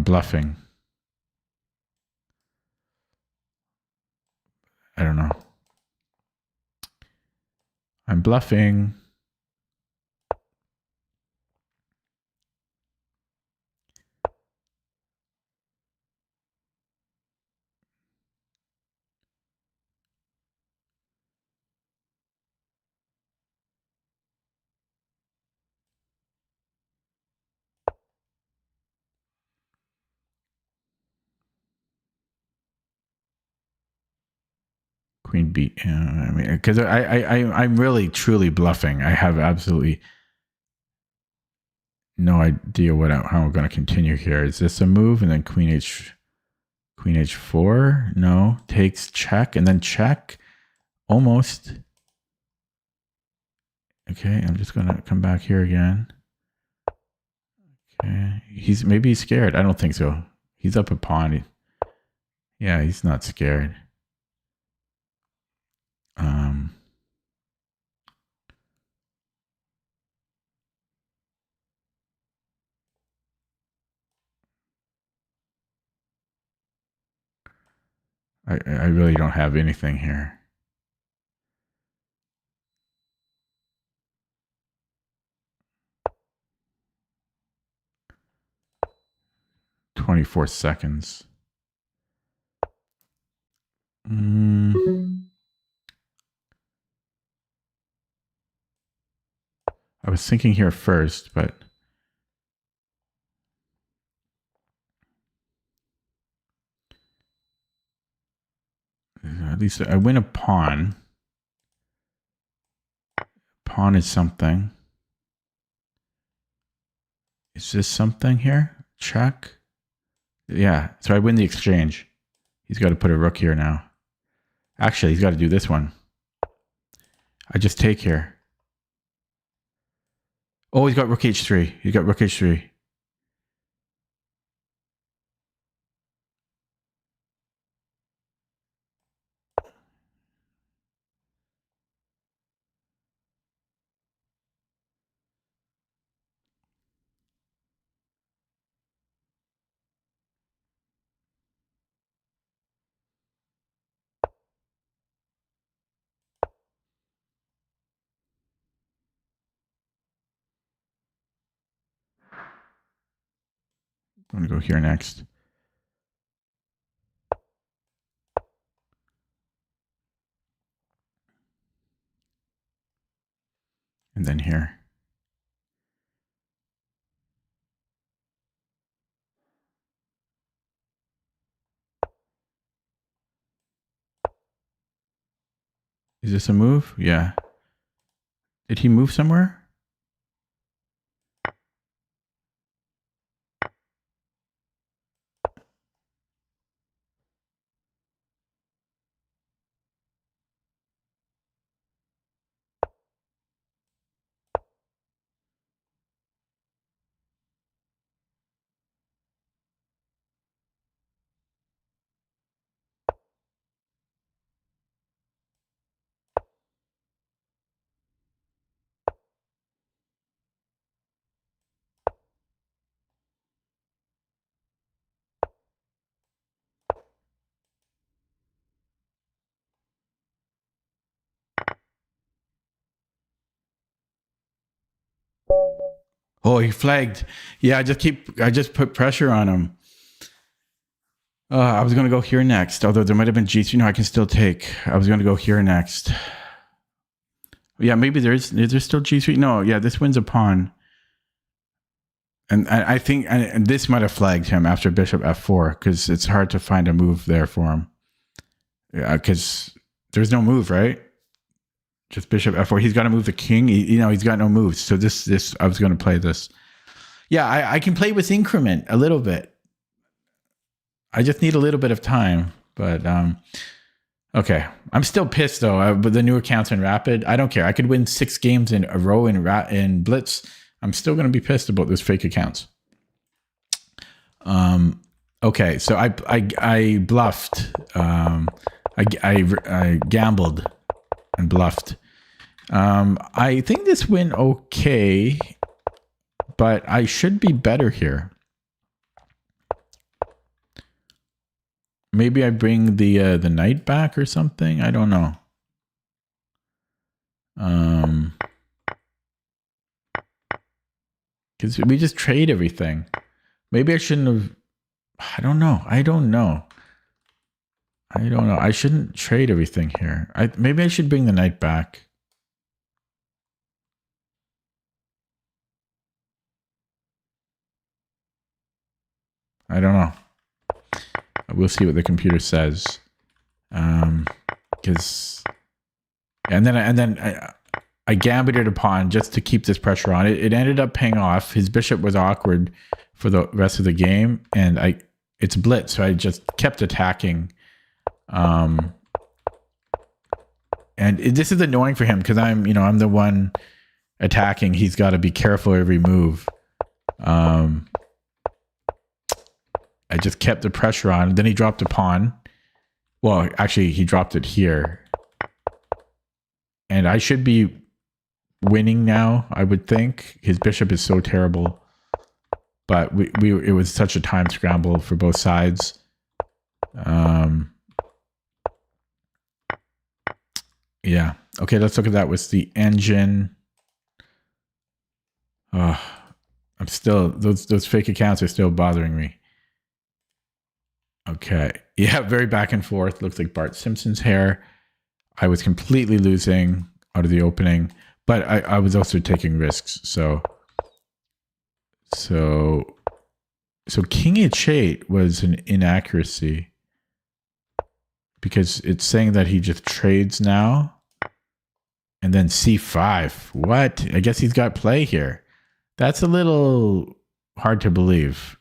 S1: bluffing. I don't know. I'm bluffing. Queen B. I mean, because I'm really truly bluffing. I have absolutely no idea how I'm going to continue here. Is this a move and then queen h4? No, takes check and then check. Almost. Okay, I'm just going to come back here again. Okay, maybe he's scared. I don't think so. He's up a pawn. Yeah, he's not scared. I really don't have anything here. "24 seconds. I was thinking here first, but at least I win a pawn. Pawn is something. Is this something here? Check. Yeah, so I win the exchange. He's got to put a rook here now. Actually, he's got to do this one. I just take here. Oh, he's got rook h3. He's got rook h3. I'm going to go here next. And then here. Is this a move? Yeah. Did he move somewhere? Oh, he flagged. Yeah, I just put pressure on him. I was going to go here next, although there might have been G3. No, I can still take. I was going to go here next. Yeah, maybe is there still G3? No, yeah, this wins a pawn. And I think and this might have flagged him after bishop f4 because it's hard to find a move there for him. Yeah, because there's no move, right? Just bishop f4. He's got to move the king. He's got no moves. So this I was going to play this. Yeah, I can play with increment a little bit. I just need a little bit of time. But okay, I'm still pissed though. With the new accounts in Rapid, I don't care. I could win 6 games in a row in Blitz. I'm still going to be pissed about those fake accounts. Okay, so I bluffed. I gambled and bluffed. I think this win okay, but I should be better here. Maybe I bring the knight back or something. I don't know. Because we just trade everything. Maybe I shouldn't have. I don't know. I shouldn't trade everything here. Maybe I should bring the knight back. I don't know. We'll see what the computer says. Because and then I gambited a pawn just to keep this pressure on. It ended up paying off. His bishop was awkward for the rest of the game, and it's blitz, so I just kept attacking. And this is annoying for him because I'm the one attacking. He's got to be careful every move. I just kept the pressure on. Then he dropped a pawn. Well, actually, he dropped it here. And I should be winning now, I would think. His bishop is so terrible. But it was such a time scramble for both sides. Yeah. Okay, let's look at that with the engine. I'm still, those fake accounts are still bothering me. Okay. Yeah, very back and forth. Looks like Bart Simpson's hair. I was completely losing out of the opening, but I was also taking risks. So King H8 was an inaccuracy because it's saying that he just trades now. And then C5. What? I guess he's got play here. That's a little hard to believe.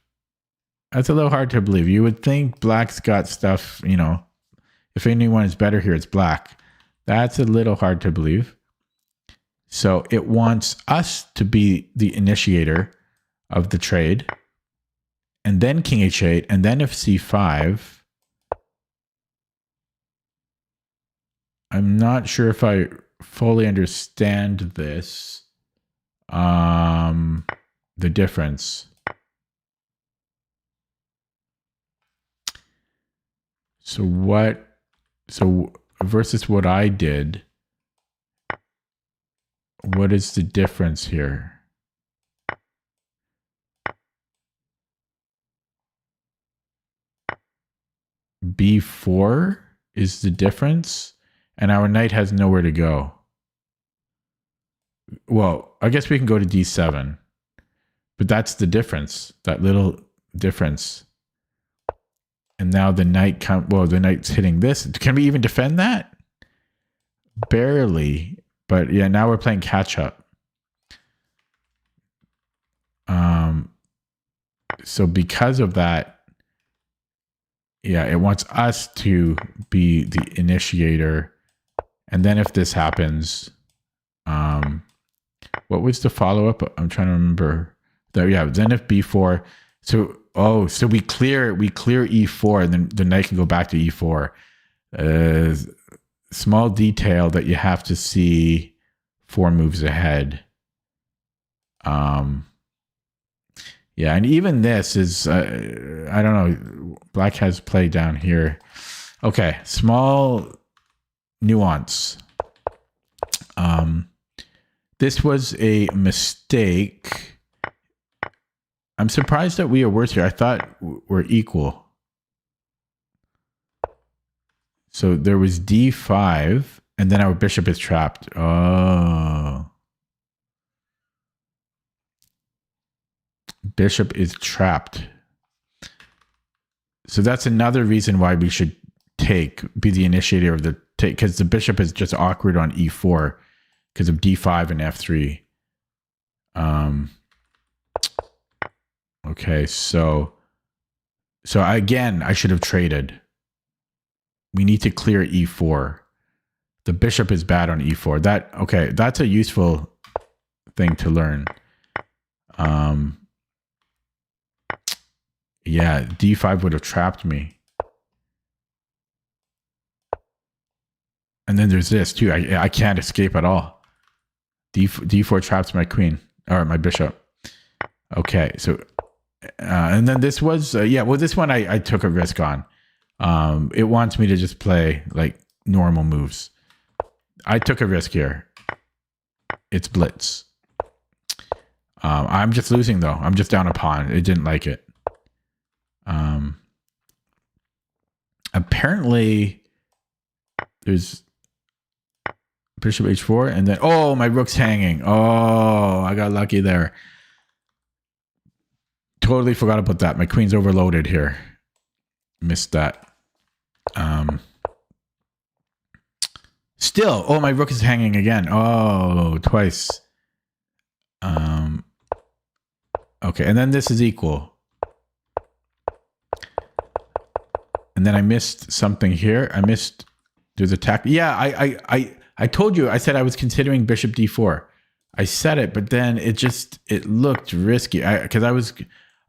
S1: That's a little hard to believe. You would think black's got stuff, you know, if anyone is better here, it's black. That's a little hard to believe. So it wants us to be the initiator of the trade. And then king h8, and then if c5. I'm not sure if I fully understand this. The difference. So versus what I did, what is the difference here? B4 is the difference, and our knight has nowhere to go. Well, I guess we can go to d7, but that's the difference, that little difference. And now the knight the knight's hitting this. Can we even defend that? Barely. But yeah, now we're playing catch up. So because of that, yeah, it wants us to be the initiator. And then if this happens, what was the follow-up? I'm trying to remember. Yeah, then if b4, so we clear e4, and then the knight can go back to e4. Small detail that you have to see 4 moves ahead. Yeah, and even this is, I don't know, black has play down here. Okay, small nuance. This was a mistake. I'm surprised that we are worse here. I thought we're equal. So there was d5, and then our bishop is trapped. Oh. Bishop is trapped. So that's another reason why we should be the initiator of the take, because the bishop is just awkward on e4 because of d5 and f3. Okay, so again, I should have traded. We need to clear e4. The bishop is bad on e4. That's a useful thing to learn. Yeah, d5 would have trapped me. And then there's this too. I can't escape at all. D4 traps my queen, or my bishop. Okay, so and then this was this one I took a risk on. It wants me to just play like normal moves. I took a risk here. It's blitz. I'm just losing though. I'm just down a pawn. It didn't like it. Apparently there's bishop h4, and then my rook's hanging. I got lucky there. Totally forgot about that. My queen's overloaded here. Missed that. Still, my rook is hanging again. Twice. Okay, and then this is equal. And then I missed something here. There's attack. Yeah, I told you, I said I was considering bishop d4. I said it, but then it looked risky. Because I was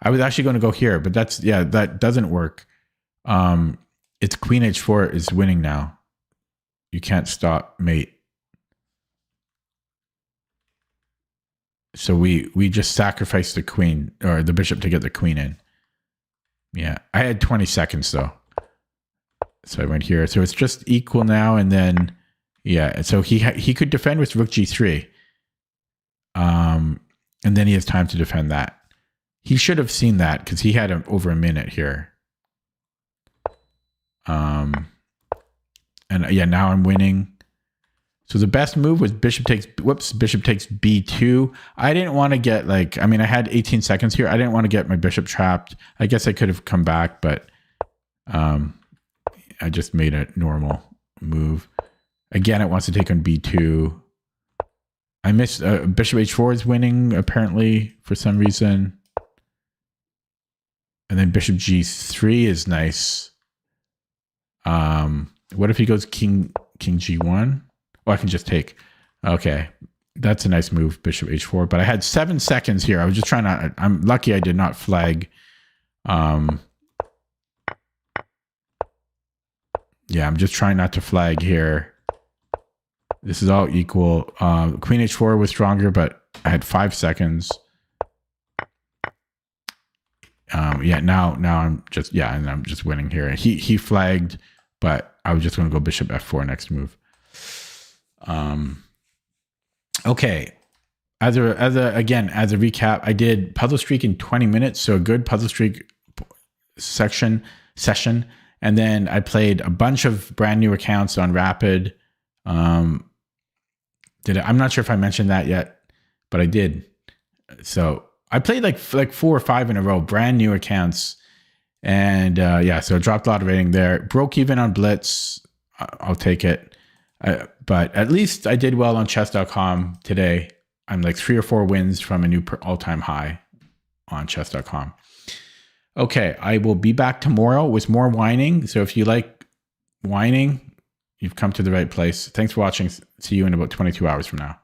S1: actually going to go here, but that doesn't work. It's queen h4 is winning now. You can't stop mate. So we just sacrificed the queen, or the bishop, to get the queen in. Yeah, I had 20 seconds though. So I went here. So it's just equal now, and then so he could defend with rook g3. And then he has time to defend that. He should have seen that because he had over a minute here. And now I'm winning. So the best move was bishop takes b2. I didn't want to get I had 18 seconds here. I didn't want to get my bishop trapped. I guess I could have come back, but I just made a normal move. Again, it wants to take on b2. I missed bishop h4 is winning apparently for some reason. And then bishop g3 is nice. What if he goes king g1? Oh, I can just take. Okay, that's a nice move, bishop h4. But I had 7 seconds here. I was just trying to. I'm lucky I did not flag. Yeah, I'm just trying not to flag here. This is all equal. Queen h4 was stronger, but I had 5 seconds. Yeah, now I'm just and I'm just winning here. He flagged, but I was just going to go bishop f4 next move. Okay. As a recap, I did puzzle streak in 20 minutes, so a good puzzle streak session, and then I played a bunch of brand new accounts on Rapid. I'm not sure if I mentioned that yet, but I did. So I played like 4 or 5 in a row, brand new accounts, and so I dropped a lot of rating there. Broke even on Blitz. I'll take it, but at least I did well on chess.com today. I'm like 3 or 4 wins from a new all-time high on chess.com. Okay, I will be back tomorrow with more whining. So if you like whining, you've come to the right place. Thanks for watching. See you in about 22 hours from now.